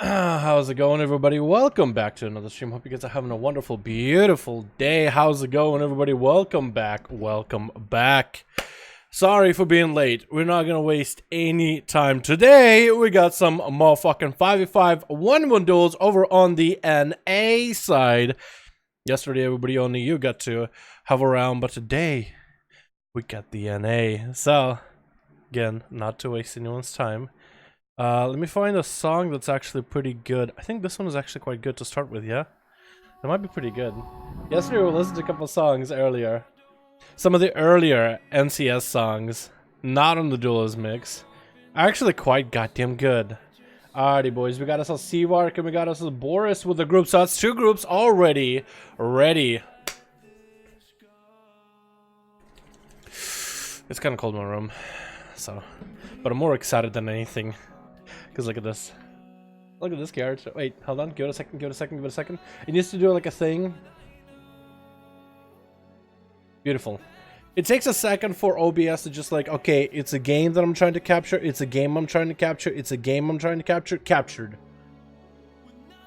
How's it going, everybody? Welcome back to another stream. Hope you guys are having a wonderful, beautiful day. How's it going, everybody? Welcome back. Welcome back. Sorry for being late. We're not gonna waste any time today. We got some motherfucking 5v5 1v1 duels over on the NA side. Yesterday, everybody on the EU got to hover around, but today we got the NA. So, again, not to waste anyone's time. Let me find a song that's actually pretty good. I think this one is actually quite good to start with, yeah? It might be pretty good. Yesterday we listened to a couple songs earlier. Some of the earlier NCS songs, not on the Duels mix, are actually quite goddamn good. Alrighty, boys, we got ourselves Seawark and we got ourselves Boris with the group, so that's two groups already ready. It's kind of cold in my room, so, but I'm more excited than anything. Because look at this. Look at this character. Wait, hold on. Give it a second, give it a second, give it a second. It needs to do like a thing. Beautiful. It takes a second for OBS to just like, okay, it's a game that I'm trying to capture. It's a game I'm trying to capture. It's a game I'm trying to capture. Captured.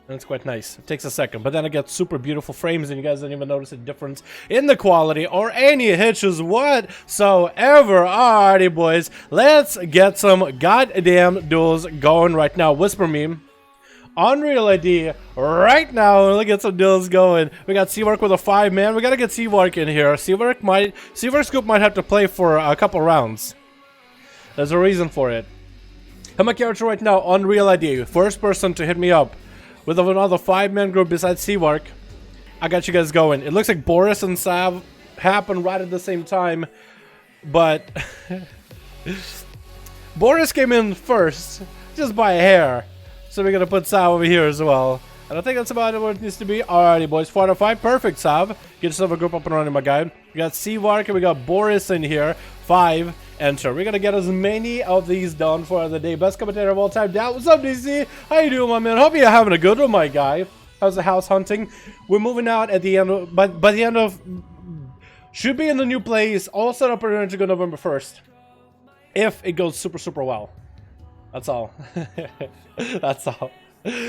And it's quite nice. It takes a second, but then it gets super beautiful frames and you guys don't even notice a difference in the quality or any hitches whatsoever. Alrighty, boys. Let's get some goddamn duels going right now. Whisper me. Unreal ID right now. Let's get some duels going. We got Seawark with a 5-man. We gotta get Seawark in here. Seawark's group might have to play for a couple rounds. There's a reason for it. I'm a character right now. Unreal ID. First person to hit me up with another 5-man group besides Seawark. I got you guys going. It looks like Boris and Sav happen right at the same time, but Boris came in first, just by a hair. So we're gonna put Sav over here as well. And I think that's about what it needs to be. Alrighty, boys. 4 out of 5. Perfect, Sav. Get yourself a group up and running, my guy. We got Seawark and we got Boris in here. 5. Enter. We're gonna get as many of these done for the day. Best commentator of all time. Down. What's up, DC? How you doing, my man? Hope you're having a good one, my guy. How's the house hunting? We're moving out at the end of, by the end of, should be in the new place. All set up and ready to go November 1st. If it goes super, super well. That's all. That's all.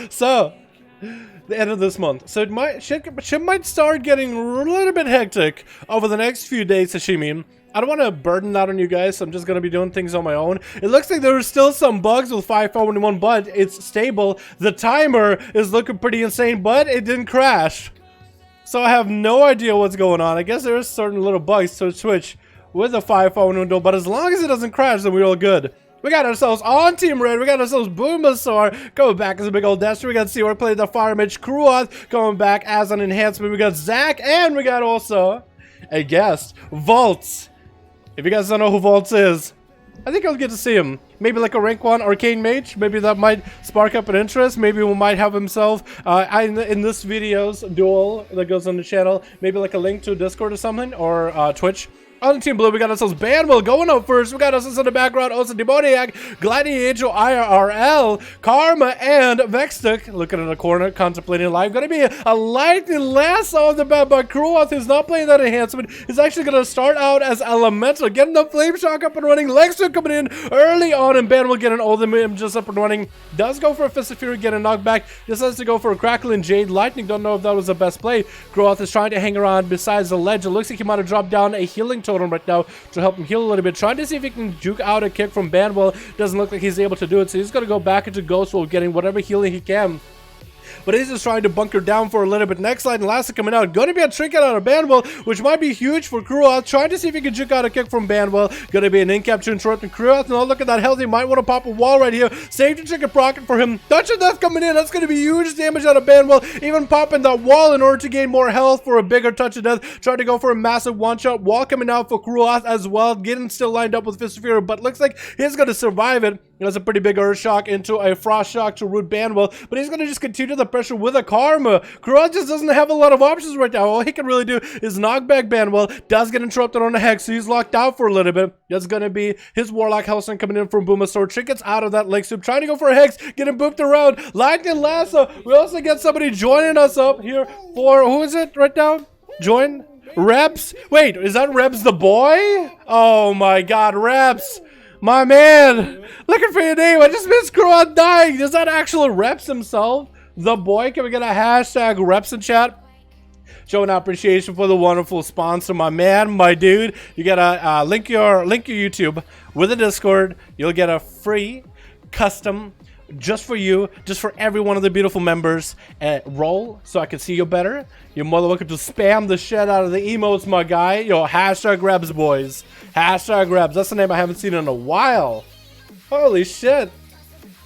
So, the end of this month. So it might, shit might start getting a little bit hectic over the next few days, Sashimi. I don't want to burden that on you guys, so I'm just going to be doing things on my own. It looks like there's still some bugs with 5.4 1v1, but it's stable. The timer is looking pretty insane, but it didn't crash. So I have no idea what's going on. I guess there's certain little bugs to Twitch with the 5.4 1v1, but as long as it doesn't crash, then we're all good. We got ourselves on Team Red. We got ourselves Boomasaur coming back as a big old Destiny. We got Seawark playing the Fire Mage. Kruoth coming back as an enhancement. We got Zach, and we got also a guest, Volts. If you guys don't know who Volts is, I think I'll get to see him. Maybe like a rank 1 arcane mage. Maybe that might spark up an interest. Maybe we might have himself in this video's duel that goes on the channel. Maybe like a link to Discord or something, or Twitch. On Team Blue, we got ourselves Banwell going up first. We got ourselves in the background, also Demoniac, Gladiator, IRL, Karma, and Vextic looking in the corner, contemplating life. Gonna be a lightning lasso on the map, but Kruoth is not playing that enhancement. He's actually gonna start out as Elemental, getting the Flame Shock up and running. Lexter coming in early on, and Banwell getting all the images up and running. Does go for a Fist of Fury, getting knocked back. Decides to go for a Crackling Jade Lightning. Don't know if that was the best play. Kruoth is trying to hang around besides the ledge. It looks like he might have dropped down a healing totem right now to help him heal a little bit. Trying to see if he can juke out a kick from Banwell. Doesn't look like he's able to do it, so he's going to go back into Ghost Wolf, getting whatever healing he can. But he's just trying to bunker down for a little bit. Next line, Lassa coming out. Going to be a trinket out of Banwell, which might be huge for Kruoth. Trying to see if he can juke out a kick from Banwell. Going to be an in-cap to interrupt Kruoth. Now look at that health. He might want to pop a wall right here. Safety trinket procket for him. Touch of Death coming in. That's going to be huge damage out of Banwell. Even popping that wall in order to gain more health for a bigger Touch of Death. Trying to go for a massive one-shot. Wall coming out for Kruoth as well. Getting still lined up with Fist of Fury, but looks like he's going to survive it. That's a pretty big Earth Shock into a Frost Shock to root Banwell, but he's going to just continue the pressure with a Karma. Kruoth just doesn't have a lot of options right now. All he can really do is knock back Banwell. Does get interrupted on the Hex, so he's locked out for a little bit. That's going to be his Warlock Hellstone coming in from Boomasaur. Trinkets out of that Lake Soup, trying to go for a Hex, getting booped around. Lightning Lasso. We also get somebody joining us up here for, who is it right now? Join? Reps? Wait, is that Reps the boy? Oh my god, Reps. My man, looking for your name. I just missed Kruoth dying. Is that actual Reps himself? The boy? Can we get a hashtag Reps in chat? Showing appreciation for the wonderful sponsor, my man, my dude. You gotta link your YouTube with a Discord. You'll get a free custom just for you, just for every one of the beautiful members role, so I can see you better. You're more than welcome to spam the shit out of the emotes, my guy. Yo, hashtag Rebs, boys. Hashtag Rebs. That's the name I haven't seen in a while. Holy shit.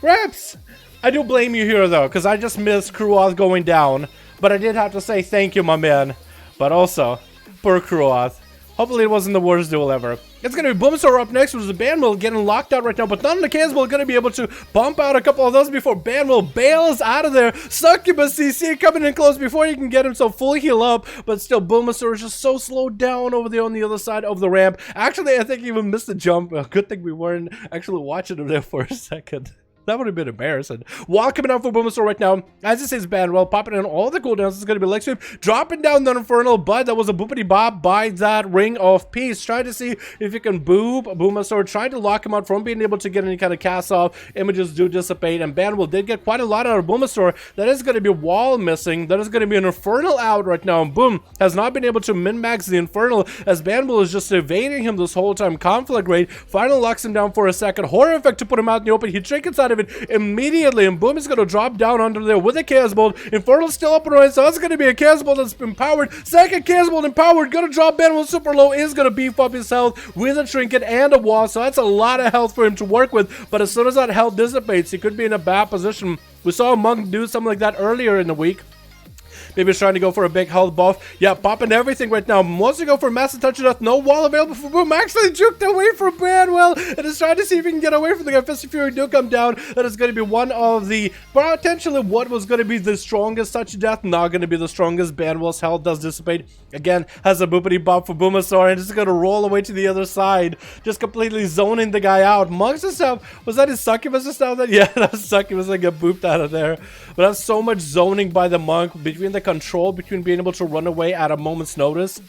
Reps. I do blame you here, though, because I just missed Kruoth going down. But I did have to say thank you, my man. But also, poor Kruoth. Hopefully it wasn't the worst duel ever. It's going to be Boomasaur up next, which is the Banwell getting locked out right now, but none of the Canswell going to be able to bump out a couple of those before Banwell bails out of there. Succubus CC coming in close before he can get himself full heal up, but still Boomasaur is just so slowed down over there on the other side of the ramp. Actually, I think he even missed the jump. Good thing we weren't actually watching him there for a second. That would have been embarrassing. Wall coming out for Boomasaur right now. As it says Banwell, popping in all the cooldowns. It's going to be leg sweep. Dropping down the Infernal, but that was a boopity bop by that Ring of Peace. Trying to see if you can boob Boomasaur. Trying to lock him out from being able to get any kind of cast off. Images do dissipate. And Banwell did get quite a lot out of Boomasaur. That is going to be a wall missing. That is going to be an Infernal out right now. And Boom has not been able to min-max the Infernal as Banwell is just evading him this whole time. Conflict rate. Finally locks him down for a second. Horror effect to put him out in the open. He trinkets out of it immediately, and Boom is going to drop down under there with a Chaos Bolt. Infernal's still up and running, so that's going to be a Chaos Bolt that's empowered. Second Chaos Bolt empowered, going to drop Banwell super low, is going to beef up his health with a trinket and a wall, so that's a lot of health for him to work with, but as soon as that health dissipates, he could be in a bad position. We saw Monk do something like that earlier in the week. Maybe he's trying to go for a big health buff. Yeah, popping everything right now. Wants to go for massive touch of death. No wall available for Boom. Actually juked away from Banwell and is trying to see if he can get away from the guy. Fist of Fury do come down. That is going to be one of the, potentially what was going to be the strongest touch of death. Not going to be the strongest. Banwell's health does dissipate. Again, has a boopity bop for Boomasaur and just going to roll away to the other side. Just completely zoning the guy out. Monk's stuff, was that his Succubus stuff? Yeah, that was Succubus that got booped out of there. But that's so much zoning by the Monk between the control, between being able to run away at a moment's notice,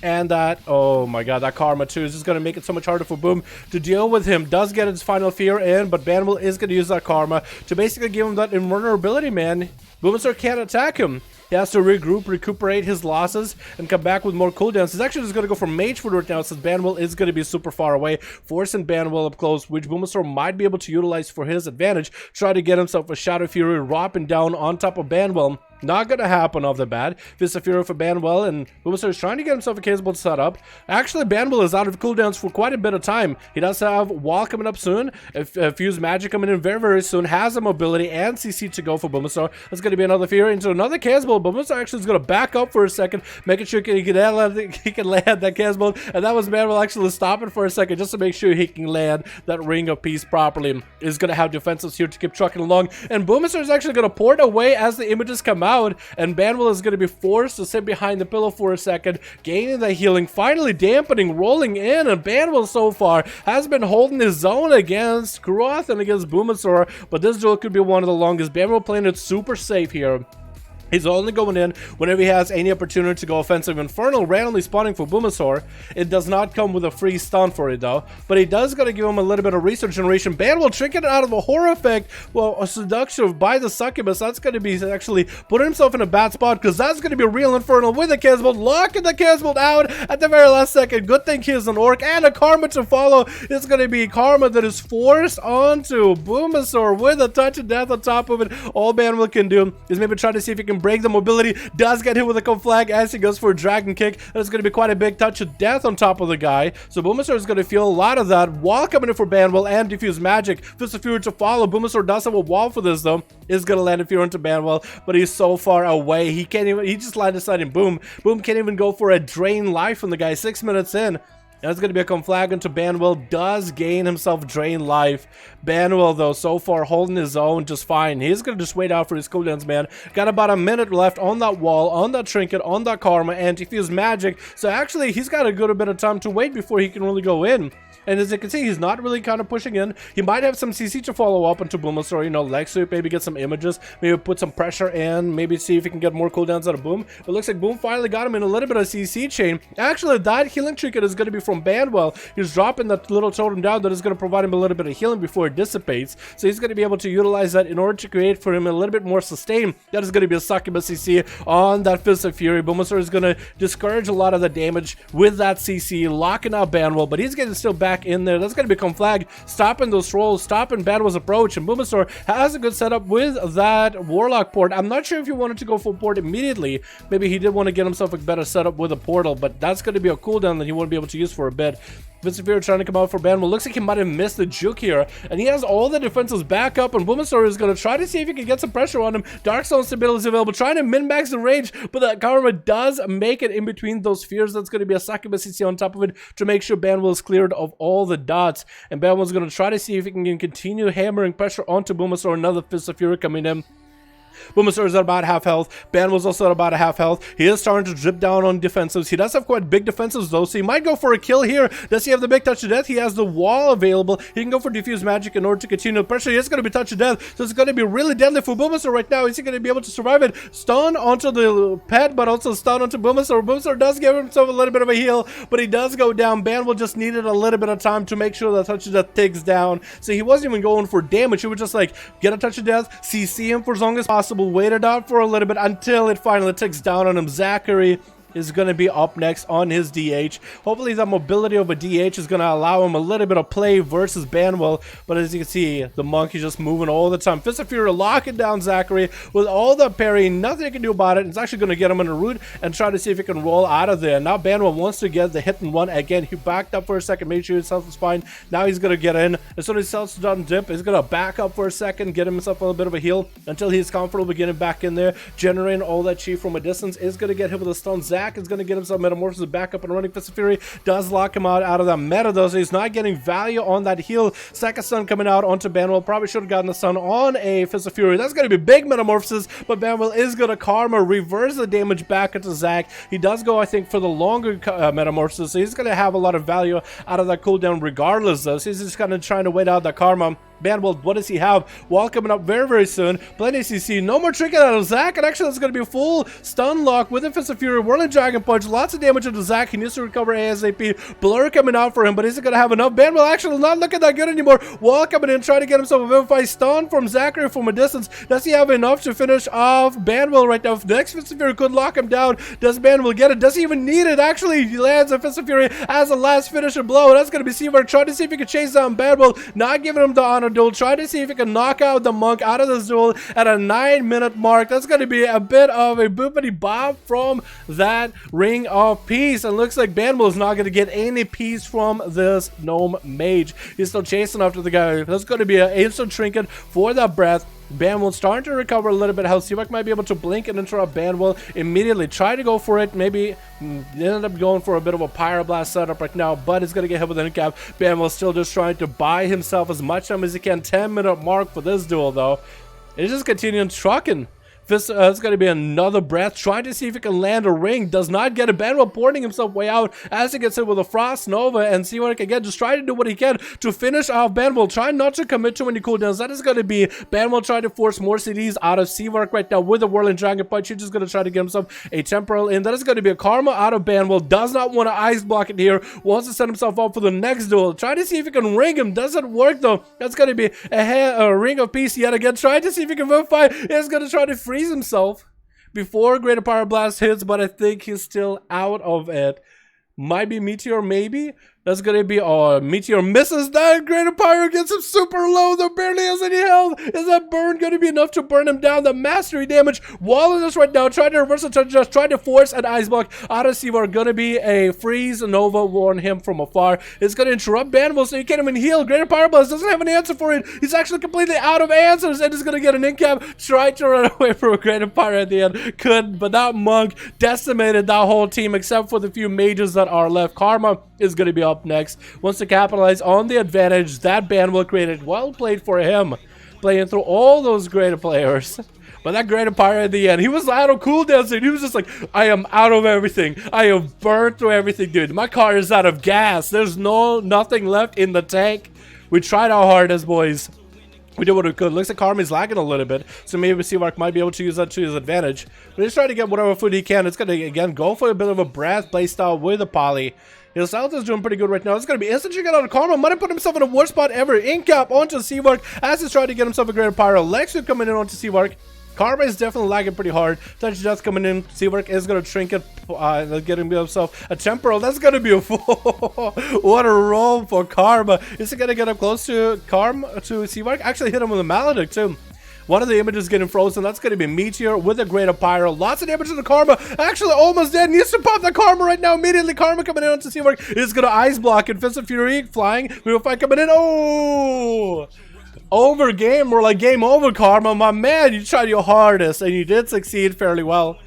and that, oh my god, that Karma too is just going to make it so much harder for Boom to deal with him. Does get his final fear in, but Banwell is going to use that Karma to basically give him that invulnerability, man. Boomasaur can't attack him. He has to regroup, recuperate his losses, and come back with more cooldowns. He's actually just going to go for Mage Food right now since Banwell is going to be super far away, forcing Banwell up close, which Boomasaur might be able to utilize for his advantage. Try to get himself a Shadow Fury, dropping down on top of Banwell. Not gonna happen off the bat. Fist of Fury for Banwell, and Boomasaur is trying to get himself a casable set up. Actually, Banwell is out of cooldowns for quite a bit of time. He does have Wall coming up soon, a Fuse Magic coming in very, very soon, has a mobility and CC to go for Boomasaur. That's gonna be another Fury into another casable. Boomasaur actually is gonna back up for a second, making sure he can land that casable, and that was Banwell actually stopping for a second just to make sure he can land that Ring of Peace properly. Is gonna have defensives here to keep trucking along, and Boomasaur is actually gonna port away as the images come out, and Banwell is going to be forced to sit behind the pillow for a second, gaining the healing, finally dampening, rolling in, and Banwell so far has been holding his zone against Groth and against Boomasaur, but this duel could be one of the longest. Banwell playing it super safe here. He's only going in whenever he has any opportunity to go offensive. Infernal randomly spawning for Boomasaur. It does not come with a free stun for it though, but he does got to give him a little bit of research generation. Banwell trinket out of a horror effect. Well, a seduction by the succubus. That's going to be actually putting himself in a bad spot, because that's going to be a real Infernal with the Casbolt, locking the Casbolt out at the very last second. Good thing he is an orc, and a Karma to follow. It's going to be Karma that is forced onto Boomasaur with a touch of death on top of it. All Banwell can do is maybe try to see if he can break the mobility. Does get hit with a conflag as he goes for a dragon kick. That's going to be quite a big touch of death on top of the guy. So Boomasaur is going to feel a lot of that. Wall coming in for Banwell and Diffuse Magic. Fist of Fury to follow. Boomasaur does have a wall for this though. Is going to land a Fury into Banwell, but he's so far away. He can't even, he just landed aside and boom. Boom can't even go for a drain life from the guy 6 minutes in. And it's going to be a conflag into Banwell. Does gain himself drain life. Banwell, though, so far holding his own just fine. He's going to just wait out for his cooldowns, man. Got about a minute left on that wall, on that trinket, on that Karma, and Diffuse Magic. So actually, he's got a good bit of time to wait before he can really go in. And as you can see, he's not really kind of pushing in. He might have some CC to follow up into Boomasaur, you know, leg sweep, maybe get some images, maybe put some pressure in, maybe see if he can get more cooldowns out of Boom. It looks like Boom finally got him in a little bit of CC chain. Actually, that healing trinket is going to be from Banwell. He's dropping that little totem down that is going to provide him a little bit of healing before it dissipates. So he's going to be able to utilize that in order to create for him a little bit more sustain. That is going to be a succubus CC on that Fist of Fury. Boomasaur is going to discourage a lot of the damage with that CC, locking out Banwell, but he's getting still back in there. That's going to be conflag, stopping those trolls, stopping Banwell's approach, and Boomasaur has a good setup with that Warlock port. I'm not sure if he wanted to go full port immediately. Maybe he did want to get himself a better setup with a portal, but that's going to be a cooldown that he won't be able to use for a bit. Fist of Fury trying to come out for Banwell. Looks like he might have missed the juke here, and he has all the defenses back up, and Boomasaur is going to try to see if he can get some pressure on him. Darkstone stability is available, trying to min-max the range, but that Karma does make it in between those spheres. That's going to be a succubus CC on top of it to make sure Banwell is cleared of all the dots, and Banwell's going to try to see if he can continue hammering pressure onto Boomasaur. Another Fist of Fury coming in. Boomasaur is at about half health. Banwell's also at about a half health. He is starting to drip down on defensives. He does have quite big defensives though, so he might go for a kill here. Does he have the big touch of death? He has the wall available. He can go for Diffuse Magic in order to continue the pressure. He is going to be touch of death, so it's going to be really deadly for Boomasaur right now. Is he going to be able to survive it? Stun onto the pet, but also stun onto Boomasaur. Boomasaur does give himself a little bit of a heal, but he does go down. Banwell just needed a little bit of time to make sure that touch of death ticks down, so he wasn't even going for damage. He would just like get a touch of death, CC him for as long as possible, wait it out for a little bit until it finally ticks down on him. Zachary is going to be up next on his DH. Hopefully that mobility of a DH is going to allow him a little bit of play versus Banwell, but as you can see, the monkey's just moving all the time. Fist of Fury locking down Zachary with all the parry, nothing he can do about it. It's actually going to get him in a root and try to see if he can roll out of there. Now Banwell wants to get the hit and run again. He backed up for a second, made sure his health was fine. Now he's going to get in. As soon as his health's done dip, he's going to back up for a second, get himself a little bit of a heal until he's comfortable getting back in there, generating all that chi from a distance. Is going to get hit with a stun. Zach is going to get himself Metamorphosis back up and running. Fist of Fury does lock him out of that meta though, so he's not getting value on that heal. Second stun coming out onto Banwell. Probably should have gotten the stun on a Fist of Fury. That's going to be big Metamorphosis, but Banwell is going to Karma, reverse the damage back into Zach. He does go, I think, for the longer Metamorphosis, so he's going to have a lot of value out of that cooldown regardless though, so he's just kind of trying to wait out that Karma. Banwell, what does he have? Wall coming up very, very soon. Plenty of CC. No more trinket out of Zach. And actually, that's going to be a full stun lock with a Fist of Fury. Whirling Dragon Punch. Lots of damage into Zach. He needs to recover ASAP. Blur coming out for him, but is he going to have enough? Banwell actually not looking that good anymore. Wall coming in, trying to get himself a Vivify stun from Zachary from a distance. Does he have enough to finish off Banwell right now? The next Fist of Fury could lock him down. Does Banwell get it? Does he even need it? Actually, he lands a Fist of Fury as a last finisher blow. That's going to be Seaver trying to see if he can chase down Banwell. Not giving him the honor. Honor Duel. Try to see if he can knock out the Monk out of this duel at a 9-minute mark. That's going to be a bit of a boopity bob from that Ring of Peace. And looks like Banwell is not going to get any peace from this Gnome Mage. He's still chasing after the guy. That's going to be an instant trinket for that breath. Banwell starting to recover a little bit. How Seawork might be able to blink and interrupt Banwell immediately. Try to go for it. Maybe ended up going for a bit of a Pyroblast setup right now, but it's going to get hit with an incap. Banwell still just trying to buy himself as much time as he can. 10-minute mark for this duel though. It's just continuing trucking. This is going to be another breath, trying to see if he can land a ring. Does not get it. Banwell porting himself way out as he gets hit with a Frost Nova. And Seawork again just trying to do what he can to finish off Banwell. Trying not to commit to any cooldowns. That is going to be Banwell trying to force more CDs out of Seawork right now with the Whirling Dragon Punch. He's just going to try to get himself a temporal in. That is going to be a Karma out of Banwell. Does not want to ice block it here. Wants to set himself up for the next duel. Trying to see if he can ring him. Doesn't work though. That's going to be a Ring of Peace yet again. Trying to see if he can verify. He's going to try to freeze himself before Greater Pyroblast hits, but I think he's still out of it. Might be Meteor, maybe. That's gonna be, oh, Meteor misses that. Greater Pyro gets him super low. There barely has any health. Is that burn gonna be enough to burn him down? The mastery damage walling us right now. Trying to reverse the touch, just trying to force an ice block out of Seawork. Gonna be a freeze Nova warn him from afar. It's gonna interrupt Banwell so he can't even heal. Greater Pyroblast doesn't have an answer for it. He's actually completely out of answers and is gonna get an incap. Tried to run away from a Greater Pyro at the end. Couldn't, but that Monk decimated that whole team except for the few mages that are left. Karma is gonna be up next. Wants to capitalize on the advantage that Banwell created. Well played for him, playing through all those greater players. But that Greater Pyro at the end, he was out of cooldowns and he was just like, I am out of everything. I have burned through everything, dude. My car is out of gas. There's nothing left in the tank. We tried our hardest, boys. We did what we could. Looks like Karma is lagging a little bit, so maybe Seawork might be able to use that to his advantage. But he's trying to get whatever food he can. It's going to, again, go for a bit of a breath playstyle with the poly. His health is doing pretty good right now. It's going to be instant get out of Karma. Might have put himself in the worst spot ever. Incap onto Seawork as he's trying to get himself a Greater Pyro. Lexu coming in onto Seawork. Karma is definitely lagging pretty hard. Touch Death coming in. Seawork is going to trinket, getting himself a temporal. That's going to be a what a roll for Karma. Is he going to get up close to Seawork? Actually hit him with a Maledict too. One of the images getting frozen. That's going to be Meteor with a Greater Pyro. Lots of damage to the Karma. Actually almost dead. Needs to pop the Karma right now. Immediately Karma coming in onto Seawork. Is going to ice block it. Fist of Fury flying. Real fight coming in. Oh! Over game. We're like, game over, Karma. My man, you tried your hardest and you did succeed fairly well.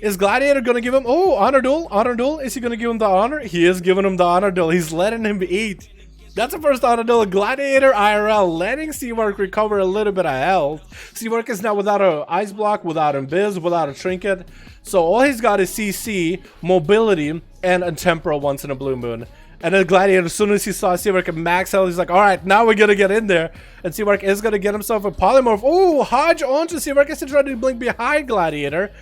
Is Gladiator going to give him, oh, Honor Duel? Honor Duel? Is he going to give him the honor? He is giving him the Honor Duel. He's letting him eat. That's the first Honor Duel. Gladiator IRL, letting Seawork recover a little bit of health. Seawork is now without a ice block, without invis, without a trinket. So all he's got is CC, mobility, and a temporal once in a blue moon. And then Gladiator, as soon as he saw Seawork at max health, he's like, alright, now we're gonna get in there. And Seawork is gonna get himself a polymorph. Oh, Hodge onto Seawork. I said trying to blink behind Gladiator.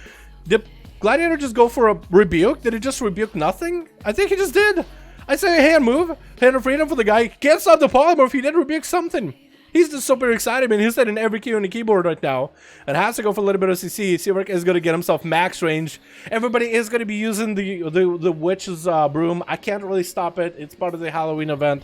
Did Gladiator just go for a rebuke? Did he just rebuke nothing? I think he just did. I say a hand move. Hand of freedom for the guy. He can't stop the polymorph. He did rebuke something. He's just super excited, man. He's hitting every key on the keyboard right now. And has to go for a little bit of CC. Seawork is going to get himself max range. Everybody is going to be using the Witch's Broom. I can't really stop it. It's part of the Halloween event.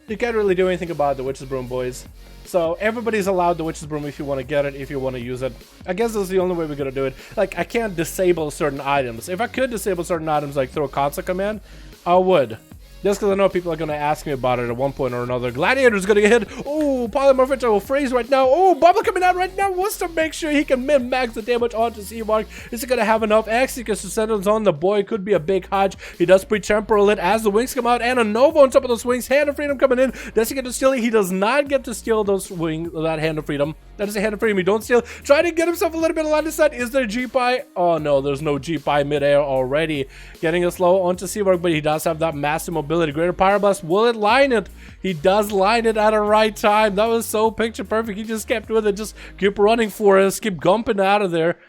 You can't really do anything about the Witch's Broom, boys. So everybody's allowed the Witch's Broom if you want to get it, if you want to use it. I guess this is the only way we're going to do it. Like, I can't disable certain items. If I could disable certain items, like throw a console command, I would. Just because I know people are going to ask me about it at one point or another. Gladiator's going to get hit. Oh, polymorph will freeze right now. Oh, Bubble coming out right now. Wants to make sure he can min-max the damage onto Seawork. Is he going to have enough X? He can send on the boy. Could be a big Hodge. He does pre-temporal it as the wings come out. And a Nova on top of those wings. Hand of Freedom coming in. Does he get to steal it? He does not get to steal those wings, that Hand of Freedom. That is a Hand of Freedom. He don't steal. Trying to get himself a little bit of line of sight. Is there G-Pie? Oh, no. There's no G-Pie midair already. Getting a slow onto Seawork, but he does have that massive mobility. Greater Pyroblast. Will it line it? He does line it at the right time. That was so picture perfect. He just kept with it. Just keep running for us. Keep gumping out of there.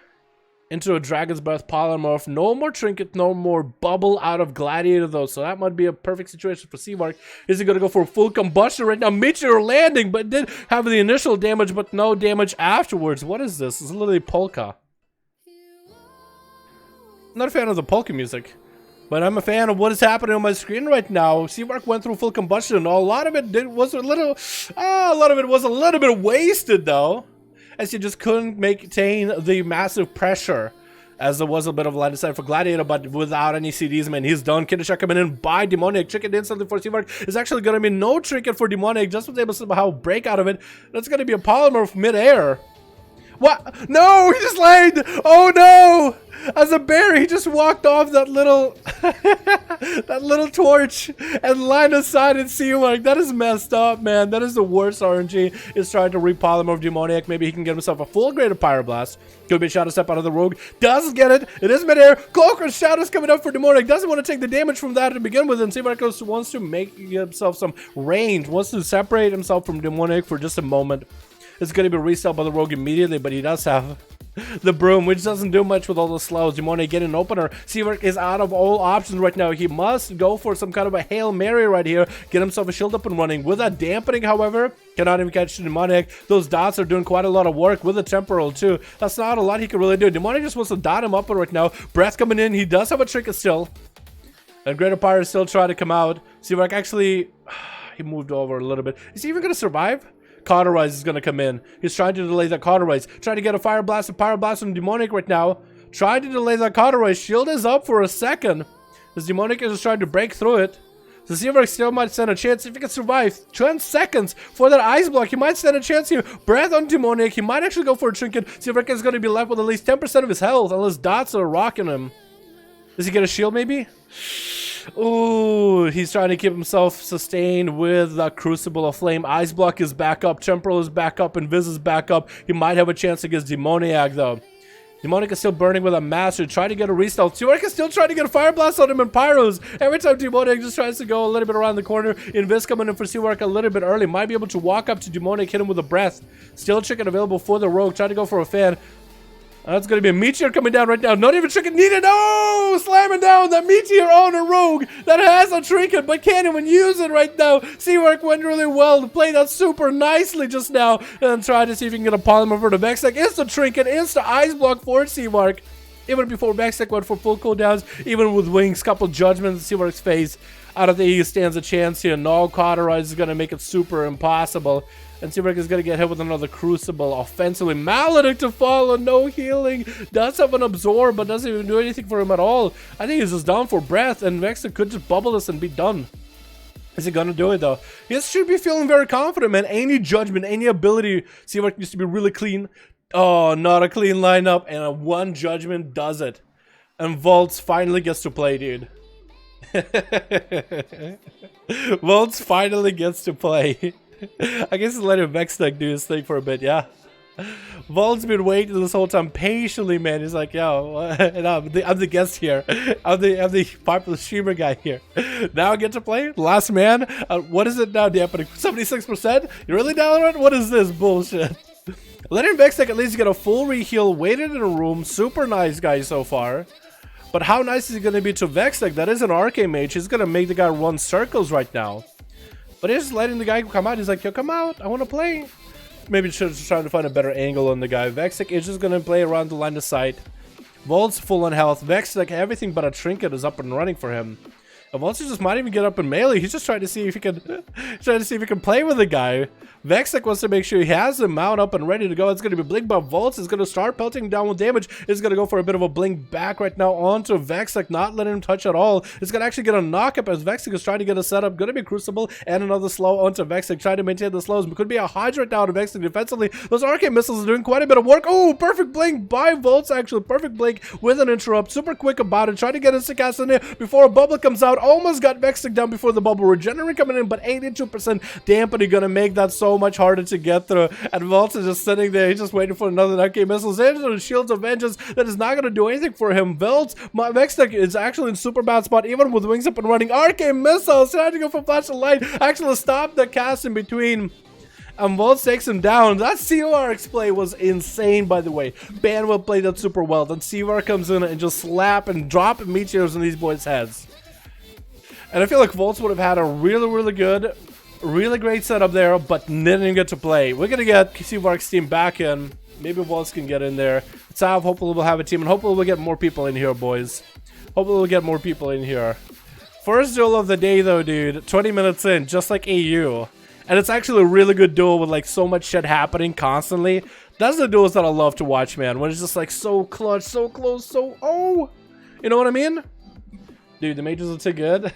Into a Dragon's Breath polymorph. No more trinket. No more bubble out of Gladiator though. So that might be a perfect situation for Seawork. Is he going to go for full combustion right now? Meteor landing, but did have the initial damage, but no damage afterwards. What is this? It's literally polka. I'm not a fan of the polka music. But I'm a fan of what is happening on my screen right now. Seamark went through full combustion. A lot of it was a little bit wasted though, as he just couldn't maintain the massive pressure. As there was a bit of line of sight for Gladiator, but without any CDs, man, he's done. Kiddush coming in by Demonic. Trinket instantly for Seamark. It's actually going to be no trinket for Demonic. Just was able to somehow break out of it. That's going to be a polymer of mid-air. What? No, he just laid. Oh no! As a bear, he just walked off that little that little torch and line of sight and Seamark. That is messed up, man. That is the worst RNG. Is trying to repolymer of Demoniac. Maybe he can get himself a full grade of Pyroblast. Could be a Shadow Step out of the Rogue. Doesn't get it. It is midair. Cloaker Shadow's coming up for Demoniac. Doesn't want to take the damage from that to begin with. And Seamark wants to make himself some range. Wants to separate himself from Demoniac for just a moment. It's going to be reset by the Rogue immediately, but he does have the broom, which doesn't do much with all the slows. Demoniac getting an opener. Seamark is out of all options right now. He must go for some kind of a Hail Mary right here. Get himself a shield up and running. With that dampening, however, cannot even catch the Demoniac. Those dots are doing quite a lot of work with the temporal too. That's not a lot he can really do. Demoniac just wants to dot him up right now. Breath coming in. He does have a trinket still. And Greater Pyre is still trying to come out. Seamark actually, he moved over a little bit. Is he even going to survive? Cauterize is going to come in. He's trying to delay that Cauterize. Trying to get a Fire Blast and Pyro Blast from Demoniac right now. Trying to delay that Cauterize. Shield is up for a second. This Demoniac is just trying to break through it. So Seamark still might stand a chance if he can survive. 10 seconds for that Ice Block. He might stand a chance here. Breath on Demoniac. He might actually go for a Trinket. Seamark is going to be left with at least 10% of his health. Unless dots are rocking him. Does he get a shield maybe? Ooh, he's trying to keep himself sustained with the Crucible of Flame. Ice Block is back up. Temporal is back up. Invis is back up. He might have a chance against Demoniac though. Demoniac is still burning with a Master. Trying to get a restyle. Seamark is still trying to get a Fire Blast on him and Pyros. Every time Demoniac just tries to go a little bit around the corner. Invis coming in for Seamark a little bit early. Might be able to walk up to Demoniac, hit him with a Breath. Still chicken available for the Rogue. Trying to go for a fan. That's going to be a Meteor coming down right now. Not even Trinket needed. Oh, slamming down that Meteor on a Rogue that has a Trinket but can't even use it right now. Seamark went really well to play that super nicely just now. And try to see if he can get a Polymer for the Vextech. Insta Trinket, insta Ice Block for Seamark. Even before Vextech went for full cooldowns, even with Wings, couple judgments in Seamark's face. I don't think he stands a chance here. No Cauterize is going to make it super impossible. And Seamark is going to get hit with another Crucible offensively. Maledict to follow, no healing. Does have an Absorb, but doesn't even do anything for him at all. I think he's just down for breath, and Vextech could just bubble this and be done. Is he going to do it, though? He should be feeling very confident, man. Any judgment, any ability, Seamark used to be really clean. Oh, not a clean lineup, and a one judgment does it. And Volts finally gets to play, dude. Volts finally gets to play. I guess let him Vextech do his thing for a bit, yeah. Volt's been waiting this whole time patiently, man. He's like, yo, and I'm the guest here. I'm the popular streamer guy here. Now I get to play? Last man? What is it now, dampening? 76%? You really, Dalaran? What is this bullshit? Letting Vextech at least get a full reheal, waited in a room. Super nice guy so far. But how nice is he going to be to Vextech? That is an Arcane Mage. He's going to make the guy run circles right now. But he's just letting the guy come out. He's like, yo, come out. I want to play. Maybe just trying to find a better angle on the guy. Vextech is just going to play around the line of sight. Volt's full on health. Vextech, everything but a Trinket is up and running for him. And Volt's just might even get up in melee. He's just trying to see if he can play with the guy. Vextech wants to make sure he has the mount up and ready to go. It's going to be Blink, but Volts is going to start pelting down with damage. It's going to go for a bit of a Blink back right now onto Vextech, not letting him touch at all. It's going to actually get a knock-up as Vextech is trying to get a setup. Going to be Crucible and another slow onto Vextech, trying to maintain the slows. But could be a Hydra down to Vextech defensively. Those Arcane Missiles are doing quite a bit of work. Oh, perfect Blink by Volts, actually. Perfect Blink with an interrupt. Super quick about it. Trying to get a cast in there before a bubble comes out. Almost got Vextech down before the bubble. Regenerate coming in, but 82% dampening. Going to make that so much harder to get through. And Volts is just sitting there. He's just waiting for another Arcane Missiles. There's Shields of Vengeance that is not going to do anything for him. Vextech is actually in super bad spot, even with Wings up and running. Arcane Missiles trying to go for Flash of Light. Actually stop the cast in between. And Volts takes him down. That CORX play was insane, by the way. Banwell played that super well. Then COR comes in and just slap and drop meteors in these boys' heads. And I feel like Volts would have had a really good, really great setup there, but didn't get to play. We're going to get CORX team back in. Maybe Volts can get in there. Sav, hopefully we'll have a team, and hopefully we'll get more people in here, boys. Hopefully we'll get more people in here. First duel of the day though, dude. 20 minutes in, just like AU. And it's actually a really good duel with like so much shit happening constantly. That's the duels that I love to watch, man. When it's just like so clutch, so close, so... Oh! You know what I mean? Dude, the mages are too good.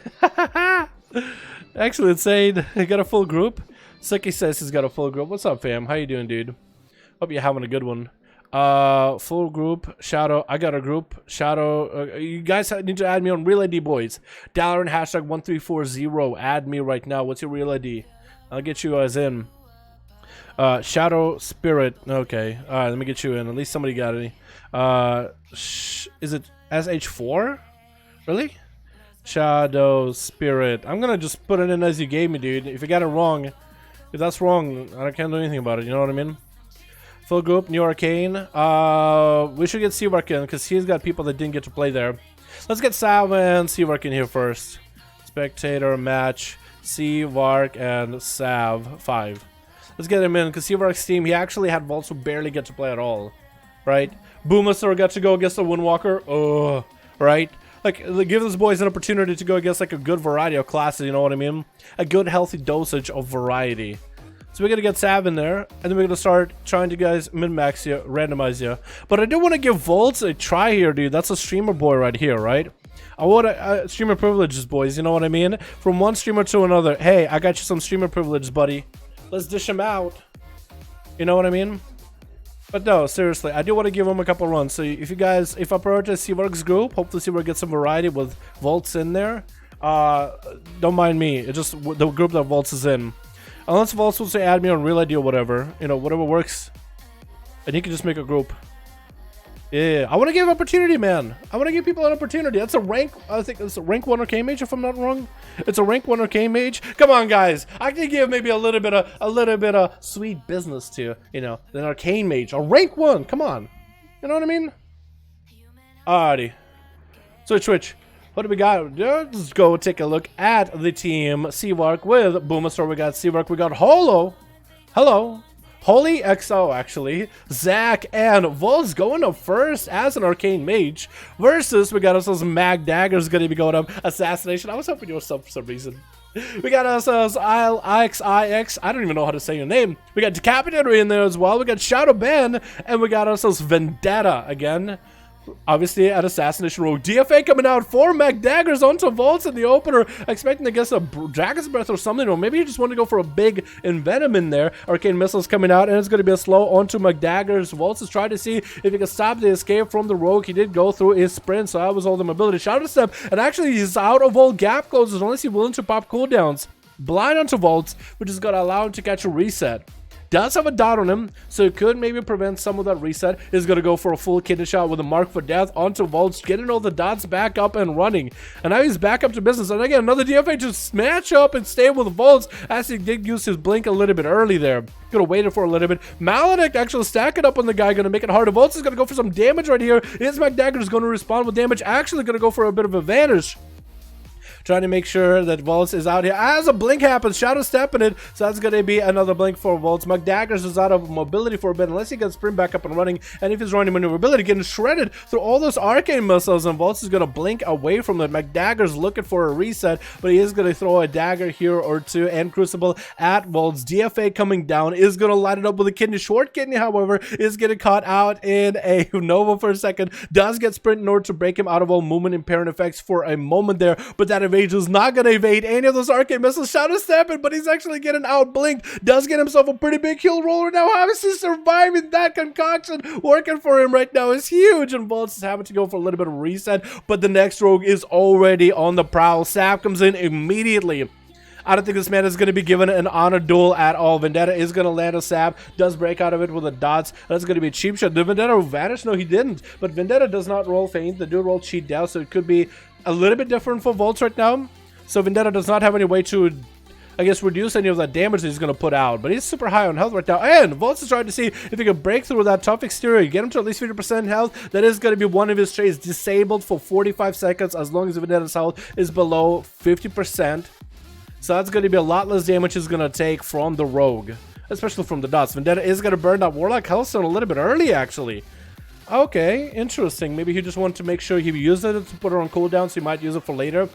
Actually insane. I got a full group. Suki says he's got a full group. What's up, fam? How you doing, dude? Hope you're having a good one. Full group. Shadow. I got a group. Shadow. You guys need to add me on Real ID, boys. Dalaran hashtag 1340. Add me right now. What's your Real ID? I'll get you guys in. Shadow Spirit. Okay. Alright, let me get you in. At least somebody got any. Is it SH4? Really? Shadow Spirit. I'm gonna just put it in as you gave me, dude. If you got it wrong, if that's wrong, I can't do anything about it. You know what I mean? Full group, New Arcane. We should get Seavark in because he's got people that didn't get to play there. Let's get Sav and Seavark in here first. Spectator, match, Seavark, and Sav 5. Let's get him in because Seavark's team, he actually had Volts who barely get to play at all. Right? Boomaster got to go against the Windwalker. Oh, right? Like, give those boys an opportunity to go against like a good variety of classes, you know what I mean? A good healthy dosage of variety. So we're gonna get Sav in there, and then we're gonna start trying to guys min-max you, randomize you. But I do want to give Volts a try here, dude. That's a streamer boy right here, right? I want streamer privileges, boys, you know what I mean? From one streamer to another. Hey, I got you some streamer privileges, buddy. Let's dish them out. You know what I mean? But no, seriously, I do want to give him a couple runs. So if you guys, if I prioritize Seavark's group, hopefully Seavark gets some variety with Volts in there. Don't mind me. It's just the group that Volts is in. Unless Volts will say add me on Real ID or whatever. You know, whatever works. And he can just make a group. Yeah, I want to give opportunity, man. I want to give people an opportunity. That's a rank, I think it's a rank 1 arcane mage if I'm not wrong. It's a rank 1 arcane mage. Come on, guys. I can give maybe a little bit of sweet business to, you know, an arcane mage. A rank 1. Come on. You know what I mean? Alrighty. Switch. What do we got? Let's go take a look at the team. Seavark with Boomaster. We got Seavark. We got Holo. Hello. Holy XO, actually. Zach and Volts going up first as an arcane mage. Versus, we got ourselves Mag Dagger's going to be going up. Assassination. I was hoping you were sub for some reason. We got ourselves IXIX. I don't even know how to say your name. We got Decapitator in there as well. We got Shadow Ben. And we got ourselves Vendetta again. Obviously, at Assassination Rogue. DFA coming out. 4 Mag Daggers onto Volts in the opener. Expecting to get a Dragon's Breath or something. Or maybe you just want to go for a big Envenom in there. Arcane Missiles coming out. And it's going to be a slow onto Mag Daggers. Volts is trying to see if he can stop the escape from the Rogue. He did go through his sprint. So that was all the mobility. Shadow Step. And actually, he's out of all gap closes. Unless he's willing to pop cooldowns. Blind onto Volts. Which is going to allow him to catch a reset. Does have a dot on him, so it could maybe prevent some of that reset. Is going to go for a full kidney shot with a mark for death onto Volts, getting all the dots back up and running. And now he's back up to business. And again, another DFA to smash up and stay with Volts as he did use his blink a little bit early there. Could have waited for a little bit. Maledict actually stacking up on the guy, going to make it harder. Volts is going to go for some damage right here. His Mag Dagger is going to respond with damage. Actually going to go for a bit of advantage. Trying to make sure that Volts is out here. As a blink happens, Shadow stepping it. So that's going to be another blink for Volts. Mag Daggers is out of mobility for a bit unless he can sprint back up and running. And if he's running maneuverability, getting shredded through all those arcane missiles. And Volts is going to blink away from it. Mag Daggers looking for a reset, but he is going to throw a dagger here or two and Crucible at Volts. DFA coming down is going to light it up with a kidney. Short kidney, however, is getting caught out in a Nova for a second. Does get sprint in order to break him out of all movement impairing effects for a moment there, but that is not going to evade any of those arcane missiles. Shadow stepping, but he's actually getting out blinked. Does get himself a pretty big kill roller now. How is he surviving that concoction? Working for him right now is huge, and Volts is having to go for a little bit of reset, but the next rogue is already on the prowl. Sap comes in immediately. I don't think this man is going to be given an honor duel at all. Vendetta is going to land a sap. Does break out of it with the dots. That's going to be a cheap shot. Did Vendetta vanish? No, he didn't. But Vendetta does not roll feint. The dude roll cheat down, so it could be a little bit different for Volts right now. So Vendetta does not have any way to, I guess, reduce any of that damage that he's going to put out. But he's super high on health right now. And Volts is trying to see if he can break through that tough exterior. Get him to at least 50% health. That is going to be one of his trades disabled for 45 seconds as long as Vendetta's health is below 50%. So that's going to be a lot less damage he's going to take from the Rogue, especially from the dots. Vendetta is going to burn that Warlock Hellstone a little bit early, actually. Okay, interesting. Maybe he just wanted to make sure he used it to put her on cooldown, so he might use it for later.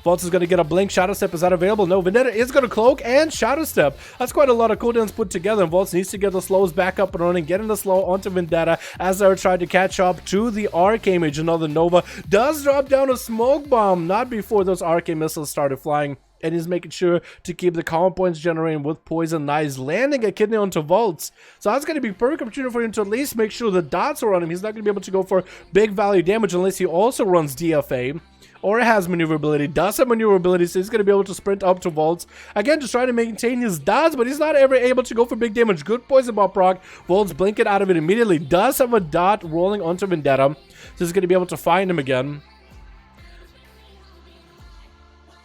Volts is going to get a blink. Shadow Step, is that available? No, Vendetta is going to cloak and Shadow Step. That's quite a lot of cooldowns put together, and Volts needs to get the slows back up and running, getting the slow onto Vendetta as they're trying to catch up to the Arcane Mage. Another Nova does drop down a smoke bomb, not before those Arcane missiles started flying. And he's making sure to keep the calm points generating with poison knives, landing a kidney onto Volts. So that's going to be perfect opportunity for him to at least make sure the dots are on him. He's not going to be able to go for big value damage unless he also runs DFA or has maneuverability. Does have maneuverability, so he's going to be able to sprint up to Volts. Again, just trying to maintain his dots, but he's not ever able to go for big damage. Good poison bomb proc. Volts blinking out of it immediately. Does have a dot rolling onto Vendetta, so he's going to be able to find him again.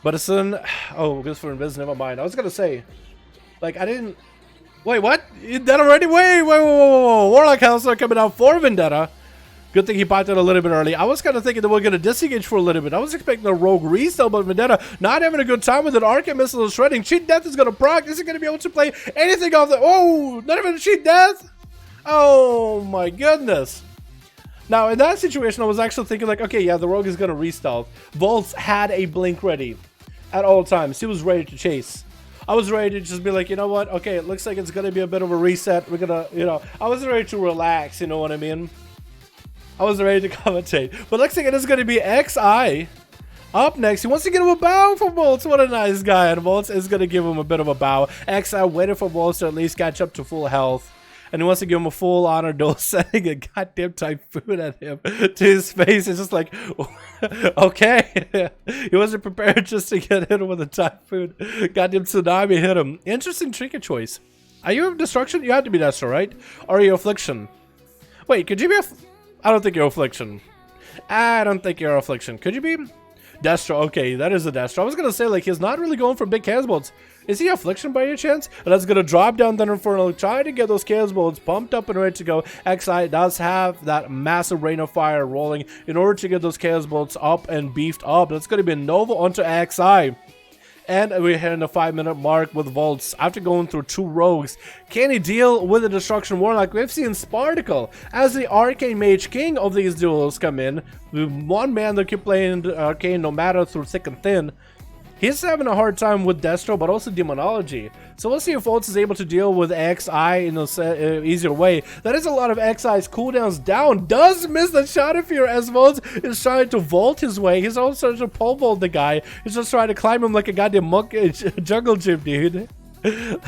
But it's in... Oh, goes for Invis, never mind. I was gonna say... Like, I didn't... Wait, what? That already? Wait, whoa. Warlock Counselor coming out for Vendetta. Good thing he popped it a little bit early. I was kind of thinking that we're gonna disengage for a little bit. I was expecting a rogue resell, but Vendetta not having a good time with it. Arcane Missile is shredding. Cheat Death is gonna proc. Isn't gonna be able to play anything off the... Oh, not even a Cheat Death? Oh, my goodness. Now, in that situation, I was actually thinking like, okay, yeah, the rogue is gonna re-stealth. Volts had a blink ready at all times. He was ready to chase. I was ready to just be like, you know what? Okay, it looks like it's gonna be a bit of a reset. We're gonna, you know, I was ready to relax, you know what I mean? I was ready to commentate. But looks like it is gonna be XI up next. He wants to give him a bow for Volts. What a nice guy. And Volts is gonna give him a bit of a bow. XI waited for Volts to at least catch up to full health. And he wants to give him a full honor dose, sending a goddamn typhoon at him to his face. It's just like, okay. He wasn't prepared just to get hit with a typhoon. Goddamn tsunami hit him. Interesting trinket choice. Are you Destruction? You have to be Destro, right? Or are you Affliction? Wait, could you be I don't think you're Affliction. I don't think you're Affliction. Could you be? Destro, okay, that is a Destro. I was gonna say, like, he's not really going for big chaos bolts. Is he Affliction by any chance? And that's gonna drop down Thunder Inferno, try to get those chaos bolts pumped up and ready to go. XI does have that massive rain of fire rolling in order to get those chaos bolts up and beefed up. That's gonna be a Nova onto XI. And we're hitting the 5-minute mark with Volts. After going through 2 rogues, can he deal with the Destruction Warlock? We've seen Sparticle as the Arcane Mage King of these duels come in. With one man that keep playing Arcane no matter through thick and thin. He's having a hard time with Destro, but also Demonology. So let's see if Volts is able to deal with XI in an easier way. That is a lot of XI's cooldowns down. Does miss the shot of fear as Volts is trying to vault his way. He's also trying to pole vault the guy. He's just trying to climb him like a goddamn monkey, jungle gym, dude.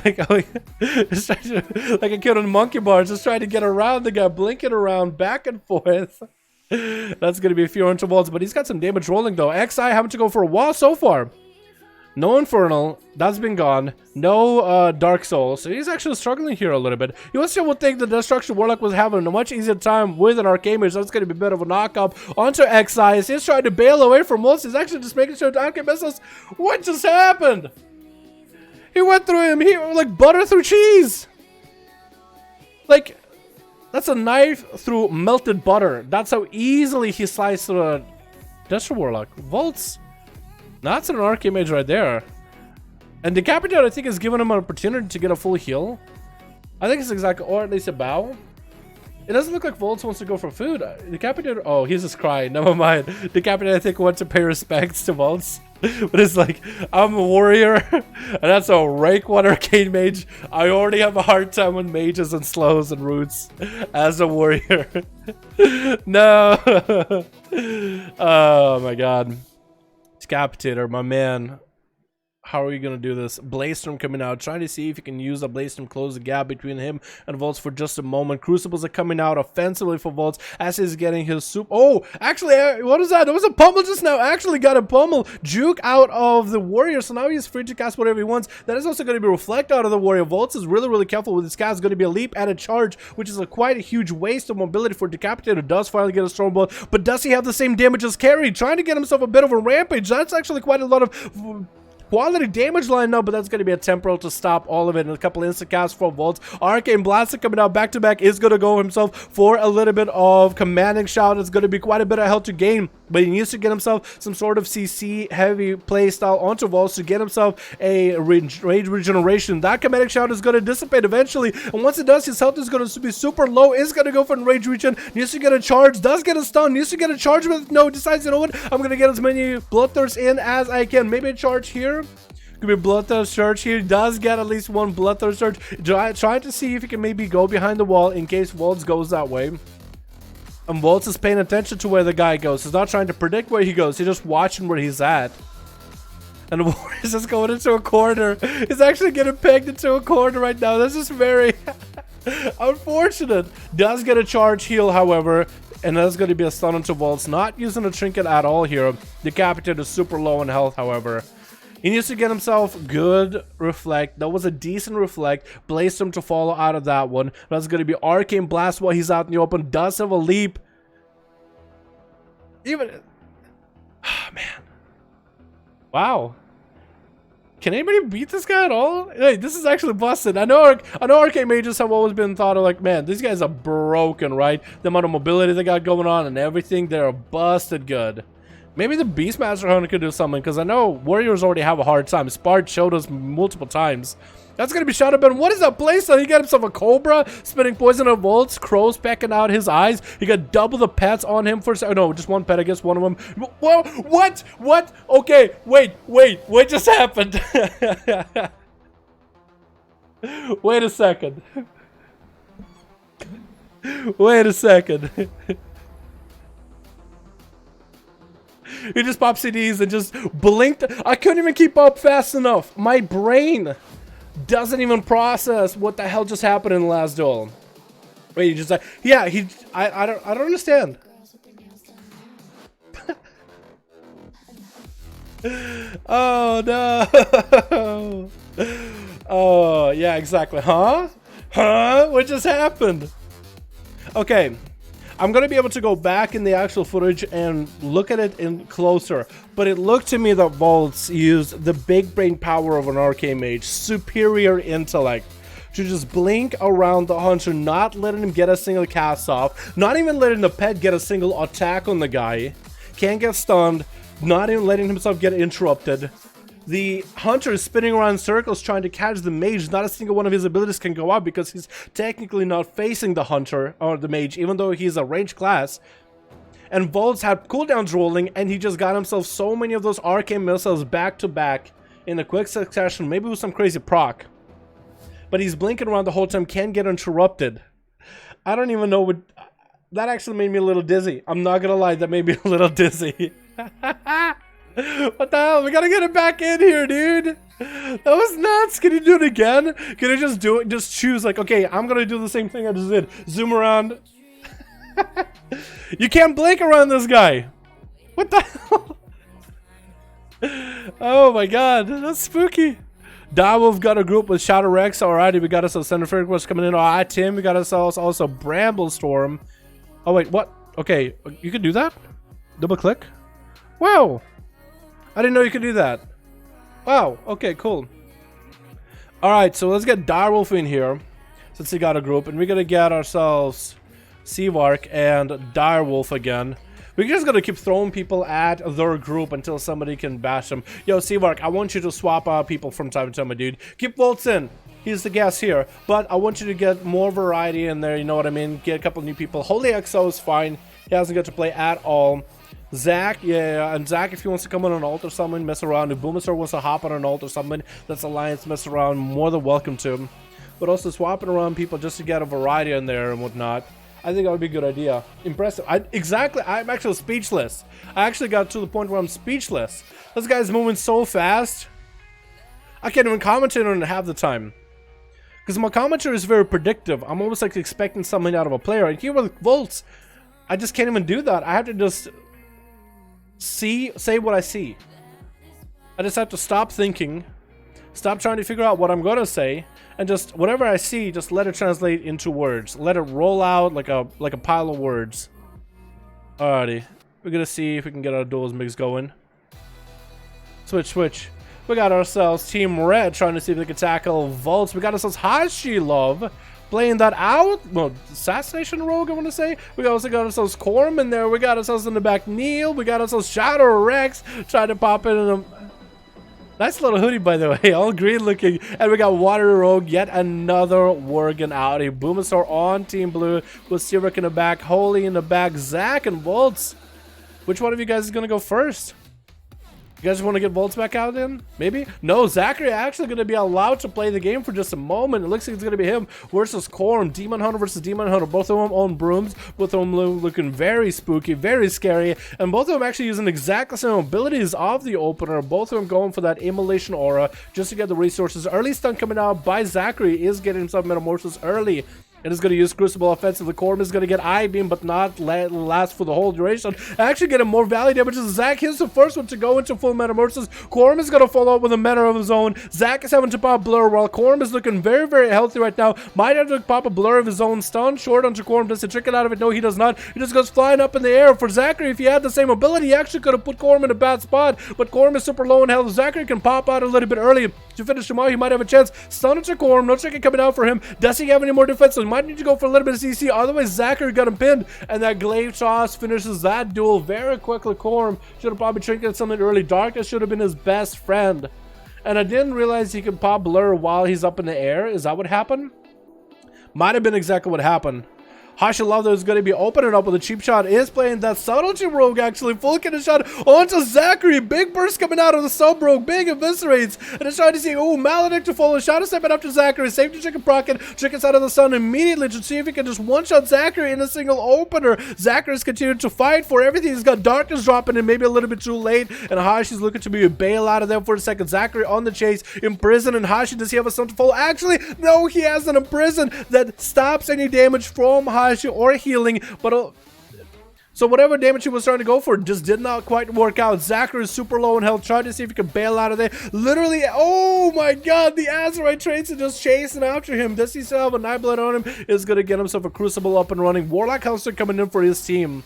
like a kid on monkey bars, just trying to get around the guy, blinking around back and forth. That's going to be a few into Volts, but he's got some damage rolling though. XI having to go for a wall so far. No Infernal, that's been gone. No Dark Soul, so he's actually struggling here a little bit. You still would think the Destruction Warlock was having a much easier time with an Arcane Mage, so that's going to be a bit of a knock-up onto XI. He's trying to bail away from most. He's actually just making sure Arcane missiles. What just happened? He went through him, he like butter through cheese. Like, that's a knife through melted butter. That's how easily he sliced through a Destruction Warlock. Volts. That's an Arcane Mage right there. And Decapitate, I think, has given him an opportunity to get a full heal. I think it's exactly, or at least a bow. It doesn't look like Volts wants to go for food. Decapitate, oh, he's just crying. Never mind. Decapitate, I think, wants to pay respects to Volts. But it's like, I'm a warrior, and that's a rank 1 Arcane Mage. I already have a hard time with mages and slows and roots as a warrior. No. Oh my god. Decapitator, my man. How are you gonna do this? Blastorm coming out, trying to see if you can use a Blastorm, close the gap between him and Volts for just a moment. Crucibles are coming out offensively for Volts as he's getting his soup. Oh, actually, what is that? There was a pummel just now. Actually got a pummel juke out of the warrior, so now he's free to cast whatever he wants. That is also going to be reflect out of the warrior. Volts is really careful with his cast. It's going to be a leap and a charge, which is quite a huge waste of mobility for Decapitator. Does finally get a Stormbolt, but does he have the same damage as Carry? Trying to get himself a bit of a rampage. That's actually quite a lot of quality damage line now, but that's going to be a temporal to stop all of it, and a couple instant casts from Volts. Arcane Blaster coming out back to back is going to go himself for a little bit of commanding shout. It's going to be quite a bit of health to gain. But he needs to get himself some sort of CC heavy playstyle onto Vaults to get himself a rage regeneration. That kinetic shout is going to dissipate eventually. And once it does, his health is going to be super low. Is going to go for a rage regen. Needs to get a charge. Does get a stun. Needs to get a charge with no. Decides, you know what? I'm going to get as many Bloodthirsts in as I can. Maybe a charge here. Could be a Bloodthirst charge here. Does get at least one Bloodthirst charge. Trying to see if he can maybe go behind the wall in case Vaults goes that way. And Vaults is paying attention to where the guy goes. He's not trying to predict where he goes. He's just watching where he's at. And he's just going into a corner. He's actually getting pegged into a corner right now. This is very unfortunate. Does get a charge heal, however. And that's going to be a stun onto Vaults. Not using a trinket at all here. Decapitated is super low in health, however. He needs to get himself good reflect. That was a decent reflect. Blazed him to follow out of that one. That's going to be Arcane Blast while he's out in the open. Does have a leap. Even... Oh, man. Wow. Can anybody beat this guy at all? Hey, this is actually busted. I know Arcane Mages have always been thought of like, man, these guys are broken, right? The amount of mobility they got going on and everything, they're busted good. Maybe the Beastmaster Hunter could do something, because I know Warriors already have a hard time. Spart showed us multiple times. That's going to be shot up. And what is that playstyle? He got himself a Cobra, spinning poison at Vaults, Crows pecking out his eyes. He got double the pets on him for... Oh, no, just one pet, I guess, one of them. Whoa, what? What? Okay, wait, what just happened? Wait a second. Wait a second. He just popped CDs and just blinked. I couldn't even keep up fast enough. My brain doesn't even process what the hell just happened in the last duel. Wait, he just like, yeah, I don't understand. Oh no. Oh yeah, exactly. Huh? What just happened? Okay. I'm going to be able to go back in the actual footage and look at it in closer. But it looked to me that Vaults used the big brain power of an Arcane Mage, superior intellect, to just blink around the Hunter, not letting him get a single cast off, not even letting the pet get a single attack on the guy, can't get stunned, not even letting himself get interrupted. The Hunter is spinning around in circles trying to catch the Mage. Not a single one of his abilities can go up because he's technically not facing the Hunter or the Mage, even though he's a range class. And Vaults had cooldowns rolling, and he just got himself so many of those arcane missiles back to back in a quick succession, maybe with some crazy proc. But he's blinking around the whole time, can't get interrupted. I don't even know what... That actually made me a little dizzy. I'm not gonna lie, that made me a little dizzy. What the hell? We gotta get it back in here, dude. That was nuts. Can you do it again? Can you just do it? Just choose like, okay, I'm gonna do the same thing I just did. Zoom around. You can't blink around this guy. What the hell? Oh my god, that's spooky. Direwolf got a group with Shadow Rex. Alrighty, we got us a Center Request coming in. Alright, Tim, we got us also Bramblestorm. Oh wait, what? Okay, you can do that? Double click? Wow. I didn't know you could do that. Wow, okay, cool. Alright, so let's get Direwolf in here, since he got a group, and we're gonna get ourselves Seavark and Direwolf again. We're just gonna keep throwing people at their group until somebody can bash them. Yo, Seavark, I want you to swap out people from time to time, my dude. Keep Vaults in. He's the guest here, but I want you to get more variety in there, you know what I mean? Get a couple new people. Holy XO is fine. He hasn't got to play at all. Zach, yeah, and Zach, if he wants to come on an ult or something, mess around. If Boomaster wants to hop on an ult or something, that's Alliance, mess around, more than welcome to. But also swapping around people just to get a variety in there and whatnot. I think that would be a good idea. Impressive. Exactly, I'm actually speechless. I actually got to the point where I'm speechless. This guy's moving so fast. I can't even commentate on it half the time. Because my commentary is very predictive. I'm almost like expecting something out of a player. And here with Vaults, I just can't even do that. I have to just... say what I see. I just have to stop thinking, stop trying to figure out what I'm gonna say, and just whatever I see, just let it translate into words. Let it roll out like a pile of words. Alrighty, we're gonna see if we can get our duels mix going. Switch. We got ourselves Team Red trying to see if they can tackle Vaults. We got ourselves Hashi Love playing that out. Well, Assassination Rogue, I want to say. We also got ourselves Corm in there. We got ourselves in the back Neil. We got ourselves Shadow Rex trying to pop in a nice little hoodie, by the way, all green looking. And we got Water Rogue, yet another Worgen outie. Boomasaur on Team Blue with Sivrik in the back, Holy in the back, Zach and Volts. Which one of you guys is going to go first? You guys want to get Volts back out in? Maybe? No, Zachary actually going to be allowed to play the game for just a moment. It looks like it's going to be him versus Corm. Demon Hunter versus Demon Hunter. Both of them on brooms. Both of them looking very spooky, very scary. And both of them actually using exactly the same abilities of the opener. Both of them going for that immolation aura just to get the resources. Early stun coming out by Zachary is getting himself Metamorphosis early. It is going to use Crucible offensive. The Corm is going to get I-Beam, but not last for the whole duration. Actually getting more value damage. Zach is the first one to go into full Metamorphosis. Corm is going to follow up with a Meta of his own. Zach is having to pop Blur, while Corm is looking very, very healthy right now. Might have to pop a Blur of his own. Stun short onto Corm. Does he trick it out of it? No, he does not. He just goes flying up in the air. For Zachary, if he had the same ability, he actually could have put Corm in a bad spot, but Corm is super low in health. Zachary can pop out a little bit early to finish him out. He might have a chance. Stun into Corm. No trick coming out for him. Does he have any more defense? So he might need to go for a little bit of CC. Otherwise, Zachary got him pinned, and that Glaive Toss finishes that duel very quickly. Corm should have probably trinketed something early. Darkness should have been his best friend. And I didn't realize he could pop Blur while he's up in the air. Is that what happened? Might have been exactly what happened. Hashi Love is going to be opening up with a cheap shot. Is playing that Subtlety Rogue actually. Full kit shot onto Zachary. Big burst coming out of the Sub Rogue. Big eviscerates. And it's trying to see, oh, Maledict to follow. Shadow stepping up to Zachary. Safety chicken procket. Chickens out of the sun immediately to see if he can just one-shot Zachary in a single opener. Zachary's continuing to fight for everything. He's got Darkness dropping in maybe a little bit too late. And Hashi's looking to be a bail out of them for a second. Zachary on the chase. Imprisoned. And Hashi, does he have a stun to follow? Actually, no, he has an imprison that stops any damage from Hashi or healing, but so whatever damage he was trying to go for just did not quite work out. Zachary is super low in health, trying to see if he can bail out of there. Literally, oh my god, the Azeroth trains are just chasing after him. Does he still have a Nightblood on him? Is going to get himself a Crucible up and running. Warlock Counselor coming in for his team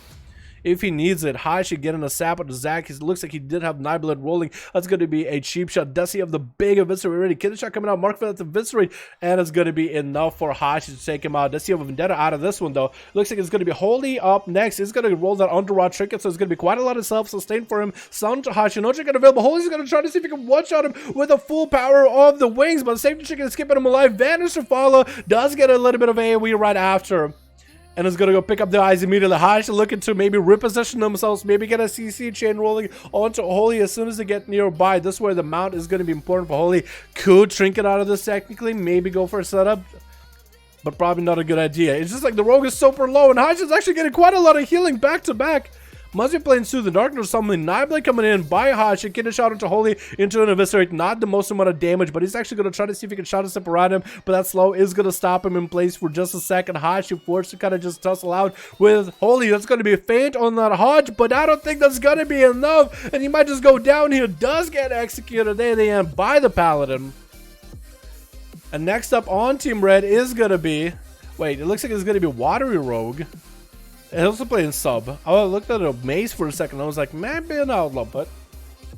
if he needs it. Hashi getting a sap to Zach. It looks like he did have Nightblood rolling. That's going to be a cheap shot. Does he have the big Eviscerate ready? Kid shot coming out. Mark for that Eviscerate. And it's going to be enough for Hashi to take him out. Does he have a Vendetta out of this one, though? Looks like it's going to be Holy up next. He's going to roll that Underrod Trinket, so it's going to be quite a lot of self-sustain for him. Stun to Hashi. No Trinket available. Holy's going to try to see if he can one-shot him with the full power of the wings, but the safety Trinket is keeping him alive. Vanish to follow. Does get a little bit of AoE right after. And is going to go pick up the eyes immediately. Hashi looking to maybe reposition themselves, maybe get a CC chain rolling onto Holy as soon as they get nearby. This way the mount is going to be important for Holy. Could Trinket out of this technically, maybe go for a setup, but probably not a good idea. It's just like the Rogue is super low, and Hashi is actually getting quite a lot of healing back to back. Must be playing Soothe the Darkness or something. Nightblade coming in by Hashi. Getting a shot into Holy into an Eviscerate. Not the most amount of damage, but he's actually going to try to see if he can shot a step around him. But that slow is going to stop him in place for just a second. Hashi forced to kind of just tussle out with Holy. That's going to be a feint on that Hodge, but I don't think that's going to be enough. And he might just go down here. Does get executed there at the end by the Paladin. And next up on Team Red is going to be... Wait, it looks like it's going to be Watery Rogue. And also playing sub. I looked at a mace for a second. I was like, maybe an outlaw, but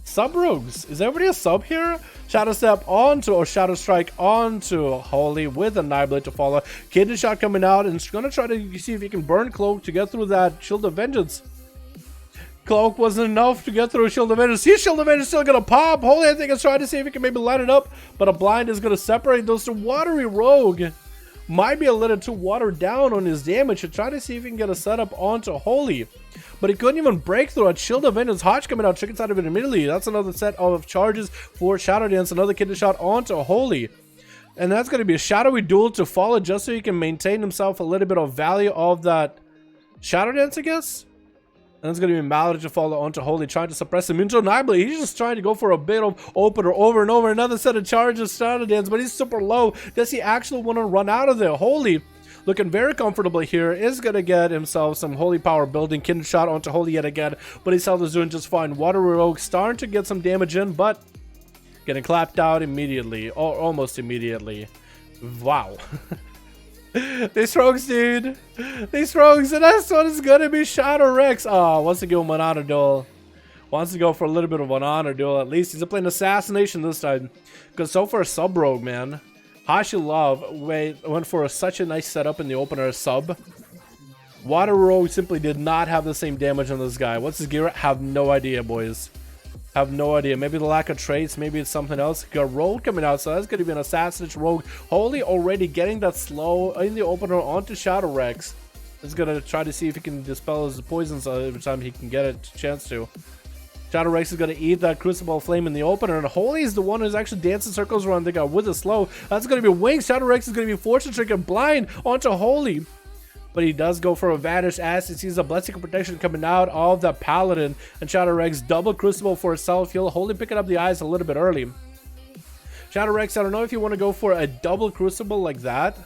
sub rogues. Is everybody a sub here? Shadow Step onto, or Shadow Strike onto Holy with a Nightblade to follow. Kidney Shot coming out and it's going to try to see if he can burn Cloak to get through that Shield of Vengeance. Cloak wasn't enough to get through Shield of Vengeance. See, Shield of Vengeance still going to pop. Holy, I think, is trying to see if he can maybe line it up, but a blind is going to separate those two. Watery Rogue might be a little too watered down on his damage to try to see if he can get a setup onto Holy. But he couldn't even break through a Shield of Vengeance. Hodge coming out, chickens out of it immediately. That's another set of charges for Shadow Dance. Another kidney shot onto Holy. And that's going to be a shadowy duel to follow just so he can maintain himself a little bit of value of that Shadow Dance, I guess. And it's going to be Maledict to follow onto Holy, trying to suppress him into Nightblade. He's just trying to go for a bit of opener over and over. Another set of charges, Shadow Dance, but he's super low. Does he actually want to run out of there? Holy, looking very comfortable here, is going to get himself some Holy Power building. Kindred shot onto Holy yet again, but his health is doing just fine. Watery Rogue starting to get some damage in, but getting clapped out immediately, or almost immediately. Wow. These rogues, dude. These rogues. The next one is gonna be Shadow Rex. Oh, wants to give him an honor duel. Wants to go for a little bit of an honor duel at least. He's playing Assassination this time. Because so far, Sub Rogue, man. Hashi Love went for such a nice setup in the opener sub. Water Rogue simply did not have the same damage on this guy. What's his gear? Have no idea, boys. Have no idea. Maybe the lack of traits. Maybe it's something else. Got Rogue coming out, so that's going to be an Assassin's Rogue. Holy already getting that slow in the opener onto Shadow Rex. He's going to try to see if he can dispel his poisons every time he can get a chance to. Shadow Rex is going to eat that Crucible Flame in the opener, and Holy is the one who's actually dancing circles around the guy with a slow. That's going to be Wings. Shadow Rex is going to be Fortune Trick and Blind onto Holy. But he does go for a Vanish as he sees a Blessing of Protection coming out of the Paladin. And Shadow Rex double Crucible for a self-heal. Holy picking up the eyes a little bit early. Shadow Rex, I don't know if you want to go for a double Crucible like that.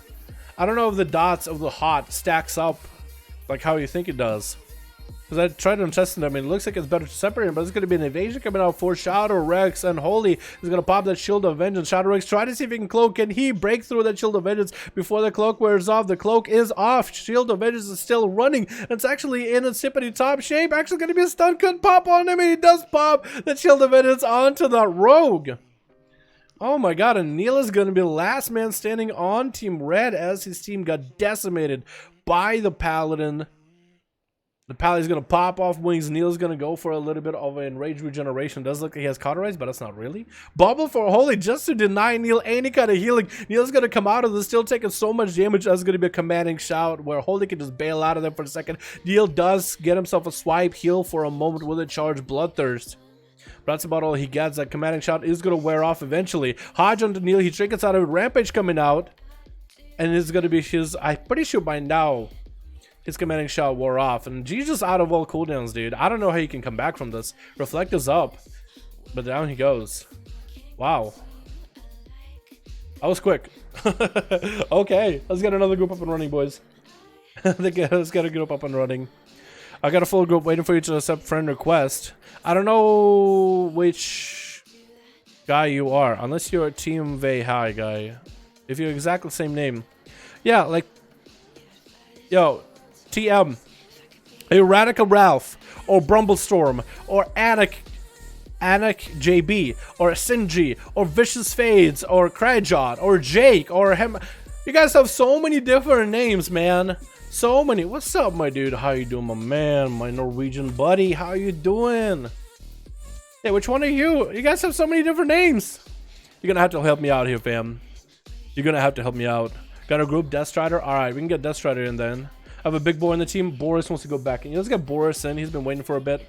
I don't know if the dots of the hot stacks up like how you think it does. Because I tried to test them. I mean, it looks like it's better to separate them, but it's going to be an evasion coming out for Shadow Rex, and Holy is going to pop that Shield of Vengeance. Shadow Rex try to see if he can cloak. Can he break through that Shield of Vengeance before the cloak wears off? The cloak is off. Shield of Vengeance is still running. It's actually in a sippity top shape. Actually going to be a stun. Could pop on him, and he does pop that Shield of Vengeance onto that Rogue. Oh my god, and Neil is going to be the last man standing on Team Red as his team got decimated by the Paladin. The Paladin's going to pop off Wings. Neil's going to go for a little bit of an Enraged Regeneration. Does look like he has Cauterize, but that's not really. Bubble for Holy just to deny Neil any kind of healing. Neil's going to come out of this, still taking so much damage. That's going to be a commanding shout where Holy can just bail out of there for a second. Neil does get himself a swipe heal for a moment with a charged Bloodthirst. But that's about all he gets. That commanding shout is going to wear off eventually. Hodge onto Neil. He trinkets out of it. Rampage coming out. And it's going to be his, I'm pretty sure by now, his commanding shot wore off, and G's just out of all cooldowns, dude. I don't know how you can come back from this. Reflect is up, but down he goes. Wow. That was quick. Okay, let's get another group up and running, boys. Let's get a group up and running. I got a full group waiting for you to accept friend request. I don't know which guy you are, unless you're a Team High guy. If you're exactly the same name. Yeah, like, yo, TM, a Radical Ralph, or Brumblestorm, or Anik JB, or Sinji, or Vicious Fades, or Krajot, or Jake, or him. You guys have so many different names, man. So many. What's up, my dude? How you doing, my man? My Norwegian buddy. How you doing? Hey, which one are you? You guys have so many different names. You're gonna have to help me out here, fam. You're gonna have to help me out. Got a group, Death Strider. All right, we can get Death Strider in then. I have a big boy in the team. Boris wants to go back. And let's get Boris in. He's been waiting for a bit.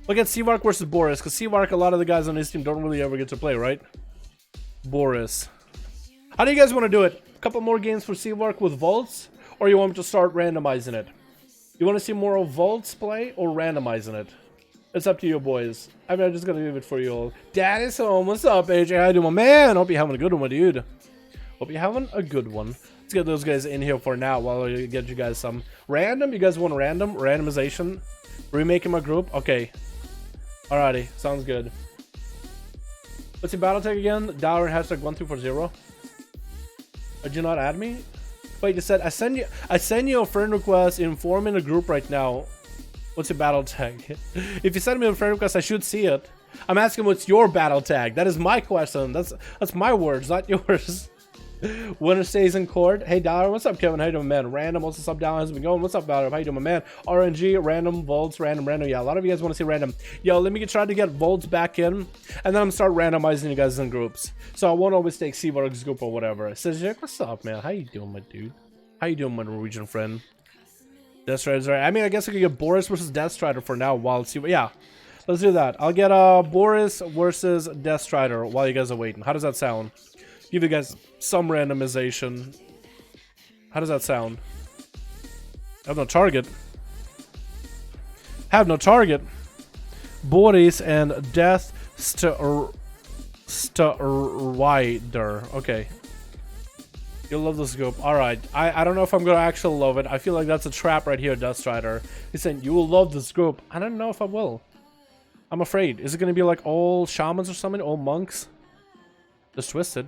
Look at Seavark versus Boris, because Seavark, a lot of the guys on his team don't really ever get to play, right? Boris. How do you guys want to do it? A couple more games for Seavark with Vaults, or you want me to start randomizing it? You want to see more of Vaults play or randomizing it? It's up to you, boys. I mean, I'm just going to leave it for you all. Daddy's home. What's up, AJ? How you doing, my man? Hope you're having a good one, my dude. Hope you're having a good one. Let's get those guys in here for now while I get you guys some random. You guys want random? Randomization? Remaking my group? Okay. Alrighty. Sounds good. What's your battle tag again? Dalaran hashtag 1240. Did you not add me? Wait, you said I send you a friend request in forming a group right now. What's your battle tag? If you send me a friend request, I should see it. I'm asking what's your battle tag. That is my question. That's my words, not yours. Winner stays in court. Hey, Dollar, what's up, Kevin? How you doing, man? Random, what's up, Dollar? How's it been going? What's up, Dollar? How you doing, my man? RNG, random, Volts, random. Yeah, a lot of you guys want to see random. Yo, let me try to get Volts back in, and then I'm start randomizing you guys in groups. So I won't always take Seavark's group or whatever. Says, Jack, what's up, man? How you doing, my dude? How you doing, my Norwegian friend? Death Strider's right. I mean, I guess I could get Boris versus Death Strider for now while it's... Yeah, let's do that. I'll get Boris versus Death Strider while you guys are waiting. How does that sound? Give you guys some randomization. How does that sound? Have no target. Have no target. Boris and Death Strider. Okay. You'll love this group. Alright. I don't know if I'm going to actually love it. I feel like that's a trap right here, Death Strider. He's saying, you will love this group. I don't know if I will. I'm afraid. Is it going to be like all shamans or something? All monks? Just twisted.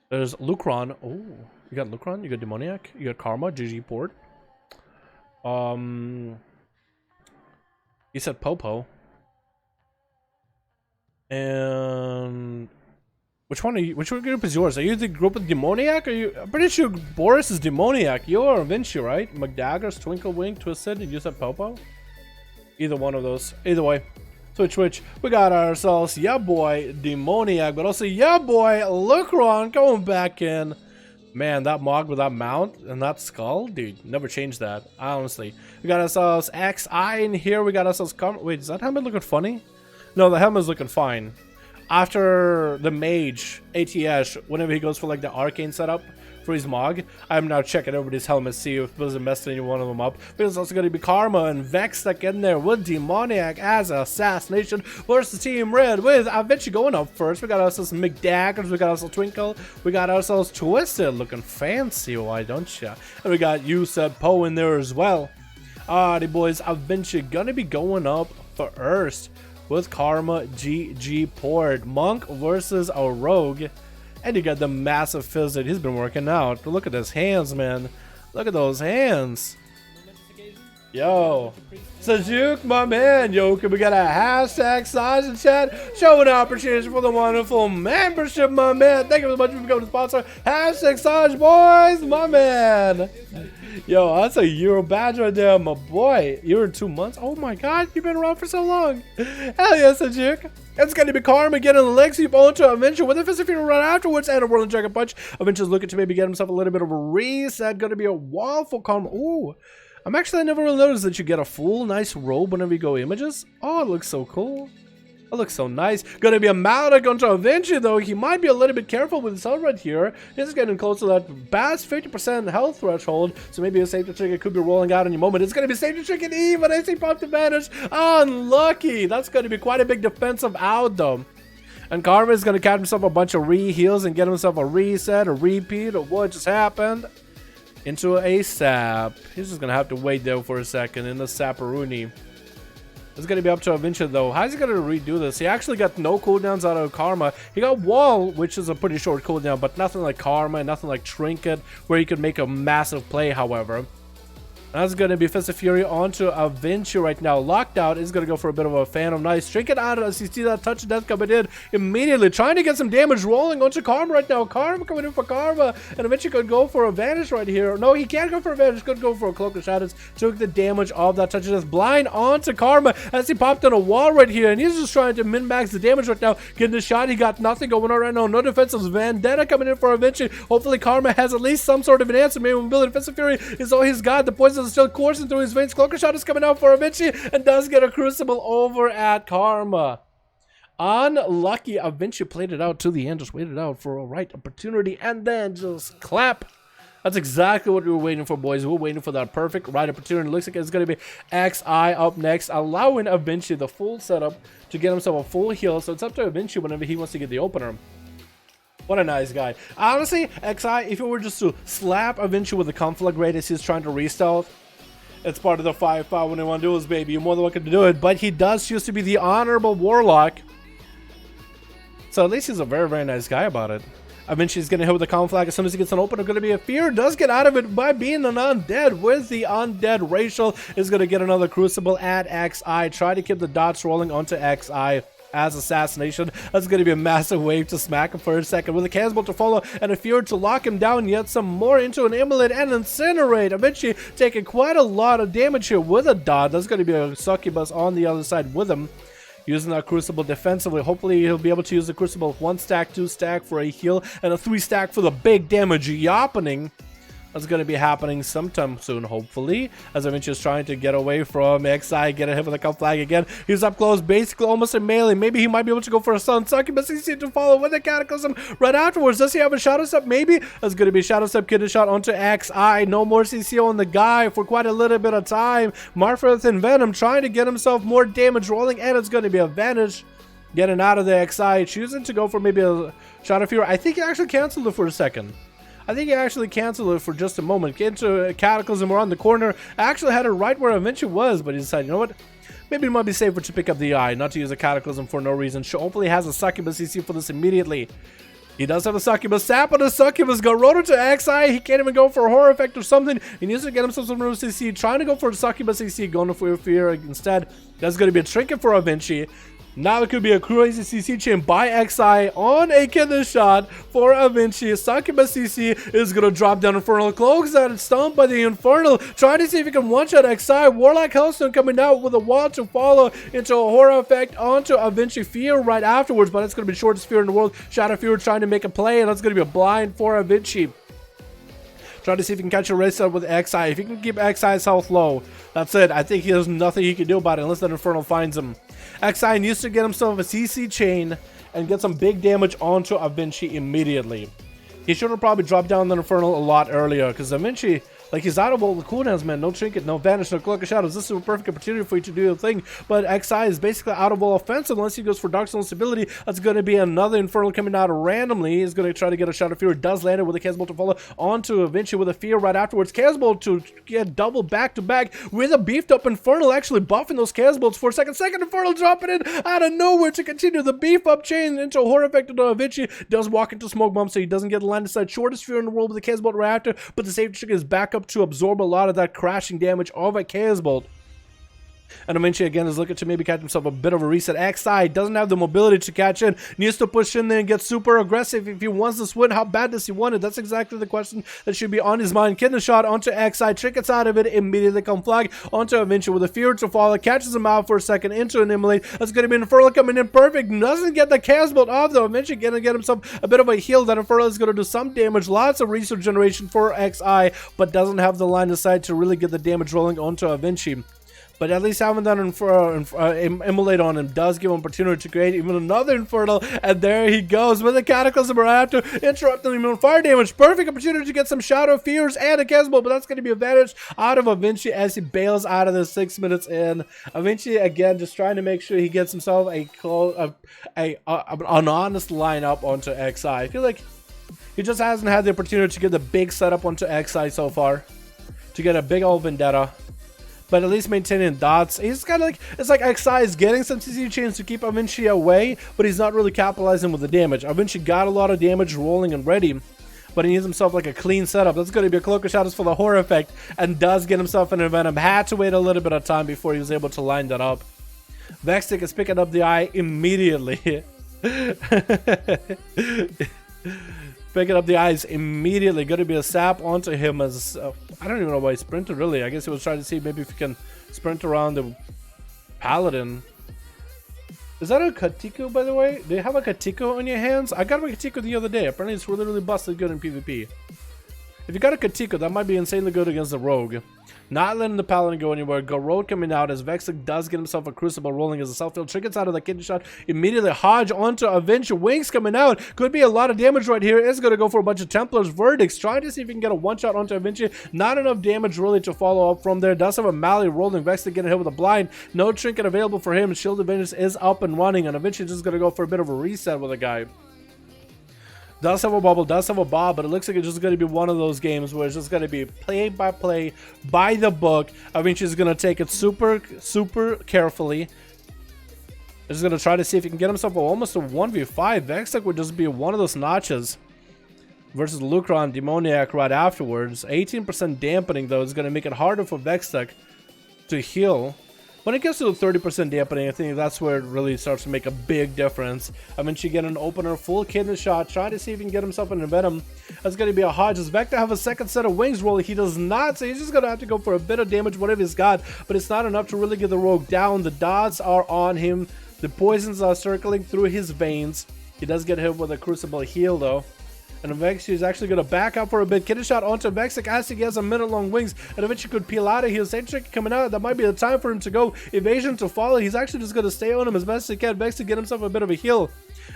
There's Lucron. Oh, you got Lucron, you got Demoniac, you got Karma, GG Port. You said Popo. And Which one are you? Which group is yours? Are you the group of Demoniac? Are you? I'm pretty sure Boris is Demoniac. You're Vinci, right? McDaggers, Twinkle Wing, Twisted, and you said Popo? Either one of those. Either way. Switch. We got ourselves, yeah boy, Demoniac, but also, yeah boy, Lucron going back in. Man, that Mog with that mount and that skull, dude, never changed that, honestly. We got ourselves XI in here. We got ourselves... Wait, is that helmet looking funny? No, the helmet's looking fine. After the Mage, ATS, whenever he goes for like the Arcane setup for his Mog, I'm now checking over these helmets, see if there's messed any one of them up. There's also going to be Karma and Vex stuck in there with Demoniac as Assassination versus Team Red with Avicii going up first. We got ourselves McDaggers, we got ourselves Twinkle, we got ourselves Twisted, looking fancy, why don't ya? And we got you said Poe in there as well. Alrighty boys, Avicii gonna be going up first with Karma GG port. Monk versus a Rogue. And you got the massive fizz that he's been working out. Look at his hands, man. Look at those hands. Yo. Sajuk, my man. Yo, can we get a hashtag size in chat? Showing opportunities for the wonderful membership, my man. Thank you so much for becoming a sponsor. Hashtag size, boys, my man. Yo, that's a Euro badge right there, my boy. You're 2 months? Oh my god, you've been around for so long. Hell yes, Sajuk. It's going to be Karma getting the leg sweep onto Adventure with a Fist of Fury run afterwards and a Whirling Dragon Punch. Adventure's looking to maybe get himself a little bit of a reset. Going to be a wall for Karma. Ooh, I never really noticed that you get a full nice robe whenever you go images. Oh, it looks so cool. It looks so nice. Gonna be a Maldic onto Avicii though. He might be a little bit careful with his health right here. He's getting close to that past 50% health threshold. So maybe a safety trigger could be rolling out any moment. It's gonna be safety trigger even. I see pop advantage. Unlucky. That's gonna be quite a big defensive out though. And Karma is gonna catch himself a bunch of re-heals and get himself a reset, a repeat of what just happened. Into a sap. He's just gonna have to wait there for a second in the Saparuni. It's going to be up to Avicii though. How's he going to redo this? He actually got no cooldowns out of Karma. He got Wall, which is a pretty short cooldown, but nothing like Karma, nothing like Trinket, where he could make a massive play, however. That's going to be Fist of Fury onto Avicii right now. Lockdown is going to go for a bit of a Phantom. Nice. Trinket out as you see that touch of death coming in immediately. Trying to get some damage rolling onto Karma right now. Karma coming in for Karma. And Avicii could go for a Vanish right here. No, he can't go for a Vanish. Could go for a Cloak of Shadows. Took the damage of that touch of death. Blind onto Karma as he popped on a wall right here. And he's just trying to min-max the damage right now. Getting the shot. He got nothing going on right now. No defensive. Vendetta coming in for Avicii. Hopefully Karma has at least some sort of an answer. Maybe mobility. Fist of Fury is all he's got. The poison is still coursing through his veins. Cloaker Shot is coming out for Avicii and does get a Crucible over at Karma. Unlucky. Avicii played it out to the end. Just waited out for a right opportunity and then just clap. That's exactly what we were waiting for, boys. We were waiting for that perfect right opportunity. Looks like it's going to be XI up next, allowing Avicii the full setup to get himself a full heal. So it's up to Avicii whenever he wants to get the opener. What a nice guy. Honestly, XI, if you were just to slap Avicii with the Conflagrate as he's trying to restealth, it's part of the 5V5 1V1 DUELS, baby. You're more than welcome to do it. But he does choose to be the honorable Warlock. So at least he's a very, very nice guy about it. Avicii's going to hit with the Conflag as soon as he gets an opener. Going to be a Fear. Does get out of it by being an Undead. With the Undead Racial is going to get another Crucible at XI. Try to keep the dots rolling onto XI. As Assassination. That's going to be a massive wave to smack him for a second with a Cannonball to follow and a Fury to lock him down, yet some more into an Immolate and Incinerate. Avicii taking quite a lot of damage here with a dot. That's going to be a Succubus on the other side with him. Using that Crucible defensively. Hopefully he'll be able to use the Crucible 1 stack, 2 stack for a heal, and a 3 stack for the big damage yappening. That's going to be happening sometime soon, hopefully. As Avicii is trying to get away from XI, get a hit with a cup flag again. He's up close, basically almost in melee. Maybe he might be able to go for a stun. Succubus he's to follow with a Cataclysm right afterwards. Does he have a Shadow Step? Maybe. That's going to be Shadow Step, kidney shot onto XI. No more CC on the guy for quite a little bit of time. Marfrith and Venom trying to get himself more damage rolling, and it's going to be a Vanish. Getting out of the XI, choosing to go for maybe a Shot of Fury. I think he actually canceled it for a second. I think he actually canceled it for just a moment. Get into a Cataclysm around the corner. I actually had it right where Avicii was, but he decided, you know what? Maybe it might be safer to pick up the eye, not to use a Cataclysm for no reason. Hopefully he has a Succubus CC for this immediately. He does have a Succubus. Sap on the Succubus. Go rotor to XI. He can't even go for a Horror Effect or something. He needs to get himself some room CC. Trying to go for a Succubus CC. Going for Fear instead. That's going to be a Trinket for Avicii. Now it could be a crazy CC chain by XI on a kidney shot for Avinci. Succubus CC is going to drop down Infernal, cloaks that it's stunned by the Infernal, trying to see if he can one-shot XI. Warlock Hellstone coming out with a wall to follow into a horror effect onto Avinci Fear right afterwards, but it's going to be shortest Fear in the world. Shadow Fear trying to make a play, and that's going to be a blind for Avinci. Trying to see if he can catch a race up with XI. If he can keep XI's health low, that's it. I think there's nothing he can do about it unless that Infernal finds him. XI needs to get himself a CC chain and get some big damage onto Avinci immediately. He should have probably dropped down the Infernal a lot earlier, because Avinci, like, he's out of all the cooldowns, man. No Trinket, no Vanish, no Cloak of Shadows. This is a perfect opportunity for you to do your thing. But XI is basically out of all offense unless he goes for Dark Soul Stability. That's going to be another Infernal coming out randomly. He's going to try to get a Shadow Fear. Does land it with a Chaos Bolt to follow onto Avinci with a Fear right afterwards. Chaos Bolt to get double back-to-back with a beefed up Infernal, actually buffing those Chaos Bolts for a second. Second Infernal dropping in out of nowhere to continue the beef up chain into a horror effect into Avinci. Does walk into Smoke Bomb, so he doesn't get the line of sight. Shortest Fear in the world with the Chaos Bolt right after, but the safety trick is back up to absorb a lot of that crashing damage of a Chaos Bolt. And Avinci again is looking to maybe catch himself a bit of a reset. XI doesn't have the mobility to catch in. Needs to push in there and get super aggressive if he wants this win. How bad does he want it? That's exactly the question that should be on his mind. Kidney shot onto XI. Trinkets out of it. Immediately come flag onto Avinci with a Fear to follow. Catches him out for a second into an Immolate. That's going to be an Infernal coming in perfect. Doesn't get the Chaos Bolt off though. Avinci going to get himself a bit of a heal. That Infernal is going to do some damage. Lots of resource generation for XI, but doesn't have the line of sight to really get the damage rolling onto Avinci. But at least having that Immolate on him does give him opportunity to create even another Infernal. And there he goes with the Cataclysm right after, interrupting him on fire damage. Perfect opportunity to get some Shadow Fears and a Chaos Bolt, but that's going to be advantage out of Avinci as he bails out of this 6 minutes in. Avinci again just trying to make sure he gets himself an honest lineup onto XI. I feel like he just hasn't had the opportunity to get the big setup onto XI so far, to get a big old Vendetta. But at least maintaining dots. He's kind of like, it's like XI is getting some CC chains to keep Avinci away, but he's not really capitalizing with the damage. Avinci got a lot of damage rolling and ready, but he needs himself like a clean setup. That's going to be a Cloak of Shadows for the horror effect, and does get himself an Venom. Had to wait a little bit of time before he was able to line that up. Vextic is picking up the eye immediately. Picking up the eyes immediately. Going to be a sap onto him as I don't even know why he sprinted really. I guess he was trying to see maybe if he can sprint around the Paladin. Is that a Katiku, by the way? Do you have a Katiku on your hands? I got a Katiku the other day. Apparently it's really busted good in PvP. If you got a Katiku, that might be insanely good against the Rogue. Not letting the Paladin go anywhere. Garrote coming out as Vexik does get himself a Crucible rolling as a self-field. Trinkets out of the kidney shot. Immediately Hodge onto Avinci. Wings coming out. Could be a lot of damage right here. It's going to go for a bunch of Templars. Verdicts. Trying to see if he can get a one-shot onto Avinci. Not enough damage really to follow up from there. Does have a Mally rolling. Vexik getting hit with a blind. No Trinket available for him. Shield of Vengeance is up and running. And Avinci just going to go for a bit of a reset with a guy. Does have a bubble, does have a bob, but it looks like it's just going to be one of those games where it's just going to be play by play, by the book. I mean, she's going to take it super carefully. He's going to try to see if he can get himself almost a 1v5. Vextec would just be one of those notches versus Lucron Demoniac right afterwards. 18% dampening, though, is going to make it harder for Vextec to heal. When it gets to the 30% dampening, I think that's where it really starts to make a big difference. I mean, she get an opener, full kidney shot, trying to see if he can get himself an Venom. That's going to be a Hodge. Is back to have a second set of wings rolling. He does not, so he's just going to have to go for a bit of damage, whatever he's got. But it's not enough to really get the Rogue down. The dots are on him. The poisons are circling through his veins. He does get hit with a Crucible heal, though. And eventually he's actually going to back up for a bit. Kidney shot onto Vexik as he has a minute-long wings. And eventually could peel out of here. Same trick coming out. That might be the time for him to go. Evasion to follow. He's actually just going to stay on him as best as he can. Vexik get himself a bit of a heal.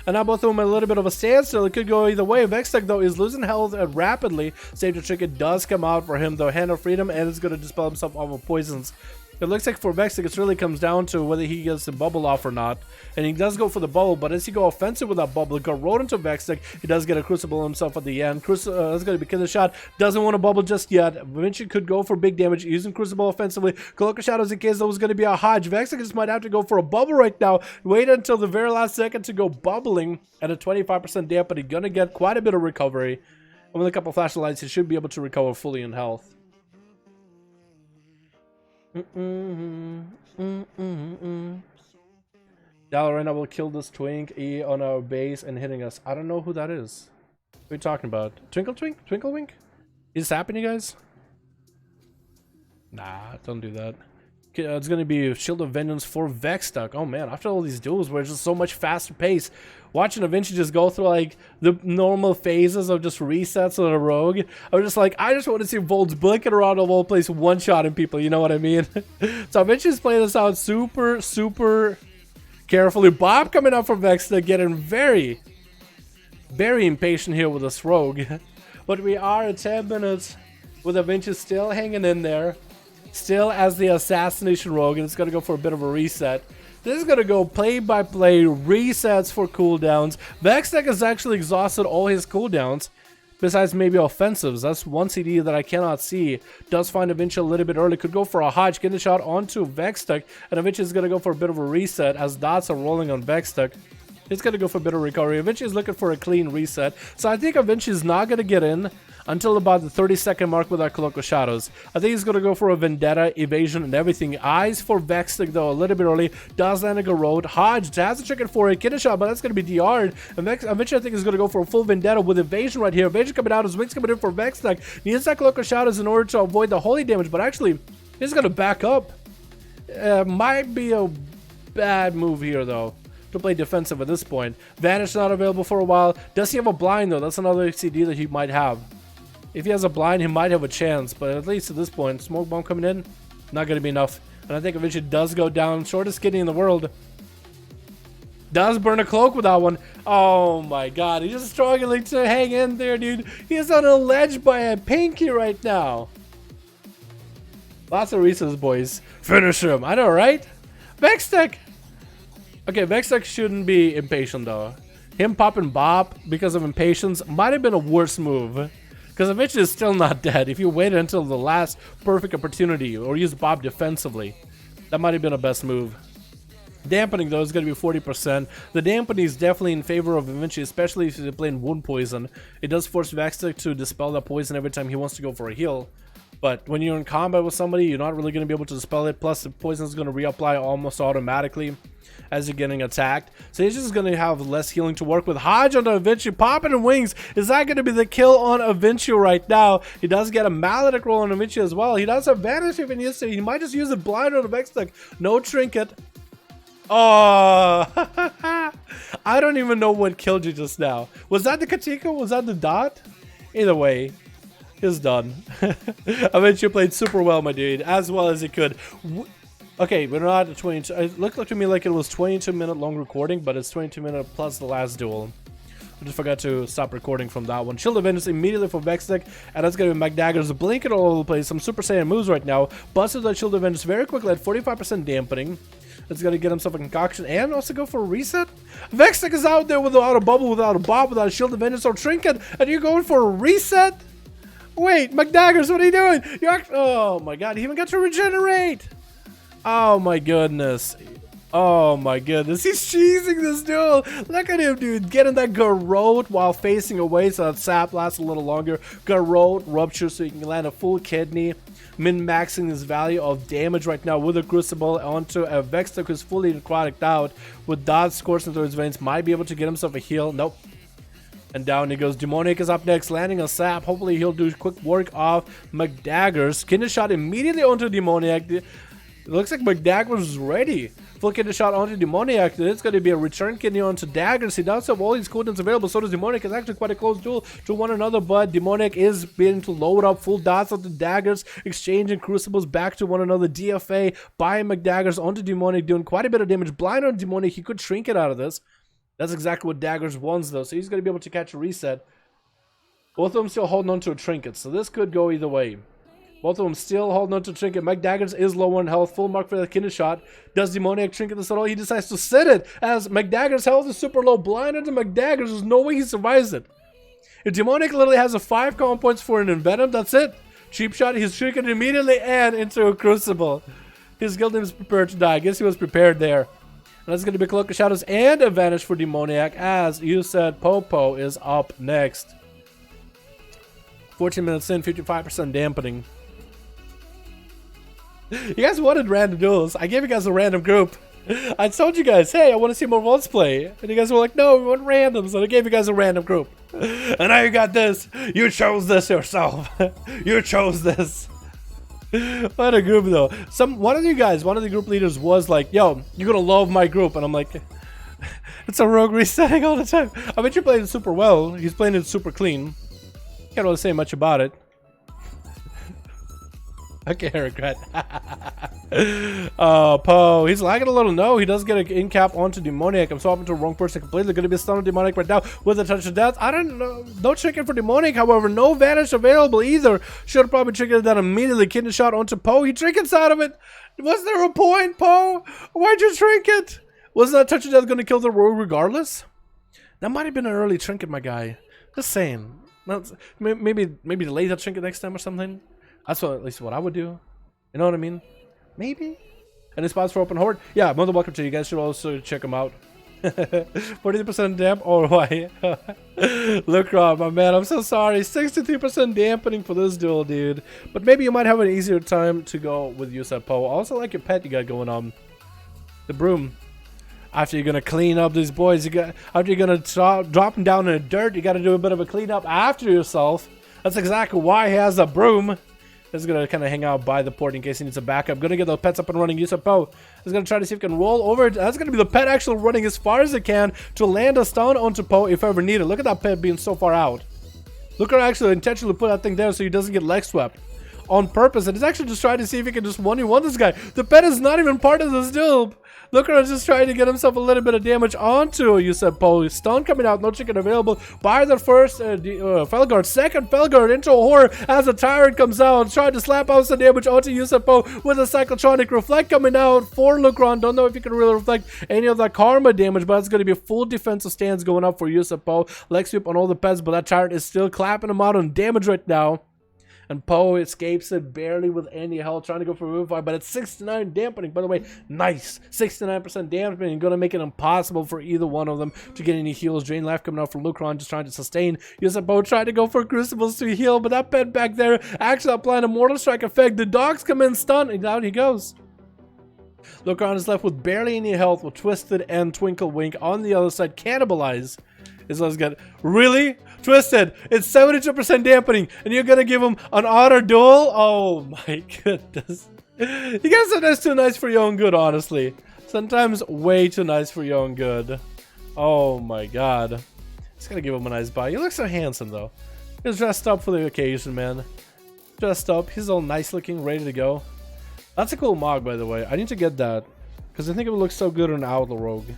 And now both of them are a little bit of a standstill. It could go either way. Vextec, though, is losing health rapidly. Safety Trinket does come out for him, though. Hand of Freedom, and is going to dispel himself off of poisons. It looks like for Vextec, it really comes down to whether he gets the bubble off or not. And he does go for the bubble, but as he go offensive with that bubble, go roll into Vextec, he does get a Crucible himself at the end. That's going to be Killer Shot. Doesn't want to bubble just yet. Eventually could go for big damage using Crucible offensively. Cloak of Shadows in case there was going to be a Hodge. Vextec just might have to go for a bubble right now. Wait until the very last second to go bubbling at a 25% dampening. Going to get quite a bit of recovery. And with a couple flashlights, he should be able to recover fully in health. Down Dalaran will kill this twink E on our base and hitting us. I don't know who that is. What are you talking about? Twinkle Wink? Is this happening, guys? Nah, don't do that. It's gonna be Shield of Vengeance for Vextuck. Oh man, after all these duels where it's just so much faster pace, watching Eventually just go through like the normal phases of just resets on a rogue, I was just like, I just want to see Volts blinking around the whole place, one-shotting people, you know what I mean? So Eventually's playing this out super carefully. Bob coming up from Vextuck, getting very impatient here with this rogue. But we are at 10 minutes with Eventually still hanging in there. Still as the assassination rogue, and it's going to go for a bit of a reset. This is going to go play by play, resets for cooldowns. Vextuck has actually exhausted all his cooldowns, besides maybe offensives. That's one CD that I cannot see. Does find Eventually a little bit early. Could go for a Hodge, get a shot onto Vextuck, and Eventually is going to go for a bit of a reset as dots are rolling on Vextuck. It's going to go for a bit of recovery. Eventually is looking for a clean reset. So I think Eventually is not going to get in until about the 30-second mark with our Cloak of Shadows. I think he's going to go for a Vendetta, Evasion, and everything. Eyes for Vextuck, though, a little bit early. Does land a good road. Hodge has a chicken for it. Get a shot, but that's going to be DR'd. And eventually, I think he's going to go for a full Vendetta with Evasion right here. Evasion coming out. His wings coming in for Vextuck. Needs that Cloak of Shadows in order to avoid the holy damage, but actually, he's going to back up. Might be a bad move here, though, to play defensive at this point. Vanish not available for a while. Does he have a blind, though? That's another CD that he might have. If he has a blind, he might have a chance, but at least at this point, smoke bomb coming in, not going to be enough. And I think eventually does go down. Shortest kitty in the world. Does burn a cloak with that one. Oh my god, he's just struggling to hang in there, dude. He's on a ledge by a pinky right now. Lots of reasons, boys. Finish him. I know, right? Vextuck. Okay, Vextuck shouldn't be impatient, though. Him popping Bop because of impatience might have been a worse move. Because eventually is still not dead. If you waited until the last perfect opportunity or use Bob defensively, that might have been a best move. Dampening, though, is going to be 40%. The dampening is definitely in favor of eventually, especially if you're playing Wound Poison. It does force Vextuck to dispel that poison every time he wants to go for a heal. But when you're in combat with somebody, you're not really going to be able to dispel it. Plus, the poison is going to reapply almost automatically as you're getting attacked. So he's just going to have less healing to work with. Hodge on the Eventually, popping in wings. Is that going to be the kill on Eventually right now? He does get a Maledict roll on Eventually as well. He does have Vanish if he needs to. He might just use a blind on the Vextuck. No trinket. Oh, I don't even know what killed you just now. Was that the Katika? Was that the dot? Either way, he's done. Eventually played super well, my dude, as well as he could. Okay, we're not at 22. It looked like to me like it was 22-minute long recording, but it's 22-minute plus the last duel. I just forgot to stop recording from that one. Shield of Vengeance immediately for Vextuck, and that's going to be McDagger's blinking all over the place. Some Super Saiyan moves right now. Busted that Shield of Vengeance very quickly at 45% dampening. It's going to get himself a concoction and also go for a reset. Vextuck is out there without a bubble, without a bob, without a Shield of Vengeance or trinket, and you're going for a reset? Wait, McDaggers, what are you doing? Oh my god, he even got to regenerate. Oh my goodness. Oh my goodness. He's cheesing this duel. Look at him, dude. Getting that Garrote while facing away so that sap lasts a little longer. Garrote rupture so you can land a full kidney. Min-maxing his value of damage right now with a Crucible onto a Vextuck who's fully necrotic out. With dots coursing through his veins. Might be able to get himself a heal. Nope. And down he goes. Demonic is up next, landing a sap. Hopefully he'll do quick work off McDaggers. Kidney shot immediately onto Demoniac. It looks like McDaggers is ready. Full kidney shot onto Demoniac. It's going to be a return kidney onto Daggers. He does have all these cooldowns available. So does Demoniac. It's actually quite a close duel to one another. But Demoniac is beginning to load up full dots onto Daggers. Exchanging Crucibles back to one another. DFA buying McDaggers onto Demoniac. Doing quite a bit of damage. Blind on Demoniac. He could shrink it out of this. That's exactly what Daggers wants, though. So he's going to be able to catch a reset. Both of them still holding on to a trinket. So this could go either way. Both of them still holding on to a trinket. McDaggers is low on health. Full mark for the kidney shot. Does Demoniac trinket this at all? He decides to sit it as McDaggers' health is super low. Blinded to McDaggers. There's no way he survives it. If Demoniac literally has a 5 common points for an Envenom, that's it. Cheap shot. He's trinketed immediately and into a Crucible. His guild name is prepared to die. I guess he was prepared there. And that's going to be Cloak of Shadows and a Vanish for Demoniac. As you said, Popo is up next. 14 minutes in, 55% dampening. You guys wanted random duels. I gave you guys a random group. I told you guys, hey, I want to see more Wolves play. And you guys were like, no, we want randoms. So I gave you guys a random group. And now you got this. You chose this yourself. You chose this. What a group, though. One of the group leaders was like, yo, you're going to love my group. And I'm like, it's a rogue resetting all the time. I bet you're playing it super well. He's playing it super clean. Can't really say much about it. I can't regret. Poe, he's lagging a little. No, he does get an in cap onto Demoniac. I'm swapping to the wrong person completely. Gonna be stunned on Demoniac right now with a touch of death. I don't know. No chicken for Demoniac, however. No vanish available either. Should have probably triggered that immediately. Kidney shot onto Poe. He trinkets out of it. Was there a point, Poe? Why'd you trinket? Was that touch of death gonna kill the rogue regardless? That might have been an early trinket, my guy. Just saying. Maybe delay that trinket next time or something. That's at least what I would do. You know what I mean? Maybe. Any spots for open horde? Yeah, more than welcome to. You guys should also check them out. 40% damp or why? Look, Rob, my man, I'm so sorry. 63% dampening for this duel, dude. But maybe you might have an easier time to go with Yusef Poe. Also like your pet you got going on. The broom. After you're gonna clean up these boys, after you're gonna drop them down in the dirt, you gotta do a bit of a cleanup after yourself. That's exactly why he has a broom. He's gonna kind of hang out by the port in case he needs a backup. Gonna get the pets up and running. Use a Poe. He's gonna try to see if he can roll over. That's gonna be the pet actually running as far as it can to land a stun onto Poe if ever needed. Look at that pet being so far out. Look at actually intentionally put that thing there so he doesn't get leg swept on purpose. And he's actually just trying to see if he can just 1v1 this guy. The pet is not even part of this duel. Look at him just trying to get himself a little bit of damage onto Yusef Poe. Stun coming out, no chicken available. By the first Felguard, second Felguard into a horror as a Tyrant comes out, trying to slap out some damage onto Yusef Poe with a Cyclotronic Reflect coming out for Lucron. Don't know if you can really reflect any of that Karma damage, but it's going to be a full defensive stance going up for Yusef Poe. Leg sweep on all the pets, but that Tyrant is still clapping him out on damage right now. And Poe escapes it barely with any health, trying to go for Revivify, but it's 69 dampening. By the way, nice. 69% dampening, going to make it impossible for either one of them to get any heals. Drain life coming out for Lucron, just trying to sustain. Yusef Poe trying to go for Crucibles to heal, but that pet back there actually applying a Mortal Strike effect. The dogs come in stun, and down he goes. Lucron is left with barely any health, with Twisted and Twinkle Wink on the other side. Cannibalize is what's good. Really? Twisted, it's 72% dampening, and you're gonna give him an auto duel? Oh my goodness. You guys are just too nice for your own good, honestly. Sometimes way too nice for your own good. Oh my god. Just gonna give him a nice bye. You look so handsome, though. He's dressed up for the occasion, man. Dressed up. He's all nice looking, ready to go. That's a cool mog, by the way. I need to get that, because I think it would look so good on Outlaw Rogue.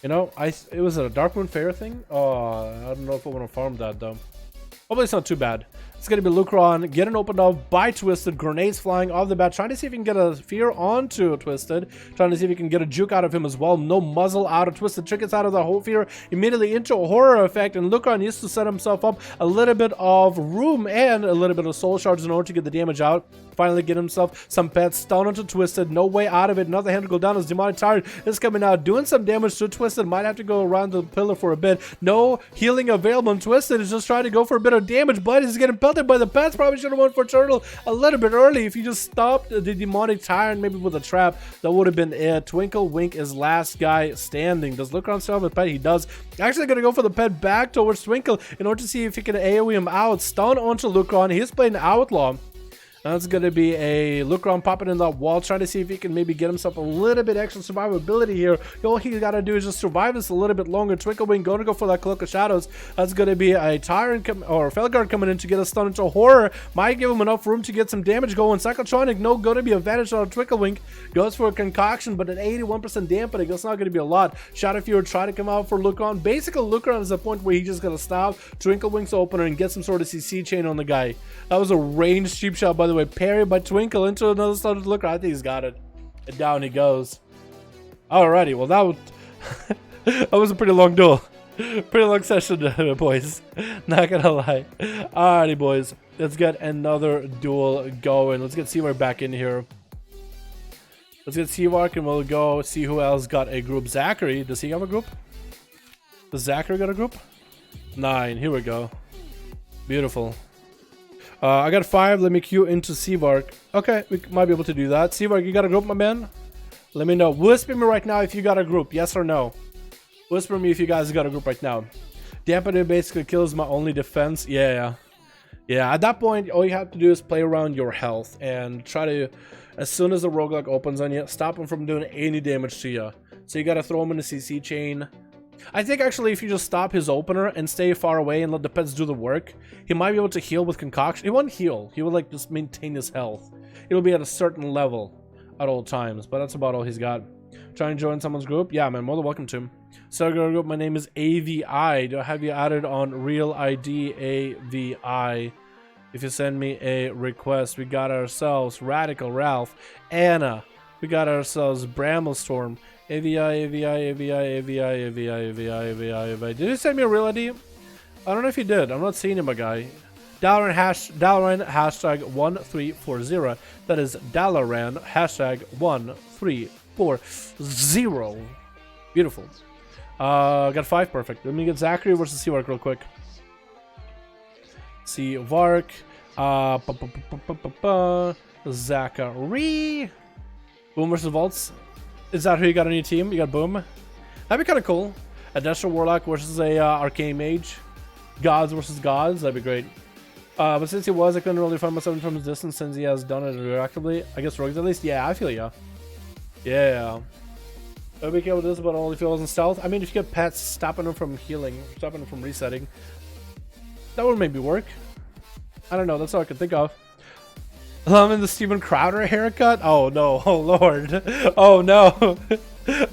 You know, it was a Darkmoon Fair thing. Oh, I don't know if I want to farm that though. Hopefully it's not too bad. It's going to be Lucron getting opened up by Twisted. Grenades flying off the bat. Trying to see if he can get a Fear onto Twisted. Trying to see if he can get a Juke out of him as well. No muzzle out of Twisted. Trinkets out of the whole Fear. Immediately into a Horror effect. And Lucron used to set himself up a little bit of room and a little bit of Soul Shards in order to get the damage out. Finally get himself some pets. Stun onto Twisted. No way out of it. Another hand to go down as Demonic Tyrant is coming out. Doing some damage to Twisted. Might have to go around the pillar for a bit. No healing available. And Twisted is just trying to go for a bit of damage. But he's getting pelted by the pets. Probably should have went for Turtle a little bit early. If you just stopped the Demonic Tyrant maybe with a trap, that would have been it. Twinkle Wink is last guy standing. Does Lucron still have a pet? He does. Actually gonna go for the pet back towards Twinkle in order to see if he can AoE him out. Stun onto Lucron. He's playing Outlaw. That's going to be a Lucron popping in that wall, trying to see if he can maybe get himself a little bit extra survivability here. All he got to do is just survive this a little bit longer. Twinkle Wing going to go for that Cloak of Shadows. That's going to be a Tyrant or Felguard coming in to get a stun into a Horror. Might give him enough room to get some damage going. Cyclotronic, no, going to be advantage on Twinkle Wing. Goes for a Concoction, but at 81% dampening, that's not going to be a lot. Shadow Fear try to come out for Lucron. Basically, Lucron is the point where he's just going to stop Twinkle Wing's opener and get some sort of CC chain on the guy. That was a ranged cheap shot, by the way. Parry by Twinkle into another started Looker. I think he's got it. And down he goes. Alrighty, well that was a pretty long duel. Pretty long session, boys. Not gonna lie. Alrighty, boys. Let's get another duel going. Let's get Seawark back in here. Let's get Seawark and we'll go see who else got a group. Zachary, does he have a group? Does Zachary got a group? 9, here we go. Beautiful. I got 5. Let me queue into Seawark. Okay, we might be able to do that. Seawark, you got a group, my man? Let me know. Whisper me right now if you got a group. Yes or no. Whisper me if you guys got a group right now. Dampener basically kills my only defense. Yeah. Yeah, at that point, all you have to do is play around your health and try to, as soon as the roguelike opens on you, stop him from doing any damage to you. So you gotta throw him in the CC chain. I think actually if you just stop his opener and stay far away and let the pets do the work, he might be able to heal with concoction. He won't heal. He will like just maintain his health. It'll be at a certain level at all times, but that's about all he's got. Try and join someone's group? Yeah, man, more than welcome to. So group, my name is AVI. Do I have you added on Real ID AVI? If you send me a request, we got ourselves Radical Ralph, Anna. We got ourselves Bramblestorm. AVI. Did you send me a real ID? I don't know if you did. I'm not seeing it, my guy. Dalaran hashtag 1340. That is Dalaran hashtag 1340. Beautiful. Got 5 perfect. Let me get Zachary versus Seavark real quick. Seavark. Zachary. Boom versus Vaults. Is that who you got on your team? You got Boom? That'd be kind of cool. A Destro Warlock versus a Arcane Mage. Gods versus Gods. That'd be great. But since he was, I couldn't really find myself from his distance since he has done it reactively. I guess Rogues at least. Yeah, I feel ya. Yeah. I'll be careful with this, but only if he wasn't stealth. I mean, if you get pets stopping him from healing, stopping him from resetting, that would maybe work. I don't know. That's all I could think of. I'm in the Steven Crowder haircut. Oh no! Oh lord! Oh no!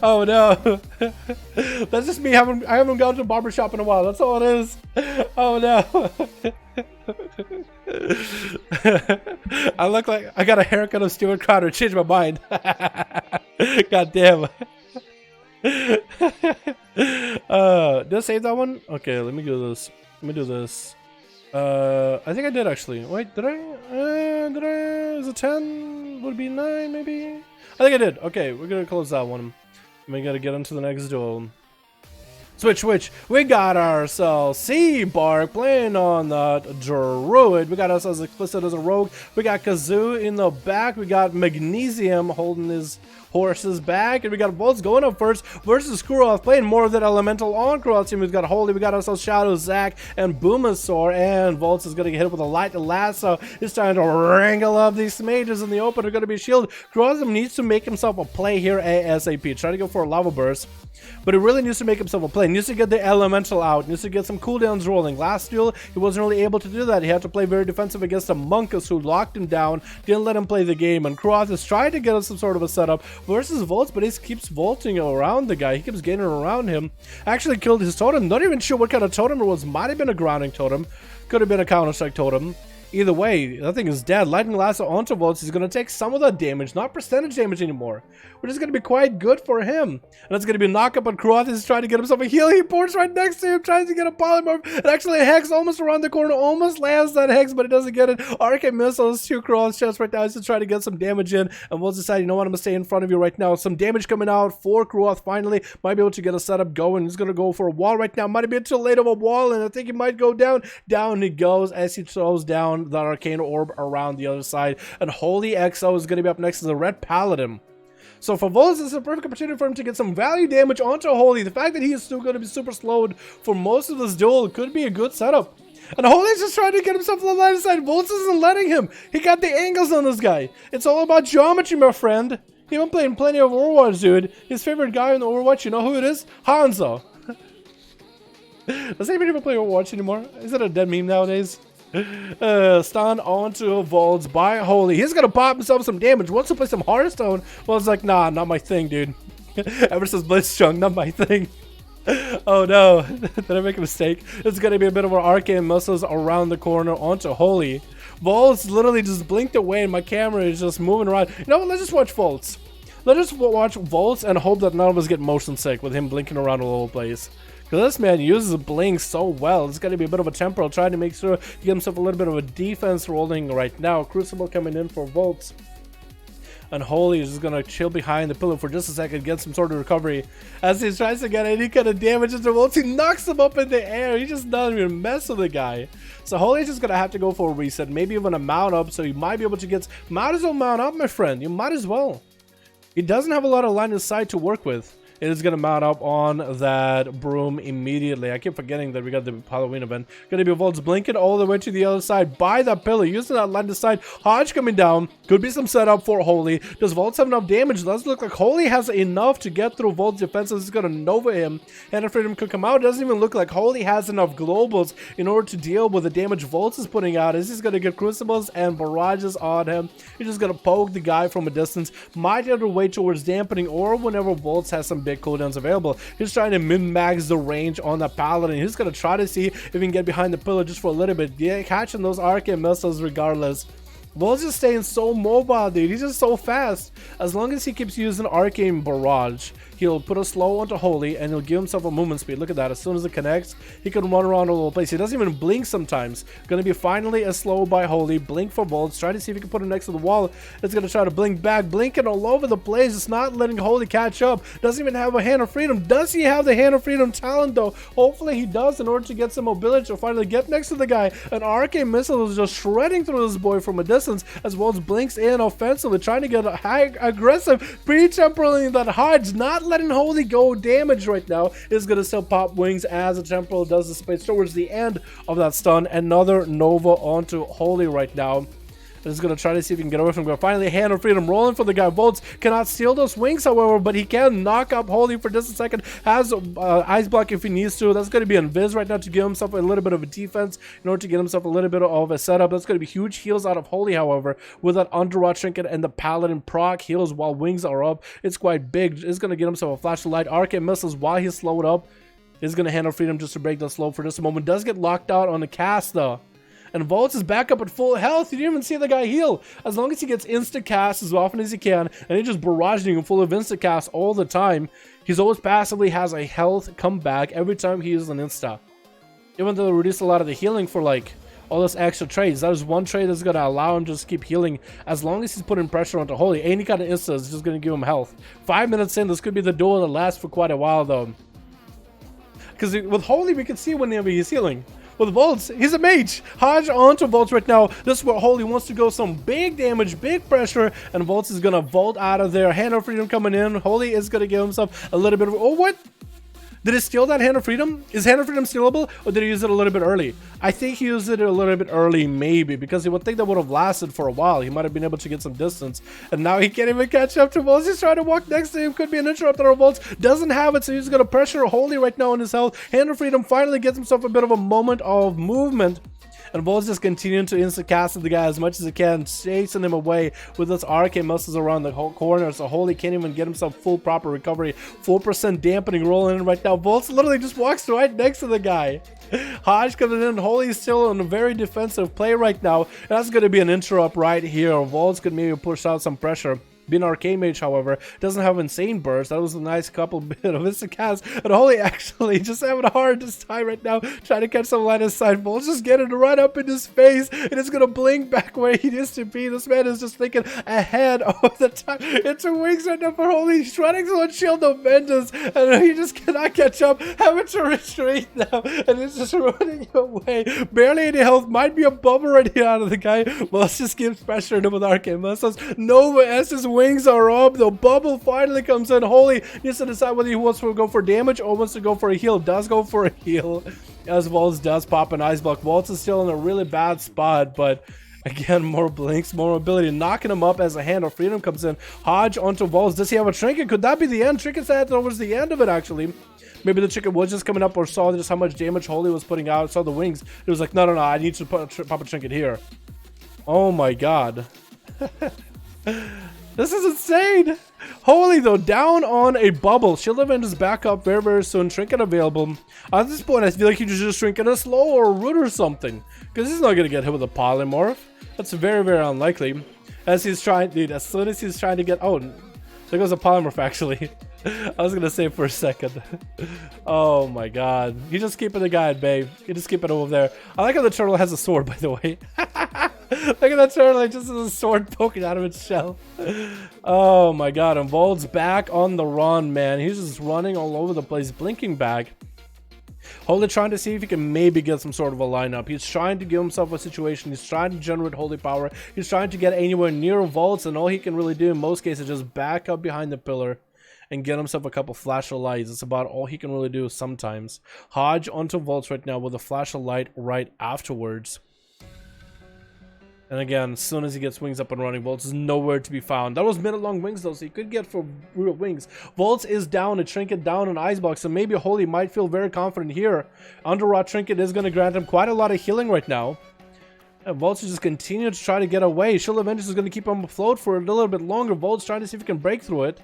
Oh no! That's just me. I haven't gone to a barbershop in a while. That's all it is. Oh no! I look like I got a haircut of Steven Crowder. Changed my mind. God damn. Did I save that one? Okay, let me do this. Let me do this. I think I did actually. Wait, did I? Is it 10? Would it be 9 maybe? I think I did. Okay, we're gonna close that one. We gotta get into the next duel. Switch. We got ourselves Seabark playing on the Druid. We got ourselves Explicit as a rogue. We got Kazoo in the back. We got Magnesium holding his horse's back. And we got Volts going up first versus Kuroth playing more of that elemental on Kuroth's team. We've got Holy. We got ourselves Shadow, Zac, and Boomasaur. And Volts is going to get hit with a light lasso. He's trying to wrangle up these mages in the open. They're going to be shielded. Kuroth needs to make himself a play here ASAP. Try to go for a Lava Burst. But he really needs to make himself a play. He needs to get the elemental out. He needs to get some cooldowns rolling. Last duel, he wasn't really able to do that. He had to play very defensive against a Monkus who locked him down, didn't let him play the game. And Kuroth is trying to get us some sort of a setup versus Volts, but he keeps vaulting around the guy. He keeps gaining around him. Actually killed his totem. Not even sure what kind of totem it was. Might have been a grounding totem. Could have been a counter-strike totem. Either way, that thing is dead. Lightning Lasso onto Volts. He's going to take some of that damage, not percentage damage anymore, which is going to be quite good for him. And it's going to be a knock up on Kuroth. He's trying to get himself a heal. He ports right next to him, tries to get a polymorph. And actually, a Hex almost around the corner, almost lands that Hex, but it doesn't get it. Arcane Missiles to Kuroth's chest right now. He's just trying to get some damage in. And Volts decided, you know what, I'm going to stay in front of you right now. Some damage coming out for Kuroth finally. Might be able to get a setup going. He's going to go for a wall right now. Might be too late of a wall, and I think he might go down. Down he goes as he throws down the Arcane Orb around the other side, and Holy XO is going to be up next to the Red Paladin. So for Volts, this is a perfect opportunity for him to get some value damage onto Holy. The fact that he is still going to be super slowed for most of this duel could be a good setup. And Holy's just trying to get himself to the line of sight. Volts isn't letting him. He got the angles on this guy. It's all about geometry, my friend. He's been playing plenty of Overwatch, dude. His favorite guy in Overwatch, you know who it is? Hanzo. Does anybody even play Overwatch anymore? Is it a dead meme nowadays? Stun onto Volts by Holy. He's gonna pop himself some damage. Wants to play some Hearthstone. Well, it's like, nah, not my thing, dude. Ever since Blitzchung, not my thing. Oh no, did I make a mistake? It's gonna be a bit of an Arcane Missiles around the corner onto Holy. Volts literally just blinked away and my camera is just moving around. You know what, let's just watch Volts. Let's just watch Volts and hope that none of us get motion sick with him blinking around all over the place. Because this man uses a blink so well. It's going to be a bit of a temporal, trying to make sure he get himself a little bit of a defense rolling right now. Crucible coming in for Volts. And Holy is just going to chill behind the pillar for just a second, get some sort of recovery. As he tries to get any kind of damage into Volts, he knocks him up in the air. He just doesn't even mess with the guy. So Holy's just going to have to go for a reset, maybe even a mount up, so you might be able to get... Might as well mount up, my friend. You might as well. He doesn't have a lot of line of sight to work with. It is going to mount up on that broom immediately. I keep forgetting that we got the Halloween event. Going to be Volts blinking all the way to the other side by that pillar. Using that line of sight. Hodge coming down. Could be some setup for Holy. Does Volts have enough damage? Does look like Holy has enough to get through Volts' defenses. It's going to Nova him. Hand of Freedom could come out. Doesn't even look like Holy has enough globals in order to deal with the damage Volts is putting out. Is he's going to get Crucibles and Barrages on him. He's just going to poke the guy from a distance. Might have to wait towards dampening or whenever Volts has some big cooldowns available. He's trying to min-max the range on the Paladin. He's going to try to see if he can get behind the pillar just for a little bit. Yeah, catching those arcane missiles regardless. Vol's just staying so mobile, dude. He's just so fast. As long as he keeps using Arcane Barrage, he'll put a slow onto Holy and he'll give himself a movement speed. Look at that. As soon as it connects, he can run around a little place. He doesn't even blink sometimes. Gonna be finally a slow by Holy. Blink for Volts. Try to see if he can put him next to the wall. It's gonna try to blink back. Blinking all over the place. It's not letting Holy catch up. Doesn't even have a Hand of Freedom. Does he have the Hand of Freedom talent though? Hopefully he does in order to get some mobility to finally get next to the guy. An Arcane Missile is just shredding through this boy from a distance as Volts blinks in offensively, trying to get a high aggressive pre-temporaling that Hodge, not letting Holy go damage right now. Is going to still pop wings as the temporal does dissipate towards the end of that stun. Another Nova onto Holy right now. Is going to try to see if he can get away from him. Finally, Hand of Freedom rolling for the guy. Volts cannot steal those wings, however, but he can knock up Holy for just a second. Has Ice Block if he needs to. That's going to be Invis right now to give himself a little bit of a defense in order to get himself a little bit of a setup. That's going to be huge heals out of Holy, however, with that Underwatch Trinket and the Paladin proc heals while wings are up. It's quite big. It's going to get himself a Flash of Light. Arcane Missiles while he's slowed up. Is going to Hand of Freedom just to break the slow for just a moment. Does get locked out on the cast, though. And Volts is back up at full health. You didn't even see the guy heal. As long as he gets insta-cast as often as he can, and he's just barraging him full of insta-cast all the time, he's always passively has a health comeback every time he uses an insta. Even though they reduce a lot of the healing for like all those extra trades, that is one trade that's going to allow him to just keep healing as long as he's putting pressure onto Holy. Any kind of insta is just going to give him health. 5 minutes in, this could be the duel that lasts for quite a while though. Because with Holy, we can see whenever he's healing. With Volts, he's a mage. Hodge onto Volts right now. This is where Holy wants to go. Some big damage, big pressure, and Volts is going to Volt out of there. Hand of Freedom coming in. Holy is going to give himself a little bit of... Oh, what? Did he steal that Hand of Freedom? Is Hand of Freedom stealable, or did he use it a little bit early? I think he used it a little bit early, maybe, because he would think that would have lasted for a while. He might have been able to get some distance, and now he can't even catch up to Volts. He's trying to walk next to him. Could be an interrupter of Volts. Doesn't have it, so he's going to pressure Holy right now on his health. Hand of Freedom finally gets himself a bit of a moment of movement. And Volts just continuing to insta-cast the guy as much as he can, chasing him away with those arcane missiles around the whole corner. So Holy can't even get himself full proper recovery. 4% dampening rolling in right now. Volts literally just walks right next to the guy. Hodge coming in. Holy is still in a very defensive play right now. That's going to be an interrupt right here. Volts could maybe push out some pressure. Being Arcane Mage, however, doesn't have insane burst. That was a nice couple bit of insta-cast. And Holy actually just having a hard time right now, trying to catch some line of sight. Volts just getting right up in his face, and it's gonna blink back where he needs to be. This man is just thinking ahead of the time. It's a wings right now for Holy. He's running to Shield of Vengeance, and he just cannot catch up. Having to retreat now, and it's just running away. Barely any health. Might be a bubble right here out of the guy. Volts just keeps pressuring him with Arcane Missiles. Nova S's wings are up. The bubble finally comes in. Holy needs to decide whether he wants to go for damage or wants to go for a heal. Does go for a heal as Volts does pop an ice block. Volts is still in a really bad spot, but again, more blinks, more mobility, knocking him up as a Hand of Freedom comes in. Hodge onto Volts. Does he have a trinket? Could that be the end? Trinket's at towards the end of it, actually. Maybe the chicken was just coming up or saw just how much damage Holy was putting out. Saw the wings. It was like, no, I need to pop a trinket here. Oh my god. This is insane. Holy, though, down on a bubble. Shield event is back up very, very soon. Trinket available. At this point, I feel like he should just trinket a slow or a root or something, because he's not going to get hit with a polymorph. That's very, very unlikely. As he's trying, dude, as soon as he's trying to get... Oh, there goes a polymorph, actually. I was going to say for a second. Oh, my God. He's just keeping the guy at bay. He just keeping it over there. I like how the turtle has a sword, by the way. Look at that turtle, like just has a sword poking out of its shell. Oh my god, and Volt's back on the run, man. He's just running all over the place, blinking back. Holy trying to see if he can maybe get some sort of a lineup. He's trying to give himself a situation. He's trying to generate holy power. He's trying to get anywhere near vaults, and all he can really do in most cases is just back up behind the pillar and get himself a couple flash of lights. It's about all he can really do sometimes. Hodge onto vaults right now with a flash of light right afterwards. And again, as soon as he gets wings up and running, Volts is nowhere to be found. That was minute-long wings, though, so he could get for real wings. Volts is down, a trinket down, an icebox, so maybe Holy might feel very confident here. Underrot trinket is going to grant him quite a lot of healing right now. And Volts is just continue to try to get away. Shield of Vengeance is going to keep him afloat for a little bit longer. Volts trying to see if he can break through it.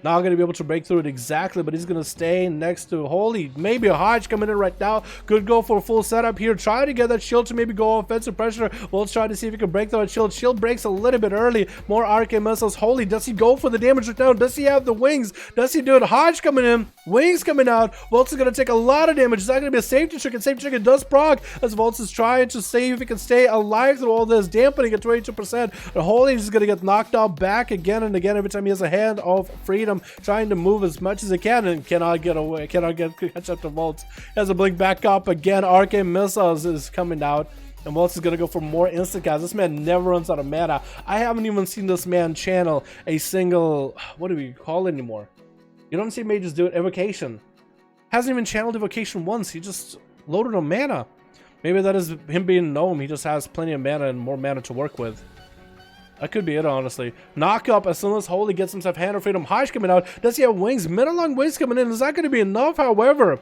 Not going to be able to break through it exactly, but he's going to stay next to Holy. Maybe a Hodge coming in right now. Could go for a full setup here. Try to get that shield to maybe go offensive pressure. Volts trying to see if he can break that shield. Shield breaks a little bit early. More arcane missiles. Holy, does he go for the damage right now? Does he have the wings? Does he do it? Hodge coming in. Wings coming out. Volts is going to take a lot of damage. Is that going to be a safety trick? And safety trick does proc as Volts is trying to see if he can stay alive through all this. Dampening at 22%. And Holy is going to get knocked out back again and again every time he has a hand of freedom. Trying to move as much as he can and cannot get away, catch up to Volts. He has a blink back up again. Arcane missiles is coming out, and Volts is gonna go for more instant cast. This man never runs out of mana. I haven't even seen this man channel a single, what do we call it anymore? You don't see mages do it. Evocation. Hasn't even channeled evocation once. He just loaded on mana. Maybe that is him being gnome. He just has plenty of mana and more mana to work with. That could be it, honestly. Knock up as soon as Holy gets himself hand of freedom. Hodge coming out. Does he have wings? Middle-long wings coming in. Is that going to be enough? However,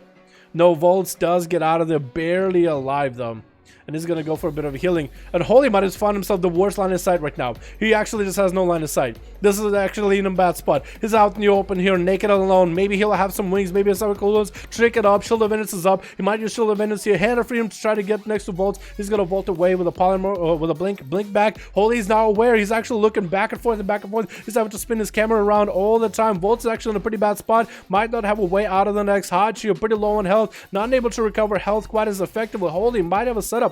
no, Volts does get out of there barely alive, though. And he's going to go for a bit of healing. And Holy might have found himself the worst line of sight right now. He actually just has no line of sight. This is actually in a bad spot. He's out in the open here, naked and alone. Maybe he'll have some wings, maybe some wounds. Trick it up. Shield of Vengeance is up. He might use Shield of Vengeance here. Hand of freedom to try to get next to Volts. He's going to vault away with a polymer, with a blink back. Holy's now aware. He's actually looking back and forth and back and forth. He's having to spin his camera around all the time. Volts is actually in a pretty bad spot. Might not have a way out of the next Hodge here. Pretty low on health. Not able to recover health quite as effectively. Holy might have a setup.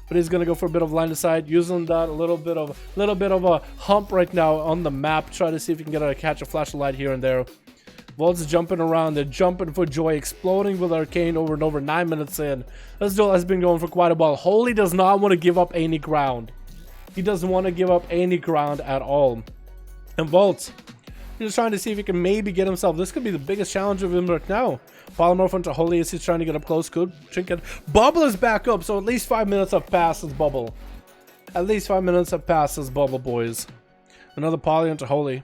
But he's gonna go for a bit of line of sight, using that little bit of a hump right now on the map. Try to see if he can catch a flash of light here and there. Volts is jumping around, they're jumping for joy, exploding with arcane over and over. 9 minutes in. This duel has been going for quite a while. Holy does not want to give up any ground. He doesn't want to give up any ground at all. And Volts, he's just trying to see if he can maybe get himself. This could be the biggest challenge of him right now. Polymorph onto Holy as he's trying to get up close. Good trinket. Bubble is back up, so at least 5 minutes have passed as Bubble. At least 5 minutes have passed as Bubble, boys. Another poly onto Holy.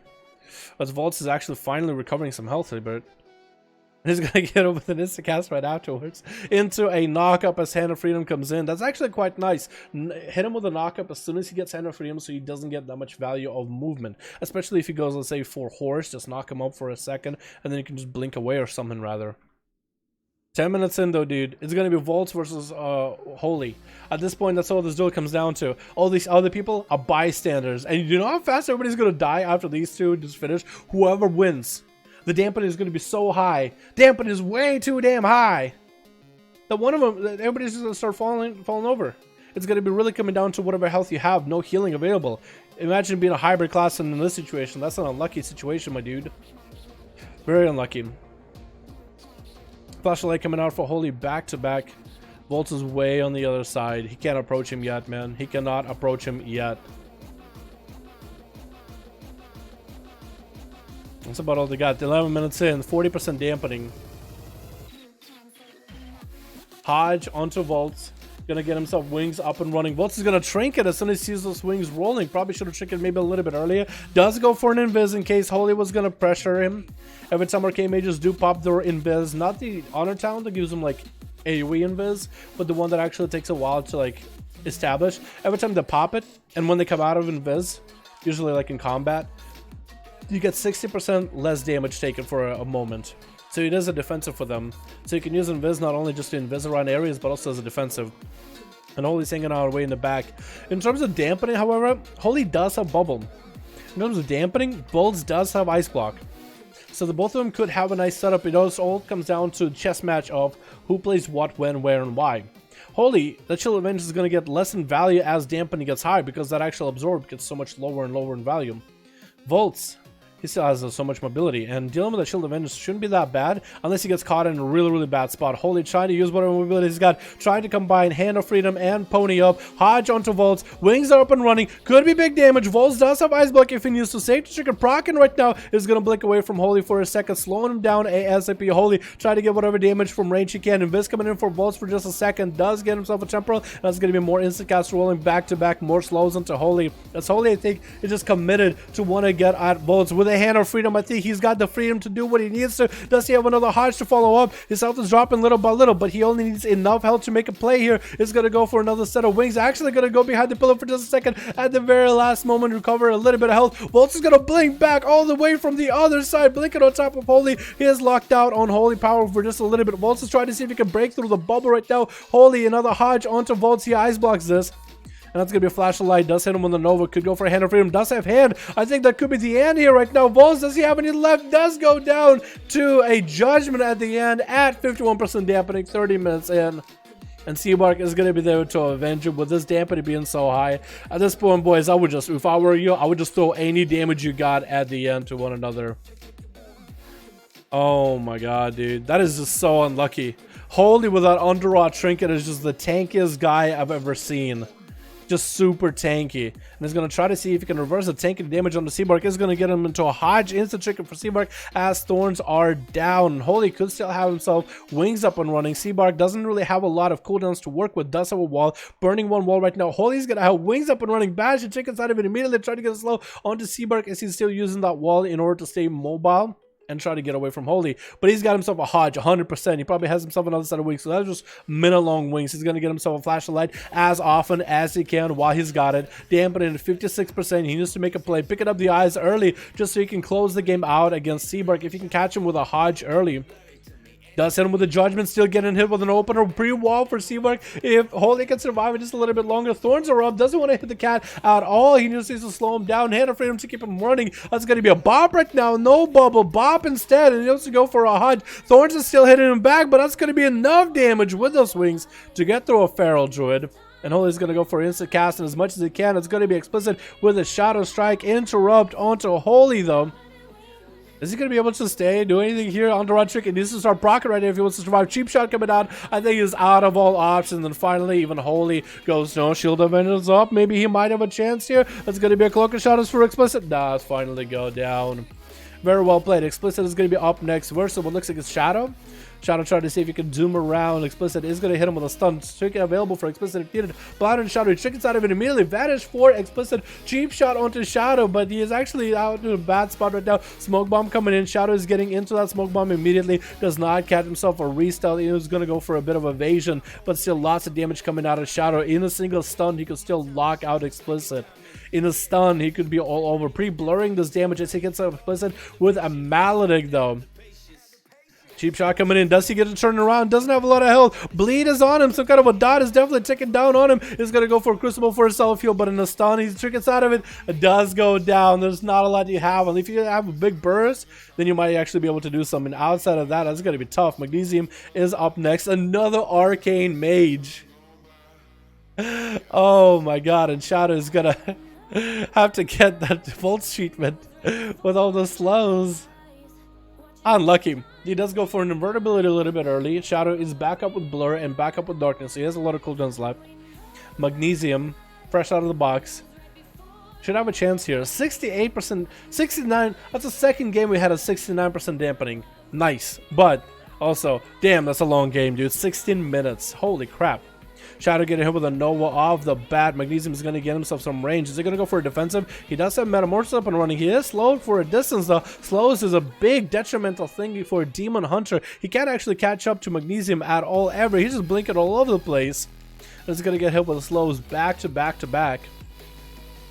As Volts is actually finally recovering some health a bit. He's gonna get over with an instant cast right afterwards into a knock-up as Hand of Freedom comes in. That's actually quite nice. Hit him with a knock-up as soon as he gets Hand of Freedom so he doesn't get that much value of movement. Especially if he goes, let's say, for Horse, just knock him up for a second, and then you can just blink away or something rather. 10 minutes in though, dude. It's gonna be Volts versus Holy. At this point, that's all this duel comes down to. All these other people are bystanders. And you know how fast everybody's gonna die after these two just finish? Whoever wins. The dampening is going to be so high. Dampening is way too damn high. That one of them, everybody's just going to start falling over. It's going to be really coming down to whatever health you have. No healing available. Imagine being a hybrid class in this situation. That's an unlucky situation, my dude. Very unlucky. Flashlight coming out for Holy back to back. Volts is way on the other side. He can't approach him yet, man. He cannot approach him yet. That's about all they got. 11 minutes in, 40% dampening. Hodge onto Volts. Gonna get himself wings up and running. Volts is gonna trinket as soon as he sees those wings rolling. Probably should have trinketed maybe a little bit earlier. Does go for an invis in case Holy was gonna pressure him. Every time arcane mages do pop their invis, not the honor talent that gives them like AoE invis, but the one that actually takes a while to like establish. Every time they pop it, and when they come out of invis, usually like in combat, you get 60% less damage taken for a moment. So it is a defensive for them. So you can use Invis not only just to invis around areas, but also as a defensive. And Holy's hanging out way in the back. In terms of dampening, however, Holy does have Bubble. In terms of dampening, Volts does have Ice Block. So the both of them could have a nice setup. It all comes down to a chess match of who plays what, when, where, and why. Holy, that Shield of Vengeance is going to get less in value as dampening gets high because that actual absorb gets so much lower and lower in value. Volts he still has so much mobility, and dealing with the Shield of Vengeance shouldn't be that bad unless he gets caught in a really bad spot. Holy, trying to use whatever mobility he's got, trying to combine Hand of Freedom and Pony Up. Hodge onto Volts, wings are up and running, could be big damage. Volts does have Ice Block if he needs to. Safety Chicken Procken right now is going to blink away from Holy for a second, slowing him down ASAP. Holy trying to get whatever damage from range he can. Invis coming in for Volts for just a second, does get himself a Temporal. That's going to be more instant cast rolling back to back, more slows into Holy. As Holy, I think, is just committed to want to get at Volts with a Hand of Freedom. I think he's got the freedom to do what he needs to. Does he have another Hodge to follow up? His health is dropping little by little, but he only needs enough health to make a play here. Is going to go for another set of wings. Actually going to go behind the pillar for just a second at the very last moment, recover a little bit of health. Volts is going to blink back all the way from the other side, blinking on top of Holy. He is locked out on Holy Power for just a little bit. Volts is trying to see if he can break through the bubble right now. Holy, another Hodge onto Volts. He ice blocks this. And that's going to be a flash of light. Does hit him with the Nova. Could go for a Hand of Freedom. Does have hand. I think that could be the end here right now. Volts, does he have any left? Does go down to a Judgment at the end at 51% dampening, 30 minutes in. And Seabark is going to be there to avenge him with this dampening being so high. At this point, boys, I would just, if I were you, I would just throw any damage you got at the end to one another. Oh my god, dude. That is just so unlucky. Holy, with that Underrot Trinket is just the tankiest guy I've ever seen. Just super tanky, and he's going to try to see if he can reverse the tanky damage on the Seabark. Is going to get him into a Hodge instant chicken for Seabark as Thorns are down. Holy could still have himself wings up and running. Seabark doesn't really have a lot of cooldowns to work with. Does have a wall, burning one wall right now. Holy's going to have wings up and running. Bash the chicken side of it immediately, try to get slow onto Seabark as he's still using that wall in order to stay mobile and try to get away from Holy. But he's got himself a Hodge, 100%. He probably has himself another set of wings. So that's just minute-long wings. He's going to get himself a flash of light as often as he can while he's got it. Dampening at 56%. He needs to make a play. Picking up the eyes early just so he can close the game out against Seabark. If you can catch him with a Hodge early. Does hit him with a Judgment, still getting hit with an opener pre-wall for Seabark. If Holy can survive it just a little bit longer, Thorns are up, doesn't want to hit the cat at all. He just needs to slow him down. Hand of Freedom to keep him running. That's going to be a Bop right now. No bubble. Bop instead, and he wants to go for a Hodge. Thorns is still hitting him back, but that's going to be enough damage with those wings to get through a Feral Druid. And Holy's going to go for instant cast, and as much as he can, it's going to be explicit with a Shadow Strike. Interrupt onto Holy, though. Is he going to be able to stay, do anything here? Underrun Trick, and needs to start proccing right here if he wants to survive. Cheap Shot coming out. I think he's out of all options. And finally, even Holy goes, no, Shield of Vengeance up. Maybe he might have a chance here. That's going to be a Cloak of Shadows for Explicit. Does finally go down. Very well played. Explicit is going to be up next. Versatile looks like it's Shadow. Shadow trying to see if he can zoom around. Explicit is going to hit him with a stun. Chicken available for Explicit if needed. Blind and Shadow. Chicken side of it immediately. Vanish for Explicit. Cheap Shot onto Shadow, but he is actually out in a bad spot right now. Smoke Bomb coming in. Shadow is getting into that Smoke Bomb immediately. Does not catch himself a restyle. He was going to go for a bit of evasion, but still lots of damage coming out of Shadow. In a single stun, he could still lock out Explicit. In a stun, he could be all over. Pre-blurring this damage as he gets Explicit with a Maledict, though. Cheap Shot coming in. Does he get to turn around? Doesn't have a lot of health. Bleed is on him. Some kind of a dot is definitely ticking down on him. He's going to go for a Crucible for a self-heal, but in a stun, he's tricking out of it. It does go down. There's not a lot you have. And if you have a big burst, then you might actually be able to do something. Outside of that, that's going to be tough. Magnesium is up next. Another Arcane Mage. Oh my god. And Shadow is going to have to get that Volts treatment with all the slows. Unlucky. He does go for an invertibility a little bit early. Shadow is back up with Blur and back up with Darkness. He has a lot of cooldowns left. Magnesium, fresh out of the box. Should have a chance here. 68%, 69. That's the second game we had a 69% dampening. Nice. But also, damn, that's a long game, dude. 16 minutes. Holy crap. Shadow getting hit with a Nova off the bat. Magnesium is going to get himself some range. Is he going to go for a defensive? He does have Metamorphosis up and running. He is slowed for a distance, though. Slows is a big detrimental thing for a Demon Hunter. He can't actually catch up to Magnesium at all ever. He's just blinking all over the place. He's going to get hit with the slows back to back to back.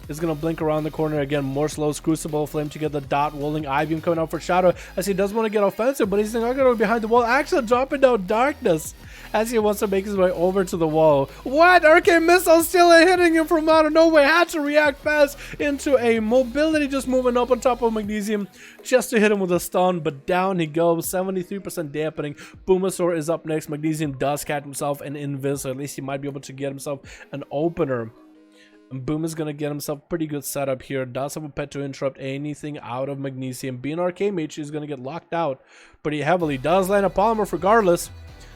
Is going to blink around the corner again. More slows. Crucible Flame to get the dot rolling. Eye-Beam coming out for Shadow as he does want to get offensive, but he's not going to go behind the wall. Actually dropping down Darkness as he wants to make his way over to the wall. What? Arcane Missile still hitting him from out of nowhere. Had to react fast into a mobility, just moving up on top of Magnesium just to hit him with a stun, but down he goes. 73% dampening. Boomasaur is up next. Magnesium does catch himself an invis, so at least he might be able to get himself an opener. And Boom is gonna get himself pretty good setup here. Does have a pet to interrupt anything out of Magnesium. Being Arcane Mage, he's gonna get locked out pretty heavily. Does land a Polymorph regardless.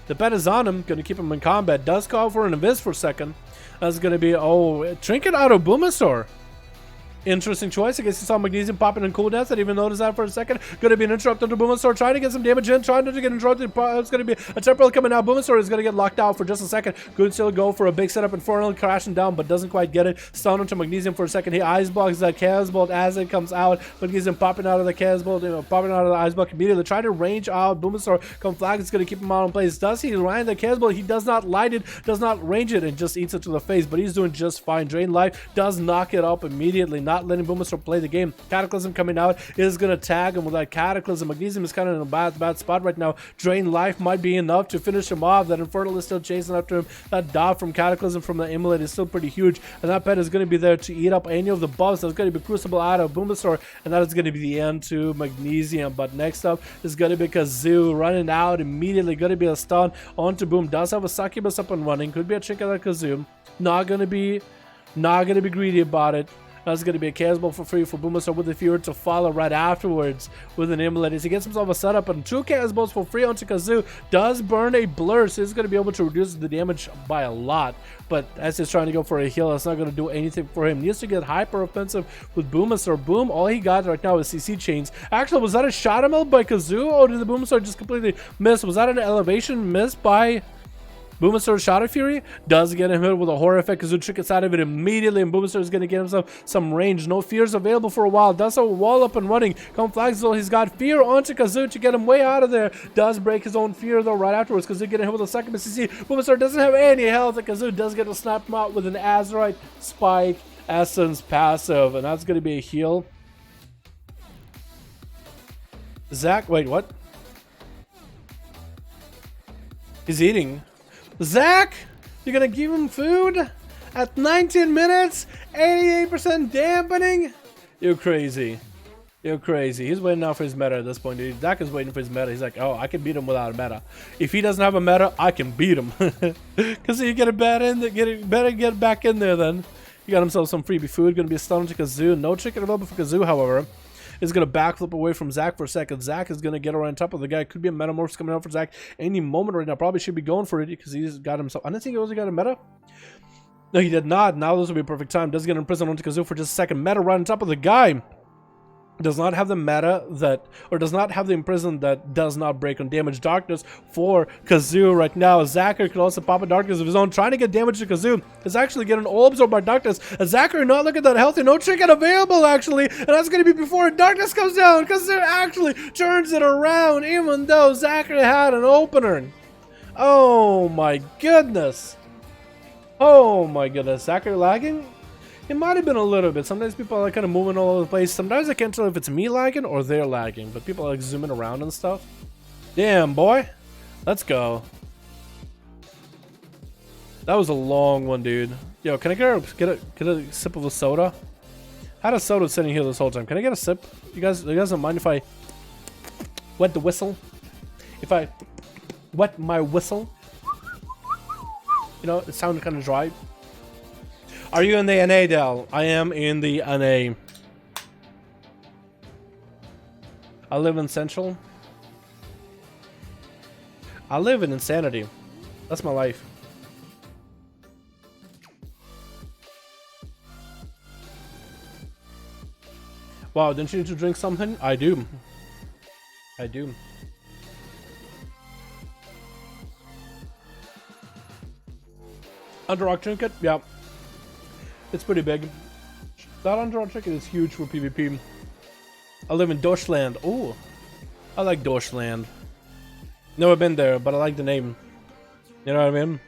The pet is on him, gonna keep him in combat. Does call for an Invis for a second. That's gonna be, oh, Trinket out of Boomasaur. Interesting choice. I guess you saw Magnesium popping in cooldowns. I didn't even notice that for a second. Gonna be an interrupt under Boomasaur, trying to get some damage in, trying to get interrupted. It's gonna be a temporal coming out. Boomasaur is gonna get locked out for just a second. Good still go for a big setup. Infernal crashing down, but doesn't quite get it. Stun into Magnesium for a second. He ice blocks that Chaos Bolt as it comes out. Magnesium popping out of the Chaos Bolt, popping out of the ice block immediately. Trying to range out Boomasaur. Come flag, it's gonna keep him out in place. Does he land the Chaos Bolt? He does not light it, does not range it, and just eats it to the face. But he's doing just fine. Drain life does knock it up immediately, not letting Boomasaur play the game. Cataclysm coming out is gonna tag him with that Cataclysm. Magnesium is kind of in a bad spot right now. Drain life might be enough to finish him off. That Infernal is still chasing after him. That dot from Cataclysm from the Immolate is still pretty huge, and that pet is gonna be there to eat up any of the buffs. That's gonna be Crucible out of Boomasaur, and that is gonna be the end to Magnesium. But next up is gonna be Kazoo running out immediately. Gonna be a stun onto Boom. Does have a Succubus up and running. Could be a trick at that Kazoo. Not gonna be greedy about it. That's going to be a Chaos Bolt for free for Boomasaur with the Fury to follow right afterwards with an Immolate. He gets himself a setup and 2 Chaos Bolts for free onto Kazoo. Does burn a Blur, so he's going to be able to reduce the damage by a lot. But as he's trying to go for a heal, that's not going to do anything for him. He needs to get hyper offensive with Boomasaur. Boom, all he got right now is CC chains. Actually, was that a shot melt by Kazoo, or did the Boomasaur just completely miss? Was that an elevation miss by Boomasaur? Shadow Fury does get him hit with a horror effect. Kazoo trickets out of it immediately, and Boomasaur is going to get himself some range. No fears available for a while. Does have a wall up and running. Come Flagzilla, he's got fear onto Kazoo to get him way out of there. Does break his own fear though right afterwards. Kazoo getting hit with a second CC. Boomasaur doesn't have any health, and Kazoo does get to snap him out with an Azeroth Spike Essence passive, and that's going to be a heal. Zach, wait, what? He's eating. Zach, you're gonna give him food at 19 minutes, 88% dampening? You're crazy. You're crazy. He's waiting out for his meta at this point, dude. Zach is waiting for his meta. He's like, oh, I can beat him without a meta. If he doesn't have a meta, I can beat him. Because you get back in there then. He got himself some freebie food. Gonna be a stun to Kazoo. No chicken available for Kazoo, however. Is going to backflip away from Zach for a second. Zach is going to get around top of the guy. Could be a Metamorph coming out for Zach any moment right now. Probably should be going for it because he's got himself. I didn't think he also got a meta. No, he did not. Now this will be a perfect time. Does get imprisoned onto Kazoo for just a second. Meta right on top of the guy. Does not have the meta that, or does not have the imprison that does not break on damage. Darkness for Kazoo right now. Zachary could also pop a darkness of his own, trying to get damage to Kazoo. Is actually getting all absorbed by darkness. Zachary not looking that healthy. No trinket available actually, and that's going to be before darkness comes down. Kazoo actually turns it around, even though Zachary had an opener. Oh my goodness. Oh my goodness. Zachary lagging? It might have been a little bit. Sometimes people are kind of moving all over the place. Sometimes I can't tell if it's me lagging or they're lagging, but people are like zooming around and stuff. Damn, boy. Let's go. That was a long one, dude. Yo, can I get a sip of a soda? I had a soda sitting here this whole time. Can I get a sip? You guys don't mind if I wet the whistle? If I wet my whistle? You know, it sounded kind of dry. Are you in the NA, Del? I am in the NA. I live in Central. I live in insanity. That's my life. Wow, didn't you need to drink something? I do. I do. Underrock trinket? Yeah. It's pretty big. That Underrock trinket is huge for PvP. I live in Deutschland. Oh, I like Deutschland. Never been there, but I like the name. You know what I mean?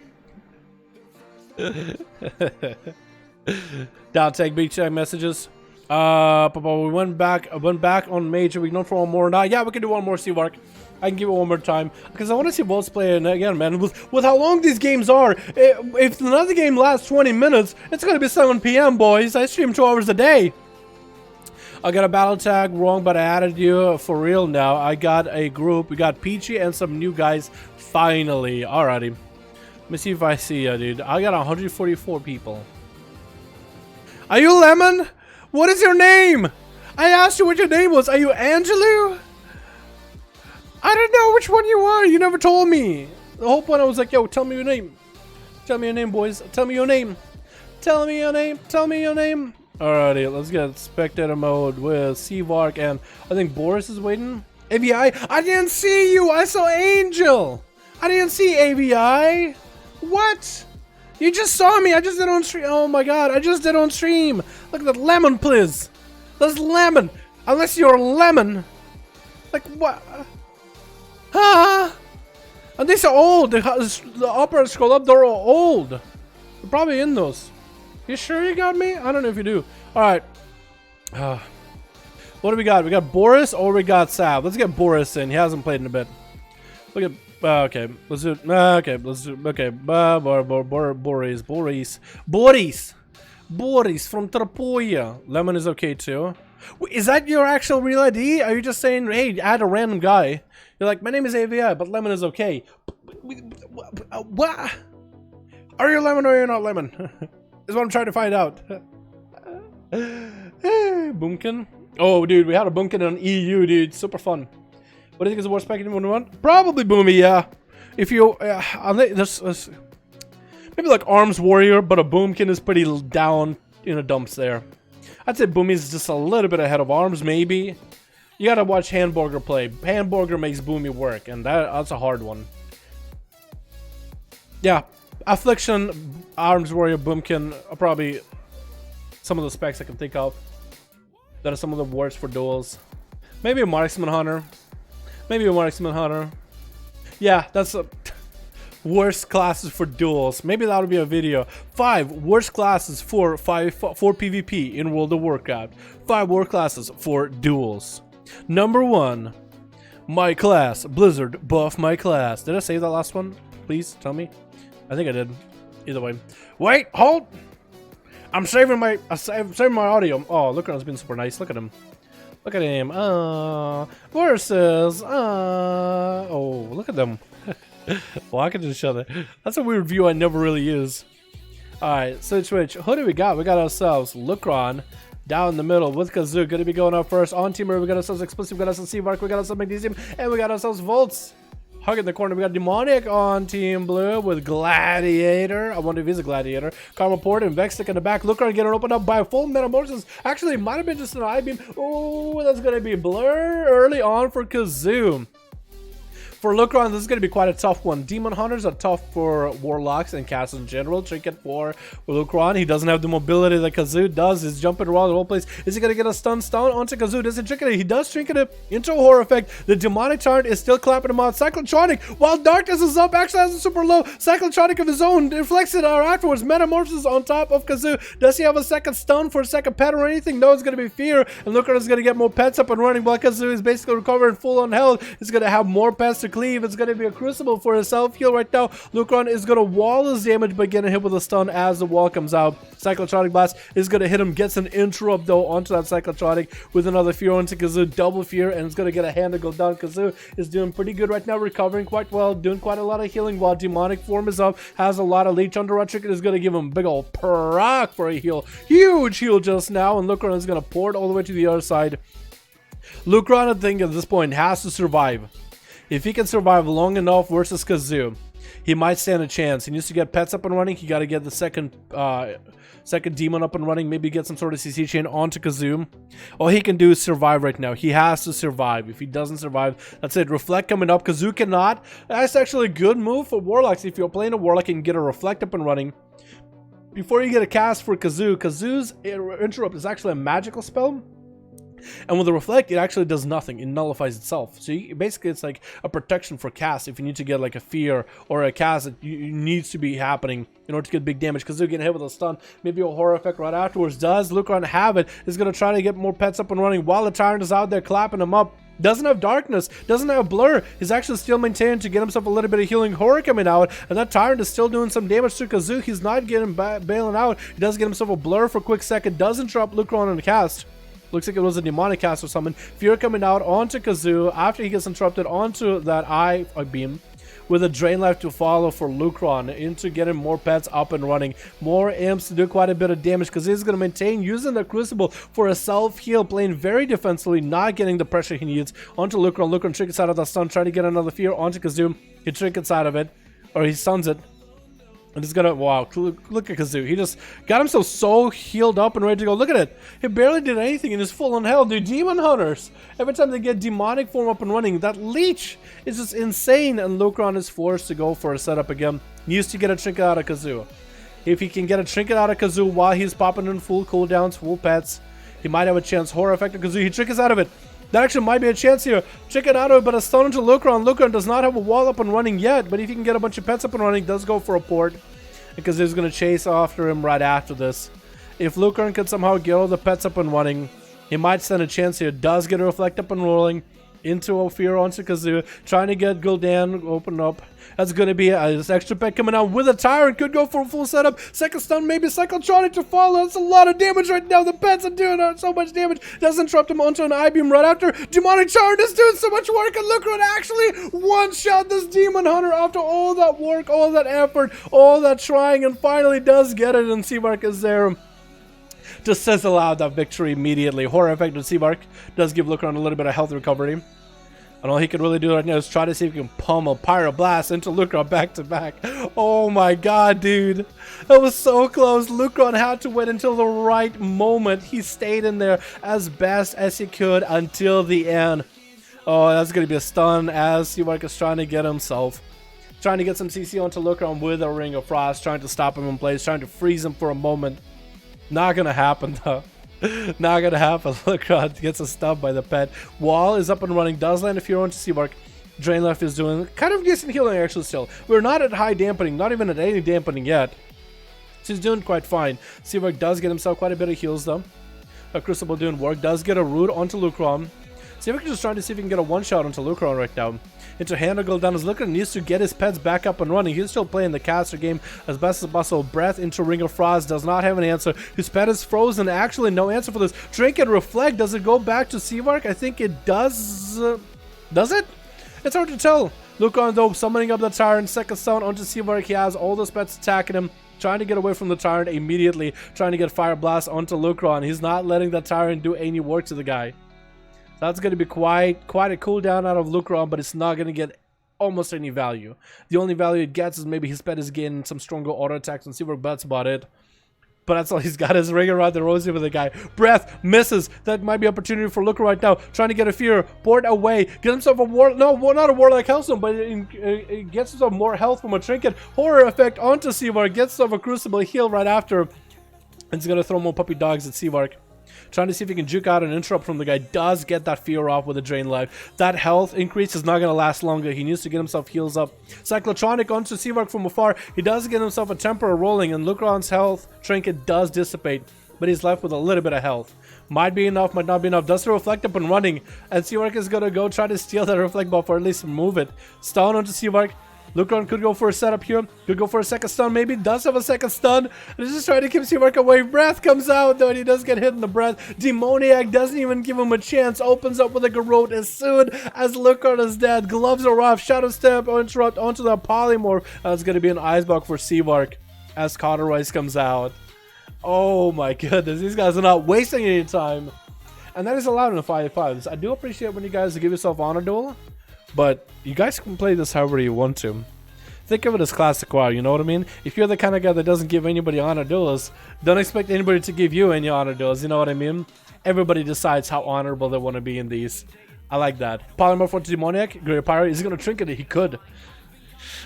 Down take big check messages. But we went back on major. We can go for one more now. Yeah, we can do one more Sea Wark. I can give it one more time because I want to see Wolves play again, man. With how long these games are, if another game lasts 20 minutes, it's gonna be 7 p.m. boys. I stream 2 hours a day. I got a battle tag wrong, but I added you for real now. I got a group. We got Peachy and some new guys. Finally, alrighty. Let me see if I see you, dude. I got 144 people. Are you Lemon? What is your name? I asked you what your name was. Are you Angelou? I don't know which one you are. You never told me. The whole point I was like, yo, tell me your name. Tell me your name, boys. Tell me your name. Tell me your name. Tell me your name. Alrighty, let's get spectator mode with Seavark, and I think Boris is waiting. AVI? I didn't see you. I saw Angel. I didn't see AVI. What? You just saw me. I just did on stream. Oh my god, I just did on stream. Look at that lemon, please. That's lemon. Unless you're lemon. Like what? Huh? And these are old. The upper scroll up, they're all old. They're probably in those. You sure you got me? I don't know if you do. Alright. What do we got? We got Boris or we got Sav? Let's get Boris in. He hasn't played in a bit. Look at... okay. Let's do... okay. Let's do... okay. Boris. Boris from Trapoya. Lemon is okay too. Wait, is that your actual real ID? Are you just saying, hey, add a random guy? You're like, my name is AVI, but Lemon is okay. What? Are you Lemon or are you not Lemon? Is what I'm trying to find out. Boomkin? Oh, dude, we had a Boomkin on EU, dude. Super fun. What do you think is the worst package in 1v1? Probably Boomy, yeah. If you... there's maybe like Arms Warrior, but a Boomkin is pretty down in the dumps there. I'd say Boomy is just a little bit ahead of Arms, maybe. You gotta watch Hamburger play. Hamburger makes Boomy work, and that's a hard one. Yeah. Affliction, Arms Warrior, Boomkin are probably some of the specs I can think of that are some of the worst for duels. Maybe a Marksman Hunter. Maybe a Marksman Hunter. Yeah, that's a worst classes for duels. Maybe that would be a video. 5 worst classes for PvP in World of Warcraft. 5 worst classes for duels. Number 1, my class. Blizzard, buff my class. Did I save that last one? Please tell me. I think I did. Either way. Wait, hold! I'm saving my audio. Oh, look at him, been super nice. Look at him. Look at him. Versus. Oh, look at them. Walking to each other. That's a weird view I never really use. Alright, switch. Who do we got? We got ourselves Lucron down the middle with Kazoo. Gonna be going up first. On teamer, we got ourselves Explosive, we got ourselves Seavark, we got ourselves Magnesium, and we got ourselves Volts. Hugging the corner, we got Demonic on Team Blue with Gladiator. I wonder if he's a Gladiator. Karma Port and Vextic in the back. Lucron getting opened up by a full Metamorphosis. Actually, it might have been just an I-beam. Oh, that's gonna be Blur early on for Kazoo. For Lucron, this is going to be quite a tough one. Demon Hunters are tough for Warlocks and casters in general. Trinket for Lucron. He doesn't have the mobility that Kazoo does. He's jumping around the whole place. Is he going to get a stun onto Kazoo? Doesn't Trinket it. He does Trinket it into a horror effect. The Demonic Tyrant is still clapping him out. Cyclotronic, while Darkness is up, actually has a super low. Cyclotronic of his own. Deflects it afterwards. Metamorphosis on top of Kazoo. Does he have a second stun for a second pet or anything? No, it's going to be Fear. And Lucron is going to get more pets up and running while Kazoo is basically recovering full on health. He's going to have more pets to cleave. It's going to be a Crucible for his self-heal right now. Lucron is going to wall his damage by getting hit with a stun as the wall comes out. Cyclotronic Blast is going to hit him, gets an interrupt though onto that Cyclotronic with another Fear onto Kazoo, double Fear, and it's going to get a hand to go down. Kazoo is doing pretty good right now, recovering quite well, doing quite a lot of healing while Demonic form is up, has a lot of leech under run. Trinket is going to give him a big ol' proc for a heal. Huge heal just now, and Lucron is going to pour it all the way to the other side. Lucron, I think at this point, has to survive. If he can survive long enough versus Kazoo, he might stand a chance. He needs to get pets up and running. He got to get the second demon up and running. Maybe get some sort of CC chain onto Kazoo. All he can do is survive right now. He has to survive. If he doesn't survive, that's it. Reflect coming up. Kazoo cannot. That's actually a good move for Warlocks. If you're playing a Warlock and get a Reflect up and running, before you get a cast for Kazoo, Kazoo's Interrupt is actually a magical spell. And with the Reflect, it actually does nothing. It nullifies itself. So basically, it's like a protection for cast if you need to get like a Fear or a cast that needs to be happening in order to get big damage. Because they're getting hit with a stun, maybe a horror effect right afterwards. Does Lucron have it? Is going to try to get more pets up and running while the Tyrant is out there clapping him up. Doesn't have Darkness, doesn't have Blur. He's actually still maintaining to get himself a little bit of healing horror coming out, and that Tyrant is still doing some damage to Kazoo. He's not getting bailing out. He does get himself a Blur for a quick second. Doesn't drop Lucron on the cast. Looks like it was a Demonic cast or something. Fear coming out onto Kazoo after he gets interrupted onto that I beam. with a Drain Life to follow for Lucron into getting more pets up and running. More imps to do quite a bit of damage because he's going to maintain using the Crucible for a self-heal, playing very defensively, not getting the pressure he needs onto Lucron. Lucron trinkets out of the stun, trying to get another fear onto Kazoo. He trinkets out of it, or he stuns it. And he's gonna, wow, look at Kazoo. He just got himself so healed up and ready to go. Look at it. He barely did anything and is full on health. Dude, Demon Hunters, every time they get demonic form up and running, that leech is just insane. And Lucron is forced to go for a setup again. He used to get a trinket out of Kazoo. If he can get a trinket out of Kazoo while he's popping in full cooldowns, full pets, he might have a chance. Horror effect of Kazoo. He trinkets out of it. That actually might be a chance here. Trinket out of it, but a stun into Lucron. Lucron does not have a wall up and running yet, but if he can get a bunch of pets up and running, does go for a port. Because he's going to chase after him right after this. If Lucron could somehow get all the pets up and running, he might stand a chance here. Does get a reflect up and rolling into a fear onto Kazoo, trying to get Gul'dan open up. That's going to be this extra pet coming out with a Tyrant. Could go for a full setup. Second stun, maybe Cyclotronic to follow. That's a lot of damage right now. The pets are doing so much damage. Does interrupt him onto an I-beam right after. Demonic Tyrant is doing so much work, and Lucron actually one-shot this Demon Hunter after all that work, all that effort, all that trying, and finally does get it, and Seamark is there to sizzle out that victory immediately. Horror effect of Seamark does give Lucron a little bit of health recovery. And all he can really do right now is try to see if he can pummel Pyroblast into Lucron back to back. Oh my god, dude. That was so close. Lucron had to wait until the right moment. He stayed in there as best as he could until the end. Oh, that's going to be a stun as Seamark is trying to get himself. Trying to get some CC onto Lucron with a Ring of Frost. Trying to stop him in place. Trying to freeze him for a moment. Not going to happen though. Not gonna happen. Lucron gets a stun by the pet. Wall is up and running. Does land a fear onto Seamark. Drain Left is doing kind of decent healing actually still. We're not at high dampening. Not even at any dampening yet. So he's doing quite fine. Seamark does get himself quite a bit of heals though. A Crucible doing work. Does get a root onto Lucron. Seamark is just trying to see if he can get a one-shot onto Lucron right now. Into hand of Gul'dan as Lucron needs to get his pets back up and running. He's still playing the caster game as best as possible. Breath into Ring of Frost does not have an answer. His pet is frozen. Actually, no answer for this. Trinket Reflect. Does it go back to Seamark? I think it does. Does it? It's hard to tell. Lucron though summoning up the Tyrant. Second stun onto Seamark. He has all those pets attacking him. Trying to get away from the Tyrant immediately. Trying to get Fire Blast onto Lucron. He's not letting the Tyrant do any work to the guy. That's going to be quite a cooldown out of Lucron, but it's not going to get almost any value. The only value it gets is maybe his pet is getting some stronger auto attacks and Seamark bets about it. But that's all he's got is Ring around the rosy with the guy. Breath misses. That might be opportunity for Lucron right now. Trying to get a fear. Port away. Get himself a war. No, not a Warlike Hellstone, but it gets himself more health from a trinket. Horror effect onto Seamark. Gets himself a Crucible heal right after. And he's going to throw more puppy dogs at Seamark. Trying to see if he can juke out an interrupt from the guy. Does get that fear off with a Drain Life. That health increase is not going to last longer. He needs to get himself heals up. Cyclotronic onto Seamark from afar. He does get himself a Temporal rolling, and Lucron's health trinket does dissipate, but he's left with a little bit of health. Might be enough, might not be enough. Does the Reflect up and running, and Seamark is going to go try to steal that Reflect buff, or at least move it. Stun onto Seamark. Lucron could go for a setup here. Could go for a second stun maybe. Does have a second stun. He's just trying to keep Seamark away. Breath comes out though, and he does get hit in the breath. Demoniac doesn't even give him a chance. Opens up with a garrote as soon as Lucron is dead. Gloves are off. Shadow Step or interrupt onto the Polymorph. That's going to be an Icebox for Seamark as Cauterize comes out. Oh my goodness. These guys are not wasting any time. And that is allowed in the 5v5s. I do appreciate when you guys give yourself Honor Duel. But you guys can play this however you want to. Think of it as classic WoW, you know what I mean? If you're the kind of guy that doesn't give anybody honor duels, don't expect anybody to give you any honor duels, you know what I mean? Everybody decides how honorable they want to be in these. I like that. Polymorph onto Demoniac, Great Pirate, is he going to trinket it? He could.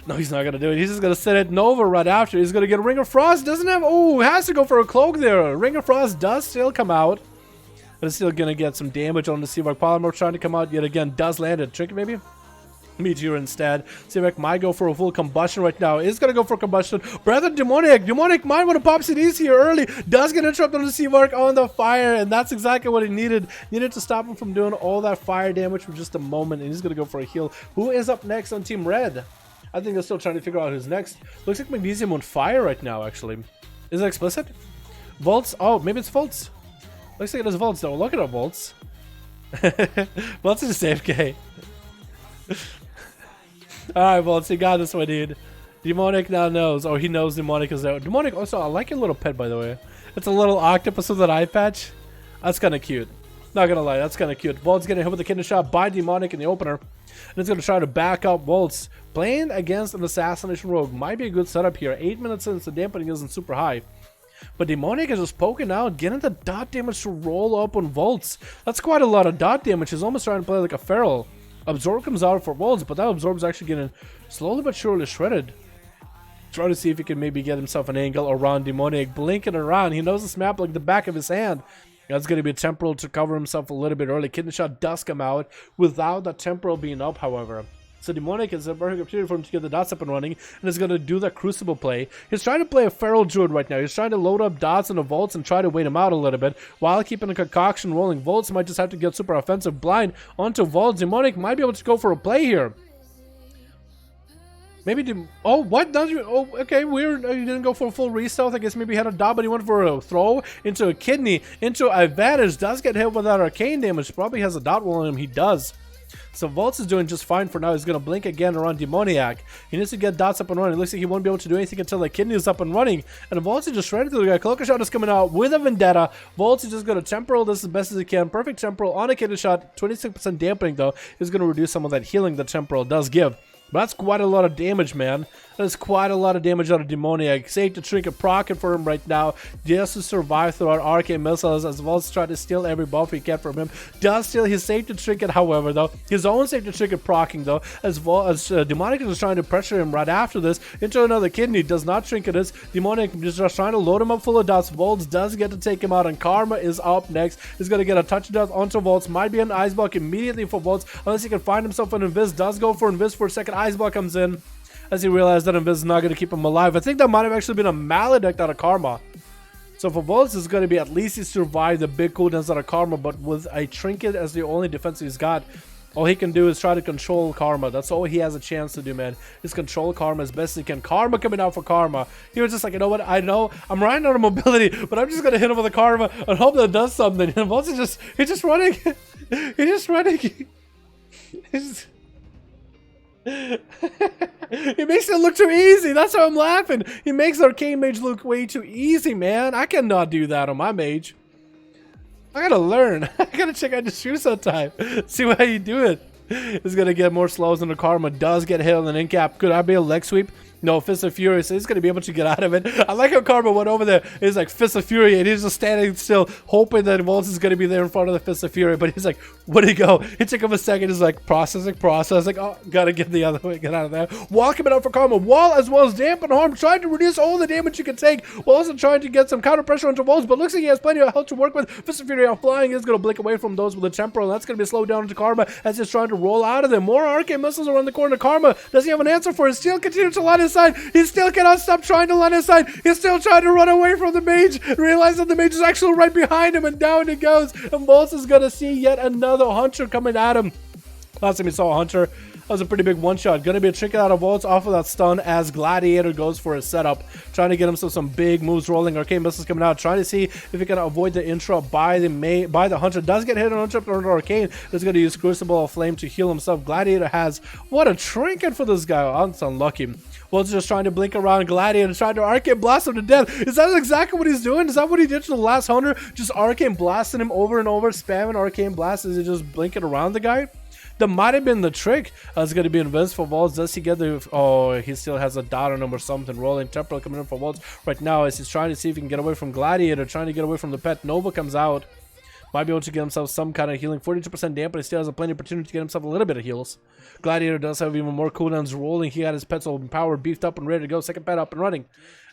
No, he's not going to do it. He's just going to set it Nova right after. He's going to get a Ring of Frost. Doesn't have... Oh, has to go for a cloak there. Ring of Frost does still come out. But it's still going to get some damage on the Seamark. Polymorph trying to come out yet again. Does land a trinket maybe? Meteor instead. Seamark might go for a full combustion right now. Is going to go for combustion. Breath of Demoniac. Demoniac might want to pop CDs here early. Does get interrupted on the Seamark on the fire. And that's exactly what he needed. Needed to stop him from doing all that fire damage for just a moment. And he's going to go for a heal. Who is up next on Team Red? I think they're still trying to figure out who's next. Looks like Magnesium on fire right now, actually. Is it explicit? Volts? Oh, maybe it's Volts. Looks like it is Volts, though. Look at our Volts. Volts is a safe K. Alright, well, he got this one, dude. Demonic now knows. Oh, he knows Demonic is there. Demonic also, I like your little pet, by the way. It's a little octopus with an eye patch. That's kind of cute. Not gonna lie, that's kind of cute. Volt's getting hit with a kidney shot by Demonic in the opener. And it's gonna try to back up Volt's. Playing against an Assassination Rogue might be a good setup here. 8 minutes in, so dampening isn't super high. But Demonic is just poking out, getting the dot damage to roll up on Volts. That's quite a lot of dot damage. He's almost trying to play like a Feral. Absorb comes out for Volts, but that Absorb's actually getting slowly but surely shredded. Trying to see if he can maybe get himself an angle around Demonic. Blinking around. He knows this map like the back of his hand. That's going to be a temporal to cover himself a little bit early. Kidney shot does come out without the temporal being up, however. So Demonic is a perfect opportunity for him to get the dots up and running, and is going to do that Crucible play. He's trying to play a Feral Druid right now. He's trying to load up dots into Volts and try to wait him out a little bit while keeping a concoction rolling. Volts might just have to get super offensive blind onto Volts. Demonic might be able to go for a play here. Maybe oh, what? Oh, okay, weird. He didn't go for a full re-stealth. I guess maybe he had a dot, but he went for a throw into a kidney, into advantage. Does get hit with that arcane damage. Probably has a dot roll on him. He does. So Volts is doing just fine for now. He's going to blink again around Demoniac. He needs to get dots up and running. It looks like he won't be able to do anything until the kidney is up and running. And Volts is just shredded through the guy. Cloaker Shot is coming out with a Vendetta. Volts is just going to temporal this as best as he can. Perfect temporal on a kidney shot. 26% dampening though. He's going to reduce some of that healing the temporal does give. But that's quite a lot of damage, man. That is quite a lot of damage out of Demoniac. Safe to Trinket proccing for him right now. Just to survive throughout arcane missiles as well as try to steal every buff he can from him. Does steal his Safe to Trinket, however, though. His own Safe to Trinket proccing, though. As well as Demonic is trying to pressure him right after this into another kidney. Does not Trinket this. Demonic is just trying to load him up full of dots. Volts does get to take him out, and Karma is up next. He's going to get a touch of death onto Volts. Might be an Ice Block immediately for Volts, unless he can find himself an Invis. Does go for Invis for a second. Ice Block comes in as he realized that Invis is not going to keep him alive. I think that might have actually been a Maledict out of Karma. So for Volts, it's going to be at least he survived the big cooldowns out of Karma, but with a Trinket as the only defense he's got, all he can do is try to control Karma. That's all he has a chance to do, man. Is control Karma as best he can. Karma coming out for Karma. He was just like, you know what? I know I'm riding out of mobility, but I'm just going to hit him with a Karma and hope that does something. And Volts is he's just running. He's just running. He makes it look too easy. That's how I'm laughing. He makes Arcane Mage look way too easy, man. I cannot do that on my mage. I gotta learn. I gotta check out the shoe sometime. See how you do it. He's gonna get more slows than the Karma. Does get hit on an in-cap. Could I be a leg sweep? No, Fist of Fury, so he's going to be able to get out of it. I like how Karma went over there. He's like, Fist of Fury, and he's just standing still, hoping that Volts is going to be there in front of the Fist of Fury, but he's like, where'd he go? It took him a second. He's like, processing. Oh, gotta get the other way, get out of there. Wall coming out for Karma. Wall as well as Dampen Harm, trying to reduce all the damage you can take, while also trying to get some counter pressure onto Volts, but looks like he has plenty of health to work with. Fist of Fury out flying. He's going to blink away from those with the Temporal, and that's going to be slowed down into Karma as he's trying to roll out of them. More Arcane Missiles around the corner. Karma, does he have an answer for it? Still continues to line his side. He's still cannot stop trying to line his side. He's still trying to run away from the mage. Realize that the mage is actually right behind him, and down he goes. And Volts is going to see yet another Hunter coming at him. Last time he saw a Hunter, that was a pretty big one-shot. Going to be a Trinket out of Volts off of that stun as Gladiator goes for his setup. Trying to get himself some big moves rolling. Arcane Missiles coming out. Trying to see if he can avoid the intro by the Hunter. Does get hit on Hunter under Arcane. He's going to use Crucible of Flame to heal himself. Gladiator has... What a Trinket for this guy. Oh, that's unlucky. Volts just trying to blink around Gladiator, trying to Arcane Blast him to death. Is that exactly what he's doing? Is that what he did to the last Hunter? Just Arcane Blasting him over and over, spamming Arcane Blast as he just blinking around the guy? That might have been the trick. It's going to be invincible for Volts. Does he get the... Oh, he still has a dot on him or something. Rolling Temporal coming in for Volts right now as he's trying to see if he can get away from Gladiator, trying to get away from the pet. Nova comes out. Might be able to get himself some kind of healing. 42% damp, but he still has a plenty of opportunity to get himself a little bit of heals. Gladiator does have even more cooldowns rolling. He got his pets all powered, beefed up, and ready to go. Second pet up and running.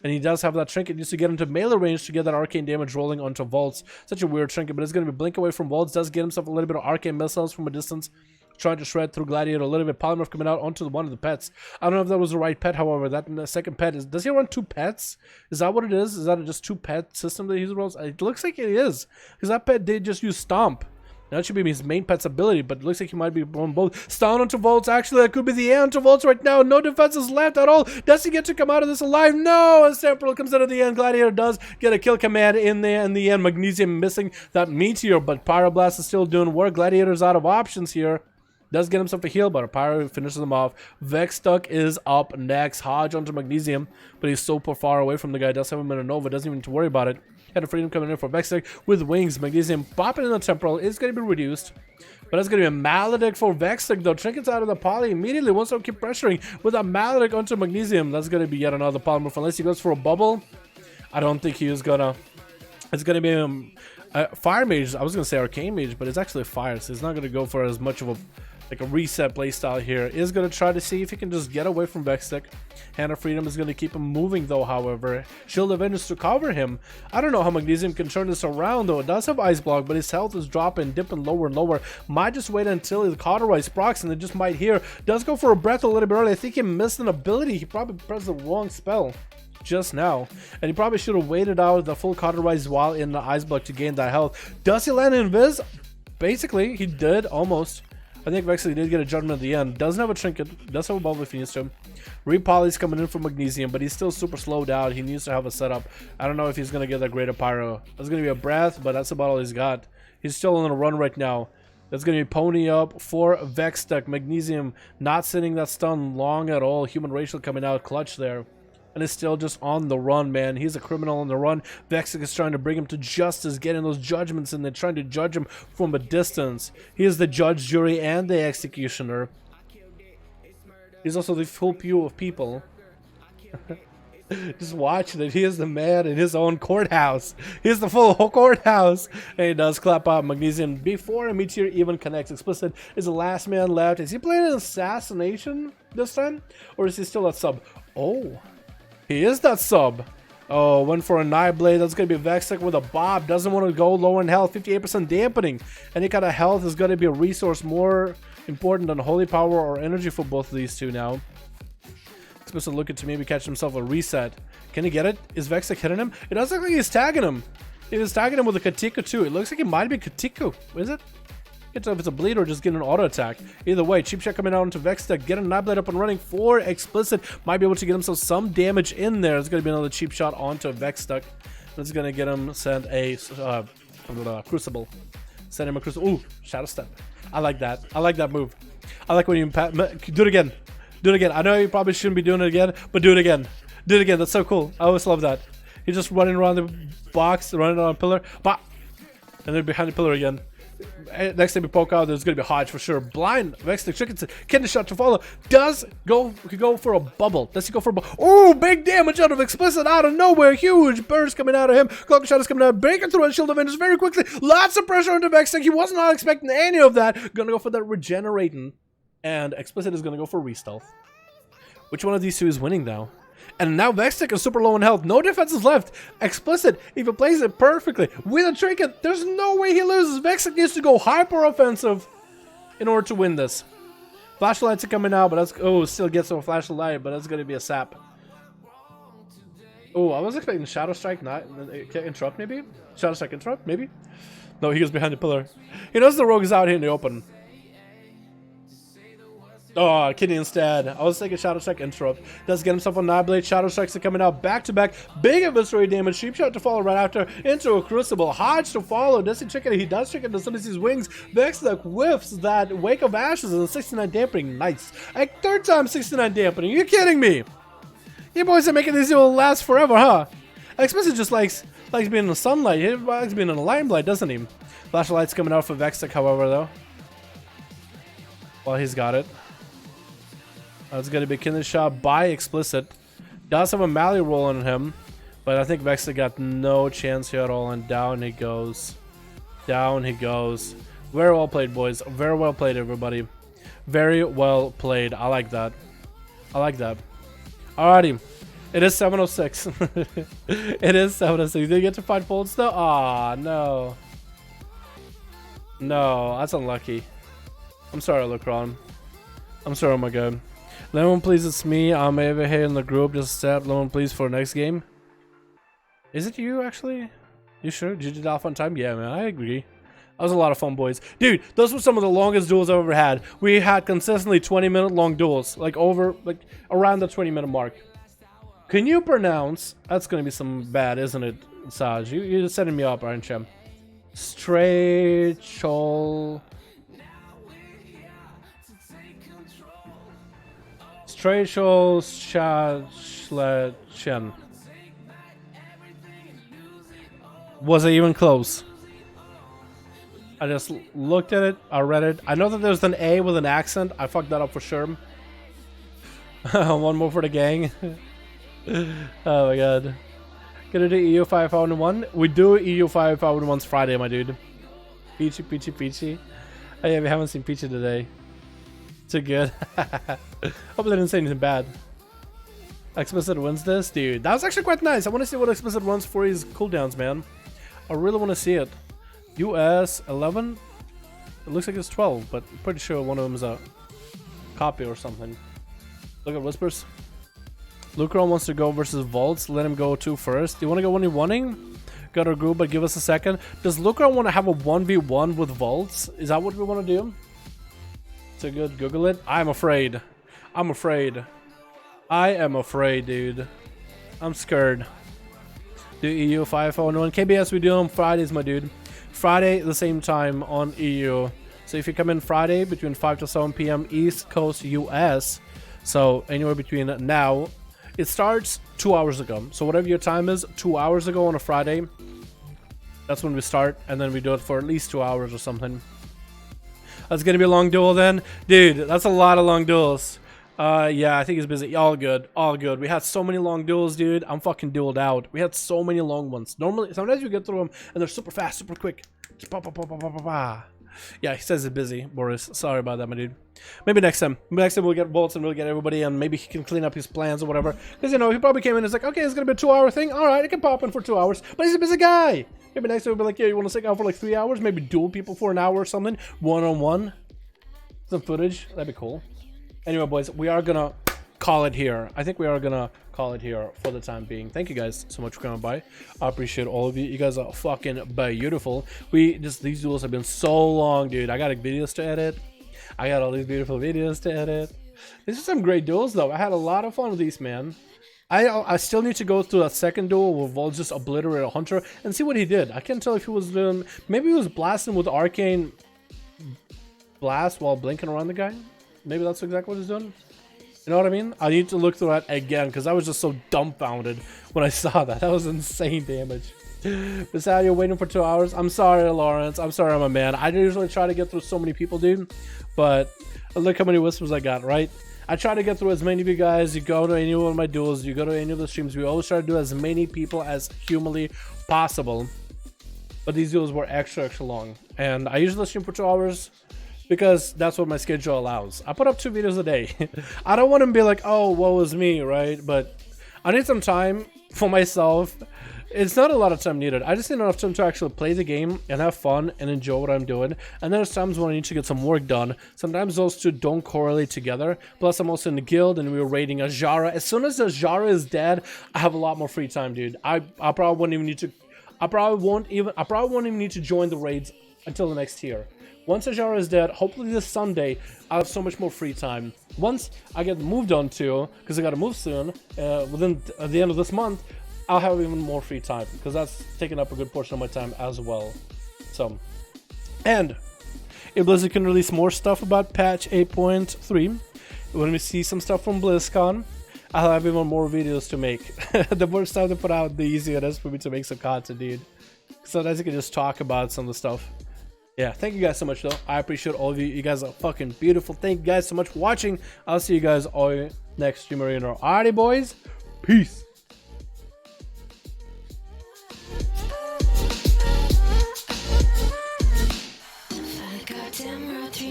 And he does have that Trinket. Needs to get into melee range to get that arcane damage rolling onto Volts. Such a weird Trinket, but it's going to be blink away from Volts. Does get himself a little bit of arcane missiles from a distance. Trying to shred through Gladiator a little bit. Polymorph coming out onto one of the pets. I don't know if that was the right pet, however. That second pet is... Does he run two pets? Is that what it is? Is that just two pet system that he rolls? It looks like it is. Because that pet did just use Stomp. That should be his main pet's ability, but it looks like he might be on both. Stun onto Volts. Actually, that could be the end to Volts right now. No defenses left at all. Does he get to come out of this alive? No! As Temporal comes out of the end, Gladiator does get a kill command in there in the end. Magnesium missing that Meteor, but Pyroblast is still doing work. Gladiator's out of options here. Does get himself a heal, but a pyro finishes him off. Vextuck is up next. Hodge onto Magnesium, but he's so far away from the guy. Does have him in a Nova, doesn't even need to worry about it. Head of Freedom coming in for Vextuck with wings. Magnesium popping in the temporal is going to be reduced. But that's going to be a Maledict for Vextuck, though. Trinket's out of the poly immediately. Wants to keep pressuring with a Maledict onto Magnesium. That's going to be yet another poly move. Unless he goes for a bubble, I don't think he is going to. It's going to be Fire Mage. I was going to say Arcane Mage, but it's actually Fire, so he's not going to go for as much of a reset playstyle here. Is going to try to see if he can just get away from Vextuck. Hand of Freedom is going to keep him moving, though, however. Shield of Vengeance to cover him. I don't know how Magnesium can turn this around, though. It does have Ice Block, but his health is dropping, dipping lower and lower. Might just wait until his Cauterize procs, and it just might here. Does go for a breath a little bit early. I think he missed an ability. He probably pressed the wrong spell just now, and he probably should have waited out the full Cauterize while in the Ice Block to gain that health. Does he land Invis? Basically, he did, almost. I think Vextuck did get a judgment at the end. Doesn't have a trinket. Does have a bubble if he needs to. Repoly's coming in for Magnesium, but he's still super slowed out. He needs to have a setup. I don't know if he's going to get that greater pyro. That's going to be a breath, but that's about all he's got. He's still on a run right now. That's going to be pony up for Vextuck. Magnesium not sitting that stun long at all. Human racial coming out clutch there. And is still just on the run, man. He's a criminal on the run. Vextuck is trying to bring him to justice, getting those judgments, and then trying to judge him from a distance. He is the judge, jury, and the executioner. He's also the full pew of people. Just watching it. He is the man in his own courthouse. He's the full courthouse. And he does clap out Magnesium before a meteor even connects. Explicit is the last man left. Is he playing an assassination this time? Or is he still at sub? Oh. He is that sub. Oh, went for a Knife Blade. That's going to be Vextuck with a Bob. Doesn't want to go lower in health. 58% dampening. Any kind of health is going to be a resource more important than Holy Power or Energy for both of these two now. Supposed to look at to maybe catch himself a reset. Can he get it? Is Vextuck hitting him? It does look like he's tagging him. He was tagging him with a Katiku too. It looks like it might be Katiku. Is it? It's if it's a bleed or just get an auto attack. Either way, cheap shot coming out into Vextuck, get a Knife Blade up and running for Explicit. Might be able to get himself some damage in there. It's going to be another cheap shot onto Vextuck. That's going to get him sent a Crucible. Send him a Crucible. Ooh, Shadow Step. I like that. I like that move. I like when you do it again. Do it again. I know you probably shouldn't be doing it again, but do it again. Do it again. That's so cool. I always love that. He's just running around the box, running on a pillar, bah! And then behind the pillar again. Next time we poke out, there's going to be Hodge for sure. Blind, Vextuck, Chicken, Kidney Shot to follow. Could go for a bubble. Does he go for a bubble? Oh, big damage out of Explicit out of nowhere. Huge burst coming out of him. Cloak Shot is coming out, breaking through a Shield of Vengeance very quickly. Lots of pressure onto Vextuck. He was not expecting any of that. Gonna go for that regenerating. And Explicit is going to go for Restealth. Which one of these two is winning now? And now Vextuck is super low in health. No defenses left. Explicit, if he plays it perfectly with a trinket, there's no way he loses. Vextuck needs to go hyper offensive in order to win this. Flashlights are coming out, but that's still gets a flashlight, but that's gonna be a sap. Oh, I was expecting Shadow Strike, not interrupt maybe? Shadow Strike interrupt, maybe? No, he goes behind the pillar. He knows the rogue is out here in the open. Oh, Kidney instead. I was thinking Shadow Strike interrupt. Does get himself a Knife Blade. Shadow Strikes are coming out back to back. Big eviscerate damage. Sheep Shot to follow right after. Into a Crucible. Hodge to follow. Does he chicken? He does chicken as soon as he sees wings. Vextuck whiffs that Wake of Ashes and 69 dampening. Nice. A third time 69 dampening. Are you kidding me? You boys are making these will last forever, huh? Explicit just likes being in the sunlight. He likes being in the limelight, doesn't he? Flashlight's coming out for Vextuck, however, though. Well, he's got it. That's going to be Kidney Shot by Explicit. Does have a Mally roll on him, but I think Vextuck got no chance here at all, and down he goes. Down he goes. Very well played, boys. Very well played, everybody. Very well played. I like that. I like that. Alrighty. It is 706. It is 706. Did you get to find folds though? Aw, no. No, that's unlucky. I'm sorry, Lucron. I'm sorry, my god. Lemon, please, it's me. I'm over here in the group. Just set Lemon, please, for next game. Is it you, actually? You sure? Did you do Alpha on time? Yeah, man, I agree. That was a lot of fun, boys. Dude, those were some of the longest duels I've ever had. We had consistently 20-minute long duels. Like, around the 20-minute mark. Can you pronounce? That's going to be some bad, isn't it, Saj? You're setting me up, aren't you? Straight Chol. Trachel Chen. Was it even close? I just looked at it, I read it. I know that there's an A with an accent. I fucked that up for sure. One more for the gang. Oh my god. Gonna do EU 5V1. We do EU 5V1's Friday, my dude. Peachy, peachy, peachy. Oh yeah, we haven't seen Peachy today. Too good. Hope they didn't say anything bad. Explicit wins this? Dude, that was actually quite nice. I want to see what Explicit runs for his cooldowns, man. I really want to see it. US 11? It looks like it's 12, but I'm pretty sure one of them is a copy or something. Look at Whispers. Lucro wants to go versus Vaults. Let him go 2 first. Do you want to go 1v1ing? Got our group, but give us a second. Does Lucro want to have a 1v1 with Vaults? Is that what we want to do? So good. Google it. I'm afraid. I'm afraid. I am afraid, dude. I'm scared. Do EU 5V1. KBS, we do on Fridays, my dude. Friday, the same time on EU. So if you come in Friday between 5 to 7 p.m. East Coast US, so anywhere between now, it starts 2 hours ago. So whatever your time is, 2 hours ago on a Friday, that's when we start, and then we do it for at least 2 hours or something. That's gonna be a long duel then, dude. That's a lot of long duels. Yeah, I think he's busy. All good, all good. We had so many long duels, dude. I'm fucking dueled out. We had so many long ones. Normally, sometimes you get through them and they're super fast, super quick. Just pa, pa, pa, pa, pa, pa, pa. Yeah, he says he's busy, Boris. Sorry about that, my dude. Maybe next time. Maybe next time we'll get Bolts and we'll get everybody, and maybe he can clean up his plans or whatever. Because, you know, he probably came in and was like, okay, it's gonna be a 2 hour thing. All right, I can pop in for 2 hours. But he's a busy guy. Maybe next time we'll be like, yeah, you want to stick out for like 3 hours? Maybe duel people for an hour or something. One-on-one. Some footage. That'd be cool. Anyway, boys, we are gonna call it here. I think we are gonna call it here for the time being. Thank you guys so much for coming by. I appreciate all of you. You guys are fucking beautiful. These duels have been so long, dude. I got videos to edit. I got all these beautiful videos to edit. These are some great duels, though. I had a lot of fun with these, man. I still need to go through that second duel where Vol just obliterated a Hunter and see what he did. I can't tell if he was doing... Maybe he was blasting with Arcane Blast while blinking around the guy. Maybe that's exactly what he's doing. You know what I mean? I need to look through that again because I was just so dumbfounded when I saw that. That was insane damage. Besides, you're waiting for 2 hours. I'm sorry, Lawrence. I'm sorry, I'm a man. I usually try to get through so many people, dude. But look how many whispers I got, right? I try to get through as many of you guys. You go to any one of my duels. You go to any of the streams. We always try to do as many people as humanly possible. But these duels were extra long. And I usually stream for 2 hours. Because that's what my schedule allows. I put up 2 videos a day. I don't want to be like, oh, woe is me, right? But I need some time for myself. It's not a lot of time needed. I just need enough time to actually play the game and have fun and enjoy what I'm doing. And there's times when I need to get some work done. Sometimes those two don't correlate together. Plus, I'm also in the guild and we're raiding Azara. As soon as Azara is dead, I have a lot more free time, dude. I probably won't even need to. I probably won't even need to join the raids until the next tier. Once Azara is dead, hopefully this Sunday, I'll have so much more free time. Once I get moved on to, because I gotta move soon, within the end of this month, I'll have even more free time, because that's taking up a good portion of my time as well. So, and if Blizzard can release more stuff about patch 8.3, when we see some stuff from BlizzCon, I'll have even more videos to make. The more stuff to put out, the easier it is for me to make some content, dude. Sometimes you can just talk about some of the stuff. Yeah, thank you guys so much, though. I appreciate all of you. You guys are fucking beautiful. Thank you guys so much for watching. I'll see you guys all next stream arena. Alrighty, boys. Peace.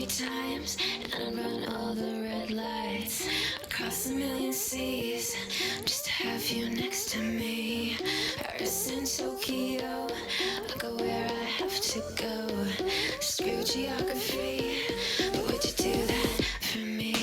Times and run all the red lights across a million seas just to have you next to me. Paris and Tokyo, I go where I have to go. Screw geography, but would you do that for me?